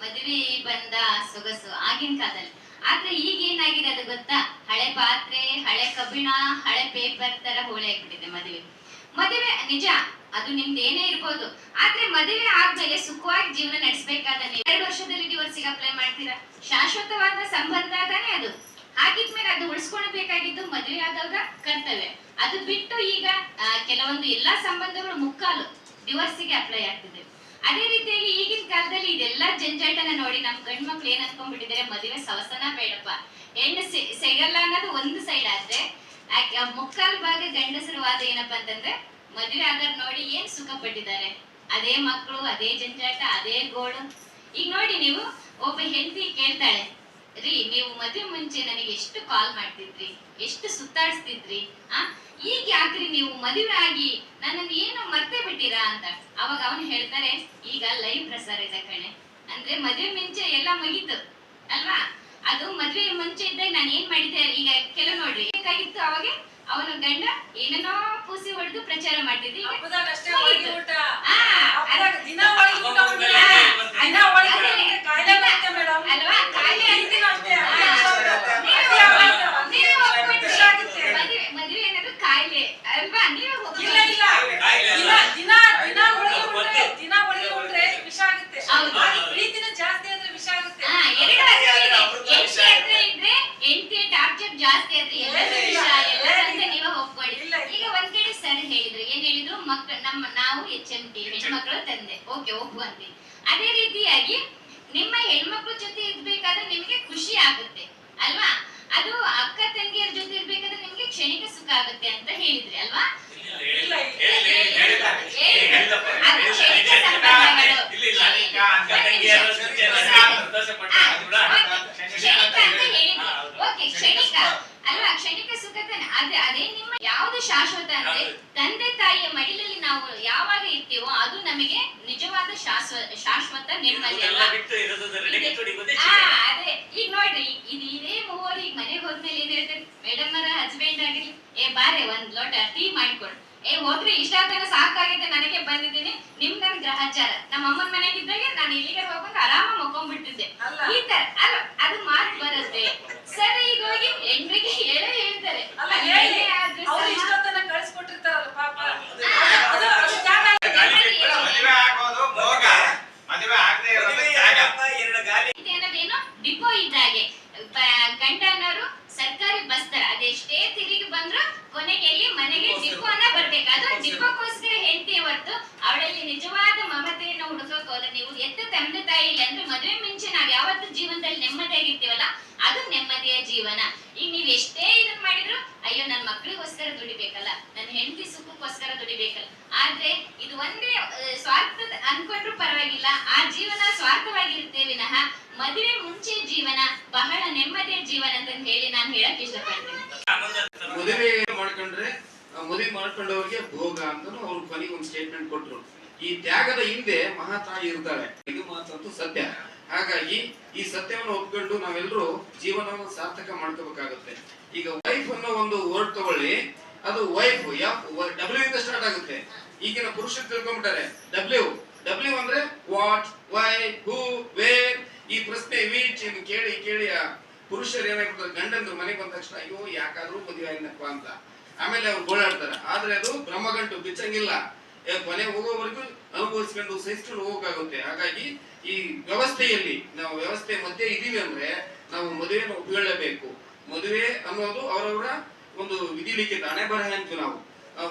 ಮದುವೆ ಬಂದ ಸೊಗಸು ಆಗಿನ ಕಾಲದಲ್ಲಿ. ಆದ್ರೆ ಈಗ ಏನಾಗಿದೆ ಅದು ಗೊತ್ತಾ? ಹಳೆ ಪಾತ್ರೆ, ಹಳೆ ಕಬ್ಬಿಣ, ಹಳೆ ಪೇಪರ್ ತರ ಹೋಳೆ ಆಗ್ಬಿಟ್ಟಿದೆ ಮದುವೆ. ನಿಜ, ಅದು ನಿಮ್ದು ಏನೇ ಇರ್ಬೋದು. ಆದ್ರೆ ಮದುವೆ ಆದ್ಮೇಲೆ ಸುಖವಾಗಿ ಜೀವನ ನಡೆಸಬೇಕಾದ ನೀವು 2 ವರ್ಷದಲ್ಲಿ ಡಿವೋರ್ಸಿಗೆ ಅಪ್ಲೈ ಮಾಡ್ತೀರಾ? ಶಾಶ್ವತವಾದ ಸಂಬಂಧ ತಾನೇ ಅದು. ಹಾಗಿದ್ಮೇಲೆ ಅದು ಉಳಿಸ್ಕೊಳ್ಬೇಕಾಗಿದ್ದು ಮದುವೆ ಆದವ್ರ ಕರ್ತವ್ಯ. ಅದು ಬಿಟ್ಟು ಈಗ ಕೆಲವೊಂದು ಎಲ್ಲಾ ಸಂಬಂಧಗಳು ಮುಕ್ಕಾಲು ಡಿವೋರ್ಸಿಗೆ ಅಪ್ಲೈ ಆಗ್ತಿದೆ. ಅದೇ ರೀತಿಯಾಗಿ ಈಗಿನ ಕಾಲದಲ್ಲಿ ಇದೆಲ್ಲ ಜಂಜಾಟನ ನೋಡಿ ನಮ್ ಗಂಡ್ ಮಕ್ಳು ಏನ್ ಅನ್ಕೊಂಡ್ಬಿಟ್ಟಿದ್ದಾರೆ, ಮದುವೆ ಸವಸನ ಬೇಡಪ್ಪ, ಹೆಣ್ಣು ಸಿಗಲ್ಲ ಅನ್ನೋದು ಒಂದು ಸೈಡ್ ಆದ್ರೆ, ಮುಕ್ಕಾಲ್ ಭಾಗ ಗಂಡಸರು ವಾದ ಏನಪ್ಪಾ ಅಂತಂದ್ರೆ, ಮದುವೆ ಆದವ್ರು ನೋಡಿ ಏನ್ ಸುಖ ಪಟ್ಟಿದ್ದಾರೆ, ಅದೇ ಮಕ್ಕಳು, ಅದೇ ಜಂಜಾಟ, ಅದೇ ಗೋಳು. ಈಗ ನೋಡಿ, ನೀವು ಒಬ್ಬ ಹೆಂಡತಿ ಕೇಳ್ತಾಳೆ, ರೀ ನೀವು ಮದುವೆ ಮುಂಚೆ ನನಗೆ ಎಷ್ಟು ಕಾಲ್ ಮಾಡ್ತಿದ್ರಿ, ಎಷ್ಟು ಸುತ್ತಾಡಿಸ್ತಿದ್ರಿ, ಈಗ ಯಾಕ್ರಿ ನೀವು ಮದುವೆ ಆಗಿ ನನ್ನನ್ನು ಏನು ಮರ್ತೇ ಬಿಟ್ಟಿರಾ ಅಂತ. ಅವಾಗ ಅವನು ಹೇಳ್ತಾರೆ, ಈಗ ಲೈವ್ ಪ್ರಸಾರ ಇದೆ ಕಣೆ, ಅಂದ್ರೆ ಮದುವೆ ಮುಂಚೆ ಎಲ್ಲ ಮುಗೀತು ಅಲ್ವಾ. ಅದು ಮದುವೆ ಮುಂಚೆ ಇದ್ದಾಗ ನಾನು ಏನ್ ಮಾಡಿದ್ದೆ, ಈಗ ಕೆಲವು ನೋಡ್ರಿ ಬೇಕಾಗಿತ್ತು, ಅವಾಗ ಅವನ ಗಂಡ ಏನೇನೋ ಪೂಸಿ ಹೊಡೆದು ಪ್ರಚಾರ ಮಾಡ್ತಿದ್ದೆ. ಮದುವೆ ಏನಾದ್ರು ಕಾಯಿಲೆ ಅಲ್ವಾ? ನೀವು ಹೆಂಡತಿ ಟಾರ್ಚರ್ ಜಾಸ್ತಿ ಆದ್ರೆ ಎಲ್ಲರೂ ವಿಷ, ಎಲ್ಲರಂತೆ ನೀವೇ ಹೋಗ್ಕೊಳ್ಳಿ. ಈಗ ಒಂದ್ ಕಡೆ ಸರ್ ಹೇಳಿದ್ರು, ಏನ್ ಹೇಳಿದ್ರು, ನಾವು HMT ಹೆಣ್ಮಕ್ಳು ತಂದೆ, ಓಕೆ ಒಪ್ಪುವಂತೆ. ಅದೇ ರೀತಿಯಾಗಿ ನಿಮ್ಮ ಹೆಣ್ಮಕ್ಳ ಜೊತೆ ಇರ್ಬೇಕಾದ್ರೆ ನಿಮಗೆ ಖುಷಿ ಆಗುತ್ತೆ ಅಲ್ವಾ, ಅದು ಅಕ್ಕ ತಂಗಿಯರ ಜೊತೆ ಇರ್ಬೇಕಾದ್ರೆ ನಿಮ್ಗೆ ಕ್ಷಣಿಕ ಸುಖ ಆಗುತ್ತೆ ಅಂತ ಹೇಳಿದ್ರಿ ಅಲ್ವಾ. ಅದು ಕ್ಷಣಿಕ ಸಂಬಂಧಗಳು, ಕ್ಷಣಿಕ ಅಂತ ಹೇಳಿದ್ರಿ. ಓಕೆ, ಕ್ಷಣಿಕ ಅಲ್ವಾ, ಕ್ಷಣಿಕ ಸುಖತೆ. ಅದೇ ನಿಮ್ಮ ಯಾವ್ದು ಶಾಶ್ವತ ಅಂದ್ರೆ, ತಂದೆ ತಾಯಿಯ ಮಡಿಲಲ್ಲಿ ನಾವು ಯಾವಾಗ ಇರ್ತೀವೋ ಅದು ನಮಗೆ ನಿಜವಾದ ಶಾಶ್ವತ ನೆಮ್ಮದಿ. ಅದೇ ಈಗ ನೋಡ್ರಿ, ಇದೇ ಮೂವರು ಈಗ ಮನೆಗೆ ಹೋದ್ಮೇಲೆ ಏನ್ ಹೇಳ್ತಾರೆ, ಮೇಡಮ್ ಅವರ ಹಸ್ಬೆಂಡ್ ಆಗಿರ್ಲಿ, ಬಾರೆ ಒಂದ್ ಲೋಟ ಟೀ ಮಾಡ್ಕೊಡು, ಹೋಗ್ರಿ ಇಷ್ಟ ಸಾಕಾಗಿದೆ, ನನಗೆ ಬಂದಿದ್ದೀನಿ, ನಿಮ್ ನನ್ ಗ್ರಹಚಾರ. ನಮ್ಮ ಅಮ್ಮನ ಮನೆಗಿದ್ದಾಗ ನಾನು ಇಲ್ಲಿಗೆ ಹೋಗ್ಕೊಂಡು ಆರಾಮ ಮಕ್ಕೊಂಡ್ಬಿಟ್ಟಿದ್ದೆ. ಈ ತರ ಅಲ್ಲ, ಅದು ಮಾತು ಬರುತ್ತೆ. ಸರಿ, ಈಗ ಹೋಗಿ ಹೆಣ್ರಿಗೆ ಹೇಳ್ತಾರೆ, ಕಳಿಸ್ಕೊಟ್ಟಿರ್ತಾರಲ್ಲ ಪಾಪ, ಡಿಪೋ ಇದ್ದಾಗೆ. ಗಂಡ ಅನ್ನೋರು ಸರ್ಕಾರಿ ಬಸ್ ತರ, ಅದೆಷ್ಟೇ ತಿರುಗಿ ಬಂದ್ರು ಕೊನೆಗೆ ಎಲ್ಲಿ ಮನೆಗೆ ಡಿಪೋನ ಬರ್ಬೇಕು. ಅದು ಡಿಪೋಕ್ಕೋಸ್ಕರ ಹೆಂಡತಿ ಹೊರತು ಅವಳಲ್ಲಿ ನಿಜವಾದ ಮಮತೆಯನ್ನು ಹುಡುಕಕ್ ಹೋದ್ರೆ ನೀವು ಎತ್ತ ತಂದೆ ತಾಯಿ ಇಲ್ಲ ಅಂದ್ರೆ ಮದುವೆ ಮುಂಚೆ ನಾವ್ ಯಾವತ್ತು ಜೀವನದಲ್ಲಿ ನೆಮ್ಮದಿಯಾಗಿರ್ತೀವಲ್ಲ ಅದು ನೆಮ್ಮದಿಯ ಜೀವನ. ಈಗ ನೀವ್ ಎಷ್ಟೇ ಇದನ್ ಮಾಡಿದ್ರು ಅಯ್ಯೋ ನನ್ ಮಕ್ಳಿಗೋಸ್ಕರ ದುಡಿಬೇಕಲ್ಲ, ನನ್ನ ಹೆಂಡತಿ ಸುಖಕ್ಕೋಸ್ಕರ ದುಡಿಬೇಕಲ್ಲ. ಆದ್ರೆ ಇದು ಒಂದೇ ಸ್ವಾರ್ಥದ ಅನ್ಕೊಂಡ್ರು ಪರವಾಗಿಲ್ಲ, ಆ ಜೀವನ ಸ್ವಾರ್ಥವಾಗಿರುತ್ತೆ ವಿನಃ ಮದುವೆ ಮುಂಚೆ ಜೀವನ ಬಹಳ ನೆಮ್ಮದಿಯ ಜೀವನ ಅಂತ ಹೇಳಿ ನಾನು ಹೇಳಕ್ ಇಷ್ಟಪಡ್ತೀನಿ. ಮದುವೆ ಮಾಡ್ಕೊಂಡ್ರೆ ಮದುವೆ ಮಾಡ್ಕೊಂಡವ್ರಿಗೆ ಭೋಗ ಅಂತ ಅವ್ರು ಕೊನೆಗೆ ಒಂದು ಸ್ಟೇಟ್ಮೆಂಟ್ ಕೊಟ್ರು. ಈ ತ್ಯಾಗದ ಹಿಂದೆ ಮಹಾತಾಯಿ ಇರ್ತಾಳೆ, ಇದು ಮಾತಂತೂ ಸತ್ಯ. ಹಾಗಾಗಿ ಈ ಸತ್ಯವನ್ನು ಒಪ್ಕೊಂಡು ನಾವೆಲ್ಲರೂ ಜೀವನವನ್ನು ಸಾರ್ಥಕ ಮಾಡ್ಕೋಬೇಕಾಗುತ್ತೆ. ಈಗ ವೈಫ್ ಅನ್ನೋ ಒಂದು ವರ್ಡ್ ತಗೊಳ್ಳಿ, ಅದು ವೈಫ್ ಡಬ್ಲ್ಯೂ ಇಂದ ಸ್ಟಾರ್ಟ್ ಆಗುತ್ತೆ. ಈಗಿನ ಪುರುಷರು ತಿಳ್ಕೊಂಡ್ಬಿಟ್ಟಾರೆ ಡಬ್ಲ್ಯೂ ಅಂದ್ರೆ ವಾಟ್, ವೈ, ಹೂ, ವೇರ್. ಈ ಪ್ರಶ್ನೆ ಕೇಳಿ ಕೇಳಿ ಪುರುಷರು ಏನಾಗ್ಬಿಡ್ತಾರೆ, ಗಂಡಂದ್ರು ಮನೆಗೆ ಬಂದ ತಕ್ಷಣ ಅಯ್ಯೋ ಯಾಕಾದ್ರೂ ಮದುವೆ ಆಗಿನಪ್ಪ ಅಂತ ಆಮೇಲೆ ಅವ್ರು ಗೋಳಾಡ್ತಾರೆ. ಆದ್ರೆ ಅದು ಬ್ರಹ್ಮಗಂಟು ಬಿಚ್ಚಂಗಿಲ್ಲ, ಕೊನೆ ಹೋಗೋವರೆಗೂ ಅನುಭವಿಸ್ಕೊಂಡು ಸಹಿಸ್ಕೊಂಡು ಹೋಗಕ್ಕಾಗುತ್ತೆ. ಹಾಗಾಗಿ ಈ ವ್ಯವಸ್ಥೆಯಲ್ಲಿ ನಾವು ವ್ಯವಸ್ಥೆ ಮಧ್ಯೆ ಇದೀವಿ ಅಂದ್ರೆ ನಾವು ಮದುವೆಯನ್ನು ಒಪ್ಪಿಕೊಳ್ಳಬೇಕು. ಮದುವೆ ಅನ್ನೋದು ಅವರವರ ಒಂದು ವಿಧಿಲಿಖಿತ ಹಣೆ ಬರಹ ಅಂತೀವಿ ನಾವು.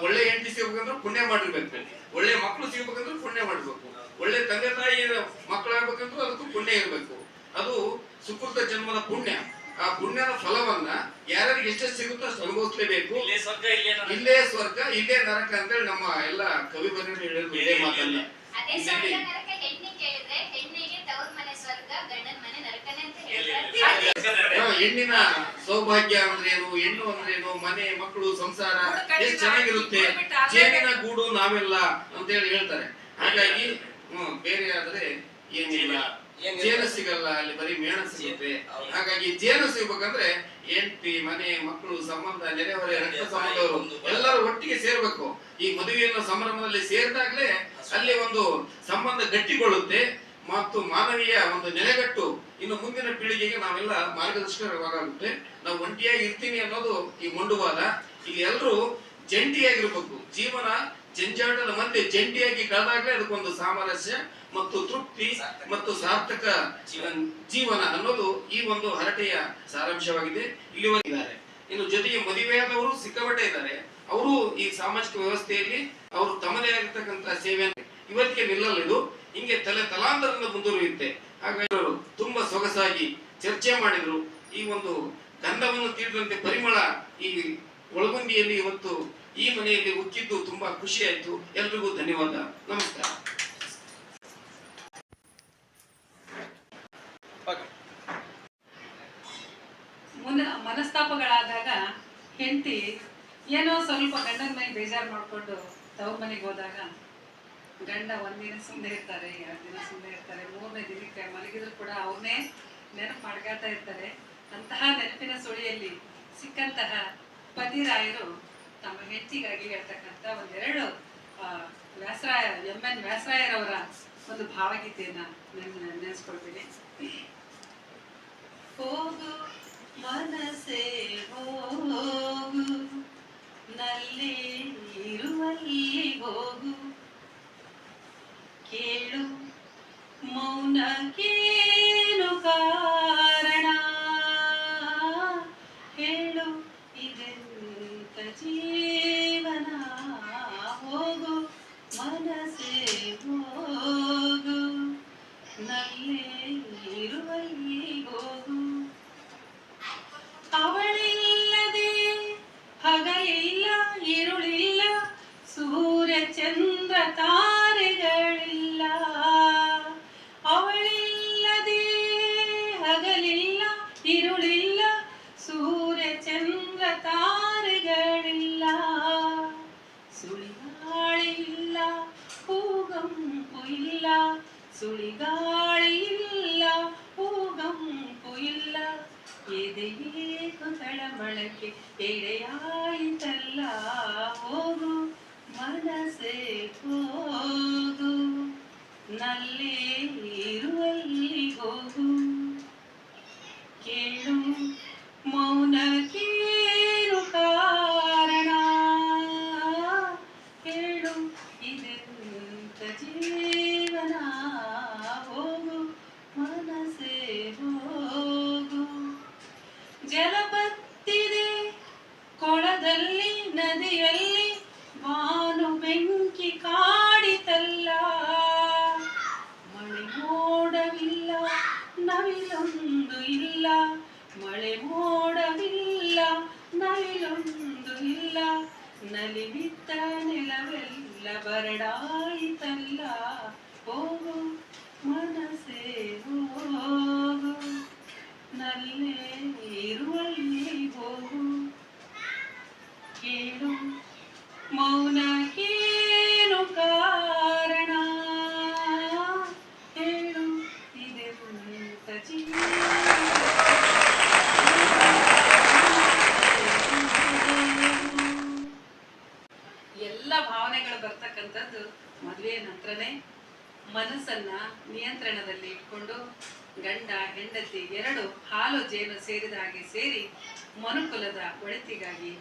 ಒಳ್ಳೆ ಹೆಂಡತಿ ಸಿಗ್ಬೇಕಂದ್ರೆ ಪುಣ್ಯ ಮಾಡಿರ್ಬೇಕು, ಒಳ್ಳೆ ಮಕ್ಕಳು ಸಿಗ್ಬೇಕಂದ್ರೆ ಪುಣ್ಯ ಮಾಡ್ಬೇಕು, ಒಳ್ಳೆ ತಂದೆ ತಾಯಿ ಮಕ್ಕಳಾಗ್ಬೇಕಂದ್ರೂ ಅದಕ್ಕೂ ಪುಣ್ಯ ಇರಬೇಕು. ಅದು ಸುಕೃತ ಜನ್ಮದ ಪುಣ್ಯ. ಆ ಪುಣ್ಯದ ಫಲವನ್ನ ಯಾರ್ಯಾರಿಗೆ ಎಷ್ಟೆಷ್ಟು ಸಿಗುತ್ತೋ ಅಷ್ಟು ಅನುಭವಿಸ್ಲೇಬೇಕು. ಇಲ್ಲೇ ಸ್ವರ್ಗ ಇಲ್ಲೇ ನರಕ ಅಂತೇಳಿ ನಮ್ಮ ಎಲ್ಲ ಕವಿ ಬರೆಯರು ಹೇಳಿದ್ರು ಇದೇ ಮಾತನ್ನ. ಅದೇ ಸ್ವರ್ಗ ನರಕ ಹೆಣ್ಣಿಗೆ ಕೇಳಿದ್ರೆ ಹೆಣ್ಣಿಗೆ ತವರು ಮನೆ ಸ್ವರ್ಗ, ಗಂಡನ ಮನೆ ನರಕನೇ ಅಂತ ಹೇಳ್ತಾರೆ. ಹೆಣ್ಣಿನ ಸೌಭಾಗ್ಯ ಅಂದ್ರೇನು, ಹೆಣ್ಣು ಅಂದ್ರೇನು, ಮನೆ ಮಕ್ಕಳು ಸಂಸಾರ ಎಷ್ಟು ಚೆನ್ನಾಗಿರುತ್ತೆ, ಜೇನಿನ ಗೂಡು ನಾವೆಲ್ಲ ಅಂತ ಹೇಳಿ ಹೇಳ್ತಾರೆ. ಹಾಗಾಗಿ ಬೇರೆ ಆದ್ರೆ ಏನಿಲ್ಲ, ಜೇನು ಸಿಗಲ್ಲ, ಅಲ್ಲಿ ಬರೀ ಮೇಣ ಸಿಗುತ್ತೆ. ಹಾಗಾಗಿ ಜೇನು ಸಿಗ್ಬೇಕಂದ್ರೆ ಹೆಂಡತಿ ಮನೆ ಮಕ್ಕಳು ಸಂಬಂಧ ನೆರೆಹೊರೆ ರಕ್ತ ಸಂಬಂಧವರು ಎಲ್ಲರೂ ಒಟ್ಟಿಗೆ ಸೇರ್ಬೇಕು. ಈ ಮದುವೆಯನ್ನು ಸಂಭ್ರಮದಲ್ಲಿ ಸೇರಿದಾಗ್ಲೇ ಅಲ್ಲಿ ಒಂದು ಸಂಬಂಧ ಗಟ್ಟಿಗೊಳ್ಳುತ್ತೆ ಮತ್ತು ಮಾನವೀಯ ಒಂದು ನೆಲೆಗಟ್ಟು ಇನ್ನು ಮುಂದಿನ ಪೀಳಿಗೆಗೆ ನಾವೆಲ್ಲ ಮಾರ್ಗದರ್ಶಕವಾಗುತ್ತೆ. ನಾವು ಒಂಟಿಯಾಗಿ ಇರ್ತೀನಿ ಅನ್ನೋದು ಈ ಮೊಂಡುವಾದ. ಈಗ ಎಲ್ಲರೂ ಜಂಟಿಯಾಗಿರ್ಬೇಕು. ಜೀವನ ಜಂಜಾಟದ ಮಧ್ಯೆ ಜಂಟಿಯಾಗಿ ಕಳೆದಾಗ್ಲೇ ಅದಕ್ಕೊಂದು ಸಾಮರಸ್ಯ ಮತ್ತು ತೃಪ್ತಿ ಮತ್ತು ಸಾರ್ಥಕ ಜೀವನ ಅನ್ನೋದು ಈ ಒಂದು ಹರಟೆಯ ಸಾರಾಂಶವಾಗಿದೆ. ಇಲ್ಲಿವರೆಗಿದ್ದಾರೆ. ಇನ್ನು ಜೊತೆಗೆ ಮದುವೆಯಾದವರು ಸಿಕ್ಕಾಪಟ್ಟೆ ಇದ್ದಾರೆ. ಅವರು ಈ ಸಾಮಾಜಿಕ ವ್ಯವಸ್ಥೆಯಲ್ಲಿ ಅವರು ತಮ್ಮದೇ ಆಗಿರ್ತಕ್ಕಂಥ ಸೇವೆಯನ್ನು ಇವತ್ತಿಗೆ ನಿಲ್ಲಲ್ಲ. ಇದು ಹಿಂಗೆ ತಲಾಂತರದಿಂದ ಮುಂದುವರಿಯುತ್ತೆ. ಹಾಗಾಗಿ ಅವರು ತುಂಬಾ ಸೊಗಸಾಗಿ ಚರ್ಚೆ ಮಾಡಿದ್ರು. ಈ ಒಂದು ಗಂಧವನ್ನು ತೀರಿದಂತೆ ಪರಿಮಳ ಈ ಒಳಗುಂದಿಯಲ್ಲಿ ಇವತ್ತು ಈ ಮನೆಯಲ್ಲಿ ಉಕ್ಕಿದ್ದು ತುಂಬಾ ಖುಷಿ ಆಯ್ತು. ಎಲ್ರಿಗೂ ಧನ್ಯವಾದ, ನಮಸ್ಕಾರ. ಮನಸ್ತಾಪಗಳಾದಾಗ ಹೆಂಡತಿ ಏನೋ ಸ್ವಲ್ಪ ಗಂಡನ ಮೇಲೆ ಬೇಜಾರು ಮಾಡ್ಕೊಂಡು ತವ್ರ ಮನೆಗೆ ಹೋದಾಗ ಗಂಡ ಒಂದಿನ ಸುಮ್ಮನೆ ಇರ್ತಾರೆ, 2 ದಿನ ಸುಮ್ಮನೆ ಇರ್ತಾರೆ, 3ನೇ ದಿನಕ್ಕೆ ಮಲಗಿದ್ರು ಕೂಡ ಅವ್ರನ್ನೇ ನೆನಪು ಮಾಡ್ಕೊಳ್ತಾ ಇರ್ತಾರೆ. ಅಂತಹ ನೆನಪಿನ ಸುಳಿಯಲ್ಲಿ ಸಿಕ್ಕಂತಹ ಪತಿರಾಯರು ತಮ್ಮ ಹೆಂಡತಿಗಾಗಿ ಹೇಳ್ತಕ್ಕಂಥ ಒಂದೆರಡು ಎಂ.ಎನ್. ವ್ಯಾಸರಾಯರವರ ಒಂದು ಭಾವಗೀತೆಯನ್ನ ನೆನೆಸ್ಕೊಳ್ತೀನಿ. ಹೋಗು ಮನಸೇ ಹೋಗು, ನಲ್ಲೇ ಇರುವಲ್ಲಿ ಹೋಗು, ಕೇಳು ಮೌನಕ್ಕೇನು ಕಾರಣ, ಹೇಳು ಇದೆಂತ ಜೀವನ, ಹೋಗು ಮನಸೇ ಹೋಗು, ನಲ್ಲೇ ಇರುವಲ್ಲಿ ಹೋಗು. ಅವಳಿಲ್ಲದೆ ಹಗಲಿಲ್ಲ ಇರುಳಿಲ್ಲ, ಸೂರ್ಯ ಚಂದ್ರ ತಾರೆಗಳಿಲ್ಲ. ಅವಳಿಲ್ಲದೆ ಹಗಲಿಲ್ಲ ಇರುಳಿಲ್ಲ, ಸೂರ್ಯ ಚಂದ್ರ ತಾರೆಗಳಿಲ್ಲ. ಸುಳಿಗಾಳಿ ಇಲ್ಲ ಹೂಗಂಪು ಇಲ್ಲ, ಸುಳಿಗಾಳಿ ಇಲ್ಲ ಹೂಗಂಪು ಇಲ್ಲ. ಎದೆಯೇಕೋ ತಳಮಳಕೆ ಎಡೆಯಾಯಿತಲ್ಲ, ಹೋಗು ಮನಸೇ ಹೋಗು, ನಲ್ಲೇ ಇರುವಲ್ಲಿ ಹೋಗು, ಕೇಳು ಮೌನಕ್ಕೇನು ಕಾರಣ, ಹೇಳು ಇದೆಂತ ಜೀವನ, ಹೋಗು ಮನಸೇ ಹೋಗು. ಜಲಬತ್ತಿದೆ ಕೊಳದಲ್ಲಿ ನದಿಯಲ್ಲಿ ಬಾನು ಬೆಂಕಿ ಕಾಡಿತಲ್ಲ, ಮಳೆ ಮೋಡವಿಲ್ಲ ನವಿಲೊಂದು ಇಲ್ಲ, ಮಳೆ ಮೋಡವಿಲ್ಲ ನವಿಲೊಂದು ಇಲ್ಲ, ನಲಿಮಿತ್ತ ನೆಲವೆಲ್ಲ ಬರಡಾಯಿತಲ್ಲ, ಹೋಗು ಮನಸೇ ಹೋಗು, ನಲ್ಲೇ ಇರುವಲ್ಲಿ ಹೋಗು, ಕೇಳು ಮೌನಕ್ಕೇನು ಕಾರಣ, ಹೇಳು ಇದೆಂತ ಎಲ್ಲ ಭಾವನೆಗಳು ಬರ್ತಕ್ಕಂಥದ್ದು ಮದುವೆ ನಂತರನೇ. ಮನಸ್ಸನ್ನ ನಿಯಂತ್ರಣದಲ್ಲಿ ಇಟ್ಕೊಂಡು ಗಂಡ ಹೆಂಡತಿ ಎರಡು ಹಾಲು ಜೇನು ಸೇರಿದ ಹಾಗೆ ಸೇರಿ ಮನುಕುಲದ ಒಳಿತಿಗಾಗಿ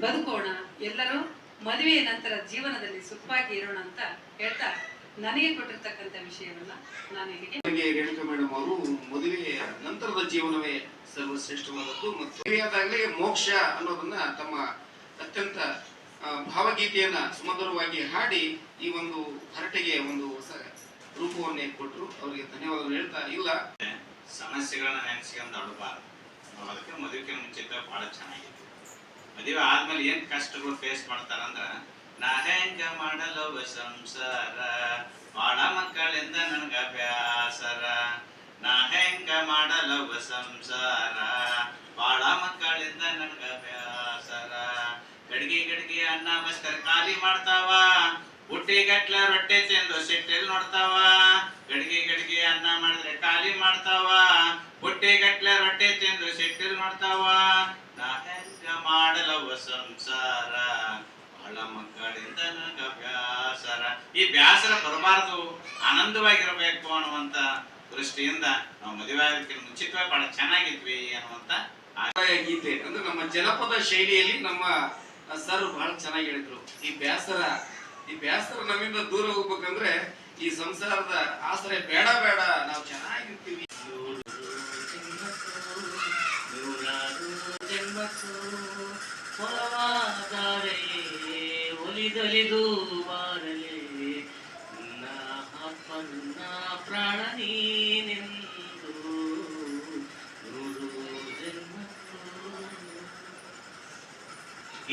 ಬದುಕೋಣ, ಎಲ್ಲರೂ ಮದುವೆಯ ನಂತರ ಜೀವನದಲ್ಲಿ ಸುಖವಾಗಿ ಇರೋಣ ಅಂತ ಹೇಳ್ತಾ ನನಗೆ ಕೊಟ್ಟಿರ್ತಕ್ಕಂಥ ವಿಷಯವನ್ನ ನಾನು ಇಲ್ಲಿಗೆ ರೇಣುಕಾ ಮೇಡಮ್ ಅವರು ಮದುವೆಯ ನಂತರದ ಜೀವನವೇ ಸರ್ವಶ್ರೇಷ್ಠವಾದದ್ದು ಮತ್ತು ಮದುವೆಯಾದಾಗಲೇ ಮೋಕ್ಷ ಅನ್ನೋದನ್ನ ತಮ್ಮ ಅತ್ಯಂತ ಭಾವಗೀತೆಯನ್ನ ಸುಮಧುರವಾಗಿ ಹಾಡಿ ಈ ಒಂದು ಹರಟೆಗೆ ಒಂದು ಹೊಸ ರೂಪವನ್ನೇ ಕೊಟ್ಟರು. ಅವರಿಗೆ ಧನ್ಯವಾದಗಳು ಹೇಳ್ತಾ ಇಲ್ಲ ಸಮಸ್ಯೆಗಳನ್ನ ನೆನೆಸ್ಕೊಂಡು ಅಡಬಾರ್ದು. ಅದಕ್ಕೆ ಮದುವೆಗೆ ಮುಂಚಿತ ಬಹಳ ಚೆನ್ನಾಗಿತ್ತು. ಮದುವೆ ಆದ್ಮೇಲೆ ಏನ್ ಕಷ್ಟಗಳು ಫೇಸ್ ಮಾಡ್ತಾರಂದ್ರ, ನಾ ಹೆಂಗ ಮಾಡಲವ ಸಂಸಾರ, ಬಾಳ ಮಕ್ಕಳಿಂದ ನನ್ಗ ಬ್ಯಾಸರ, ನಾ ಹೆಂಗ ಮಾಡಲವ ಸಂಸಾರ, ಬಾಳ ಮಕ್ಕಳಿಂದ ನನ್ಗ ಬ್ಯಾಸರ, ಗಡಿಗೆ ಗಡಿಗೆ ಅನ್ನ ಮಸ್ಕರ್ ಖಾಲಿ ಮಾಡ್ತಾವ, ಬುಟ್ಟಿ ಗಟ್ಲ ರೊಟ್ಟೆ ತಿಂದು ಸಿಟ್ಟೆಲ್ ನೋಡ್ತಾವ, ಗಡಿಗೆ ಗಡಿಗೆ ಅನ್ನ ಮಾಡಿದ್ರೆ ಖಾಲಿ ಮಾಡ್ತಾವ, ಬುಟ್ಟಿ ಗಟ್ಲ ರೊಟ್ಟೆ ತಿಂದು ಸಿಟ್ಟೆಲ್ ನೋಡ್ತಾವ, ನಾ ಹೆಂಗ ಮಾಡಲವ ಸಂಸಾರ, ಬಹಳ ಮಕ್ಕಳಿಂದ ನನಗ ಬ್ಯಾಸರ. ಈ ಬ್ಯಾಸರ ಬರಬಾರದು, ಆನಂದವಾಗಿರ್ಬೇಕು ಅನ್ನುವಂತ ದೃಷ್ಟಿಯಿಂದ ನಾವು ಮದುವೆ ಆಗೋದಕ್ಕಿಂತ ಮುಂಚಿತವಾಗಿ ಬಹಳ ಚೆನ್ನಾಗಿದ್ವಿ ಅನ್ನುವಂತ ಗೀತೆ ಅಂದ್ರೆ ನಮ್ಮ ಜನಪದ ಶೈಲಿಯಲ್ಲಿ ನಮ್ಮ ಸರ್ ಬಹಳ ಚೆನ್ನಾಗಿ ಹೇಳಿದ್ರು. ಈ ಬ್ಯಾಸರ ನಮ್ಮಿಂದ ದೂರ ಹೋಗ್ಬೇಕಂದ್ರೆ ಈ ಸಂಸಾರದ ಆಸರೆ ಬೇಡ ಬೇಡ, ನಾವು ಚೆನ್ನಾಗಿರ್ತೀವಿ. ಒಲಿದೊಲಿದು ಬಾರಲೆ ಅಪ್ಪನ್ನ ಪ್ರಾಣ ನೀನೆಂದು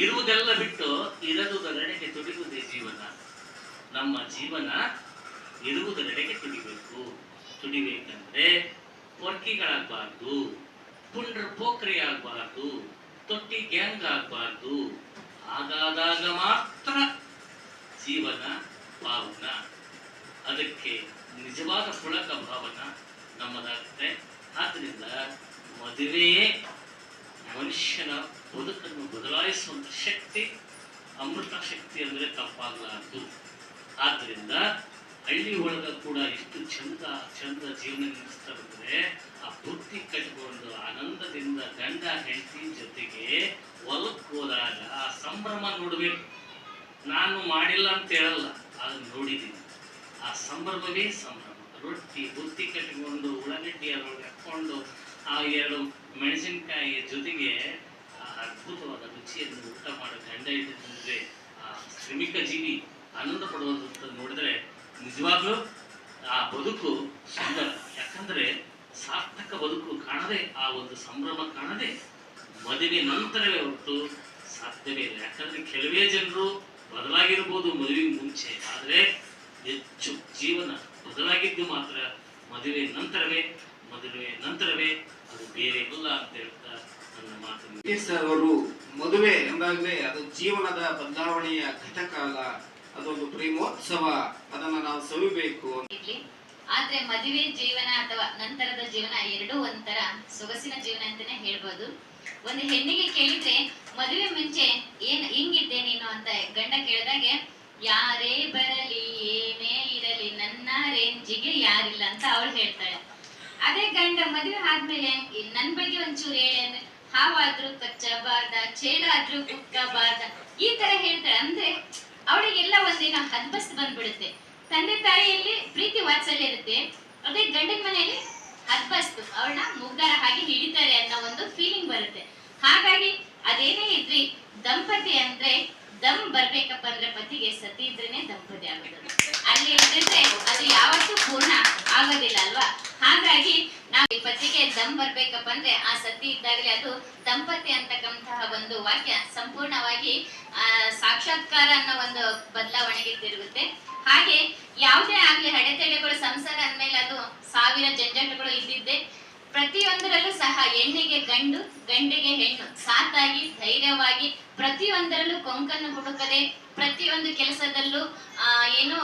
ಇರುವುದೆಲ್ಲ ಬಿಟ್ಟು ಇರದುದರೆಡೆಗೆ ತುಡಿಯುವುದೇ ಜೀವನ. ನಮ್ಮ ಜೀವನ ಇರುವುದರೆಡೆಗೆ ತುಡಿಬೇಕಂದ್ರೆ ಪೊರ್ಕಿಗಳಾಗಬಾರ್ದು, ಪುಂಡ್ರ ಪೋಖ್ರಿ ಆಗಬಾರ್ದು, ತೊಟ್ಟಿ ಗ್ಯಾಂಗ್ ಆಗಬಾರ್ದು. ಹಾಗಾದಾಗ ಮಾತ್ರ ಜೀವನ ಪಾವನ. ಅದಕ್ಕೆ ನಿಜವಾದ ಪುಳಕ ಭಾವನ ನಮ್ಮದಾಗುತ್ತೆ. ಆದ್ದರಿಂದ ಮದುವೆಯೇ ಮನುಷ್ಯನ ಬದುಕನ್ನು ಬದಲಾಯಿಸುವಂತ ಶಕ್ತಿ, ಅಮೃತ ಶಕ್ತಿ ಅಂದ್ರೆ ತಪ್ಪಾಗಲಾರದು. ಆದ್ದರಿಂದ ಹಳ್ಳಿ ಒಳಗ ಕೂಡ ಎಷ್ಟು ಚಂದ ಜೀವನ ನಡೆಸ್ತಾ ಬಂದ್ರೆ ಆ ಬುದ್ಧಿ ಕಟ್ಟಿಕೊಂಡು ಆನಂದದಿಂದ ಗಂಡ ಹೆಂಡತಿ ಜೊತೆಗೆ ಹೊಲಕ್ಕೆ ಹೋದಾಗ ಆ ಸಂಭ್ರಮ ನೋಡ್ಬೇಕು. ನಾನು ಮಾಡಿಲ್ಲ ಅಂತ ಹೇಳಲ್ಲ, ಅದನ್ನ ನೋಡಿದ್ದೀನಿ. ಆ ಸಂಭ್ರಮವೇ ಸಂಭ್ರಮ. ರೊಟ್ಟಿ ಬುತ್ತಿ ಕಟ್ಟಿಕೊಂಡು ಉಳ್ಳಾಗಡ್ಡಿ ಅದರೊಳಗೆ ಹಾಕೊಂಡು ಆ ಎರಡು ಮೆಣಸಿನಕಾಯಿ ಜೊತೆಗೆ ಅದ್ಭುತವಾದ ರುಚಿಯನ್ನು ಊಟ ಮಾಡೋ ಗಂಡ ಇದ್ದಂದ್ರೆ ಆ ಶ್ರಮಿಕ ಜೀವಿ ಆನಂದ ಪಡುವಂತ ನೋಡಿದ್ರೆ ನಿಜವಾಗ್ಲೂ ಆ ಬದುಕು ಸುಂದರ. ಯಾಕಂದ್ರೆ ಸಾರ್ಥಕ ಬದುಕು ಕಾಣದೆ, ಆ ಒಂದು ಸಂಭ್ರಮ ಕಾಣದೆ ಮದುವೆ ನಂತರವೇ ಹೊರತು ಸಾಧ್ಯವೇ ಇಲ್ಲ. ಯಾಕಂದ್ರೆ ಕೆಲವೇ ಜನರು ಬದಲಾಗಿರ್ಬೋದು ಮದುವೆ ಮುಂಚೆ, ಆದ್ರೆ ಹೆಚ್ಚು ಜೀವನ ಬದಲಾಗಿದ್ದು ಮಾತ್ರ ಮದುವೆ ನಂತರವೇ ಅದು ಬೇರೆ ಇಲ್ಲ ಅಂತ ಹೇಳ್ತಾ ನನ್ನ ಮಾತನ್ನು. ಸರ್ ಅವರು ಮದುವೆ ಎಂದಾಗಲೇ ಅದು ಜೀವನದ ಬದಲಾವಣೆಯ ಘಟಕಾಲ, ಅದೊಂದು ಪ್ರೇಮೋತ್ಸವ, ಅದನ್ನ ನಾವು ಸವಿಬೇಕು. ಆದ್ರೆ ಮದುವೆ ಜೀವನ ಅಥವಾ ನಂತರದ ಜೀವನ ಎರಡೂ ಒಂಥರ ಸೊಗಸಿನ ಜೀವನ ಅಂತಾನೆ ಹೇಳ್ಬೋದು. ಒಂದು ಹೆಣ್ಣಿಗೆ ಕೇಳಿದ್ರೆ ಮದುವೆ ಮುಂಚೆ ಹಿಂಗಿದ್ದೆ ನೀನು ಅಂತ ಗಂಡ ಕೇಳಿದಾಗೆ, ಯಾರೇ ಬರಲಿ ಏನೇ ಇರಲಿ ನನ್ನ ರೇಂಜಿಗೆ ಯಾರಿಲ್ಲ ಅಂತ ಅವಳು ಹೇಳ್ತಾಳೆ. ಅದೇ ಗಂಡ ಮದುವೆ ಆದ್ಮೇಲೆ ನನ್ ಬಗ್ಗೆ ಒಂಚೂರು ಹೇಳಿ ಅಂದ್ರೆ, ಹಾವಾದ್ರೂ ಕಚ್ಚಬಾರ್ದ, ಚೇಡಾದ್ರೂ ಕುಕ್ಕಬಾರ್ದ, ಈ ತರ ಹೇಳ್ತಾಳೆ. ಅಂದ್ರೆ ಅವಳಿಗೆಲ್ಲ ಒಂದಿನ ಹದ್ಬಸ್ತ್ ಬಂದ್ಬಿಡುತ್ತೆ. ತಂದೆ ತಾಯಿಯಲ್ಲಿ ಪ್ರೀತಿ ವಾತ್ಸಲ್ಯ ಇರುತ್ತೆ, ಅದೇ ಗಂಡನ ಮನೆಯಲ್ಲಿ ಹದ್ಬಸ್ತ್ ಅನಿಸ್ತು, ಅವಳನ್ನ ಮುಗ್ಧರ ಹಾಗೆ ಹಿಡಿತಾರೆ ಅನ್ನೋ ಒಂದು ಫೀಲಿಂಗ್ ಬರುತ್ತೆ. ಹಾಗಾಗಿ ಅದೇನೇ ಇದ್ರಿ, ದಂಪತಿ ಅಂದ್ರೆ ದಮ್ ಬರ್ಬೇಕಪ್ಪ ಅಂದ್ರೆ ಪತಿಗೆ ಸತಿ ಇದ್ರೇನೆ ದಂಪತಿ ಆಗೋದು. ಅಲ್ಲಿ ಇದ್ರೆ ಅದು ಯಾವತ್ತೂ ಪೂರ್ಣ ಆಗೋದಿಲ್ಲ ಅಲ್ವಾ? ಹಾಗಾಗಿ ನಾವು ಈ ಪತಿಗೆ ದಮ್ ಬರ್ಬೇಕಪ್ಪ ಅಂದ್ರೆ ಆ ಸತಿ ಇದ್ದಾಗಲೇ ಅದು ದಂಪತಿ ಅಂತಕ್ಕಂತಹ ಒಂದು ವಾಕ್ಯ ಸಂಪೂರ್ಣವಾಗಿ ಸಾಕ್ಷಾತ್ಕಾರ ಅನ್ನೋ ಒಂದು ಬದಲಾವಣೆಗೆ ತಿರುಗುತ್ತೆ. ಹಾಗೆ ಯಾವುದೇ ಆಗ್ಲಿ ಅಡೆತಡೆಗಳು ಸಂಸಾರ ಅಂದ್ಮೇಲೆ ಅದು ಸಾವಿರ ಜಂಜಾಟಗಳು ಇದ್ದಿದ್ದೆ. ಪ್ರತಿಯೊಂದರಲ್ಲೂ ಸಹ ಹೆಣ್ಣಿಗೆ ಗಂಡು, ಗಂಡಿಗೆ ಹೆಣ್ಣು ಸಾತಾಗಿ ಧೈರ್ಯವಾಗಿ ಪ್ರತಿಯೊಂದರಲ್ಲೂ ಕೊಂಕನ್ನು ಹುಡುಕದೆ, ಪ್ರತಿಯೊಂದು ಕೆಲಸದಲ್ಲೂ ಏನು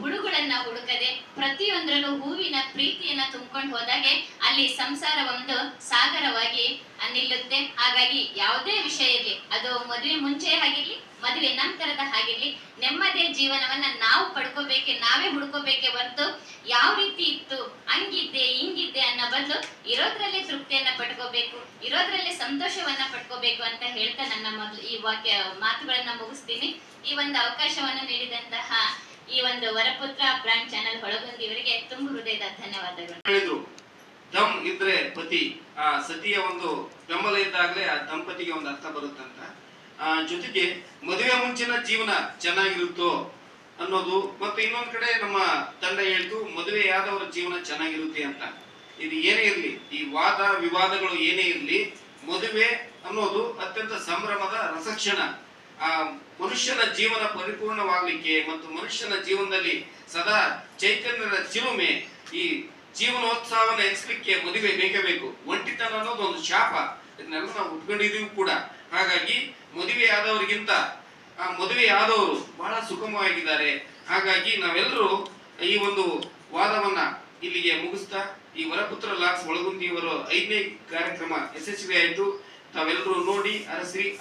ಹುಡುಗುಳನ್ನ ಹುಡುಕದೆ, ಪ್ರತಿಯೊಂದರಲ್ಲೂ ಹೂವಿನ ಪ್ರೀತಿಯನ್ನ ತುಂಬಿಕೊಂಡು ಹೋದಾಗೆ ಅಲ್ಲಿ ಸಂಸಾರ ಒಂದು ಸಾಗರವಾಗಿ ನಿಲ್ಲುತ್ತೆ. ಹಾಗಾಗಿ ಯಾವುದೇ ವಿಷಯ ಇರಲಿ, ಅದು ಮದುವೆ ಮುಂಚೆ ಆಗಿರ್ಲಿ, ಮದುವೆ ನಂತರದ ಆಗಿರ್ಲಿ, ನೆಮ್ಮದಿಯ ಜೀವನವನ್ನ ನಾವು ಪಡ್ಕೋಬೇಕೆ, ನಾವೇ ಹುಡ್ಕೋಬೇಕೆ ಹೊರತು ಯಾವ ರೀತಿ ಇತ್ತು, ಹಂಗಿದ್ದೆ ಹಿಂಗಿದ್ದೆ ಅನ್ನೋ ಬದಲು ಇರೋದ್ರಲ್ಲೇ ತೃಪ್ತಿಯನ್ನ ಪಡ್ಕೋಬೇಕು, ಇರೋದ್ರಲ್ಲೇ ಸಂತೋಷವನ್ನ ಪಡ್ಕೋಬೇಕು ಅಂತ ಹೇಳ್ತಾ ನನ್ನ ಮೊದಲು ಈ ಮಾತುಗಳನ್ನ ಮುಗಿಸ್ತೀನಿ. ಈ ಒಂದು ಅವಕಾಶವನ್ನು ನೀಡಿದಂತಹ ಈ ಒಂದು ವರಪುತ್ರ ಬ್ರಾಂಡ್ ಚಾನೆಲ್ ಹೊಳಗುಂದಿಯವರಿಗೆ ತುಂಬ ಹೃದಯದ ಧನ್ಯವಾದಗಳು. ಹೇಳಿದ್ರು, ದಮ್ ಇದ್ರೆ ಪತಿ, ಆ ಸತಿಯ ಒಂದು ಬೆಂಬಲ ಇದ್ದಾಗಲೇ ಆ ದಂಪತಿಗೆ ಒಂದು ಅರ್ಥ ಬರುತ್ತಂತ. ಜೊತೆಗೆ ಮದುವೆ ಮುಂಚಿನ ಜೀವನ ಚೆನ್ನಾಗಿರುತ್ತೋ ಅನ್ನೋದು, ಮತ್ತೆ ಇನ್ನೊಂದ್ ಕಡೆ ನಮ್ಮ ತಂಡ ಹೇಳ್ತು ಮದುವೆಯಾದವರ ಜೀವನ ಚೆನ್ನಾಗಿರುತ್ತೆ ಅಂತ. ಇದು ಏನೇ ಇರ್ಲಿ, ಈ ವಾದ ವಿವಾದಗಳು ಏನೇ ಇರ್ಲಿ, ಮದುವೆ ಅನ್ನೋದು ಅತ್ಯಂತ ಸಂಭ್ರಮದ ರಸಕ್ಷಣ. ಆ ಮನುಷ್ಯನ ಜೀವನ ಪರಿಪೂರ್ಣವಾಗ್ಲಿಕ್ಕೆ ಮತ್ತು ಮನುಷ್ಯನ ಜೀವನದಲ್ಲಿ ಸದಾ ಚೈತನ್ಯದ ಚಿಲುಮೆ, ಈ ಜೀವನೋತ್ಸವನ ಹೆಚ್ಚಲಿಕ್ಕೆ ಮದುವೆ ಬೇಕೇ ಬೇಕು. ಒಂಟಿತನ ಅನ್ನೋದು ಒಂದು ಶಾಪ, ಇದನ್ನೆಲ್ಲ ನಾವು ಉಟ್ಕೊಂಡಿದೀವಿ ಕೂಡ. ಹಾಗಾಗಿ ಮದುವೆ ಆದವರಿಗಿಂತ ಮದುವೆ ಆದವರು ಬಹಳ ಸುಗಮವಾಗಿದ್ದಾರೆ. ಹಾಗಾಗಿ ನಾವೆಲ್ಲರೂ ಈ ಒಂದು ವಾದವನ್ನ ಇಲ್ಲಿಗೆ ಮುಗಿಸ್ತಾ, ಈ ವರಪುತ್ರ ಲಾಕ್ಸ್ ಒಳಗುಂದಿಯವರು 5ನೇ ಕಾರ್ಯಕ್ರಮ ಯಶಸ್ವಿ ಆಯಿತು. ತಾವೆಲ್ಲರೂ ನೋಡಿ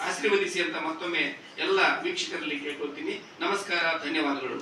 ಆಶೀರ್ವದಿಸಿ ಅಂತ ಮತ್ತೊಮ್ಮೆ ಎಲ್ಲ ವೀಕ್ಷಕರಲ್ಲಿ ಕೇಳ್ಕೊಳ್ತೀನಿ. ನಮಸ್ಕಾರ, ಧನ್ಯವಾದಗಳು.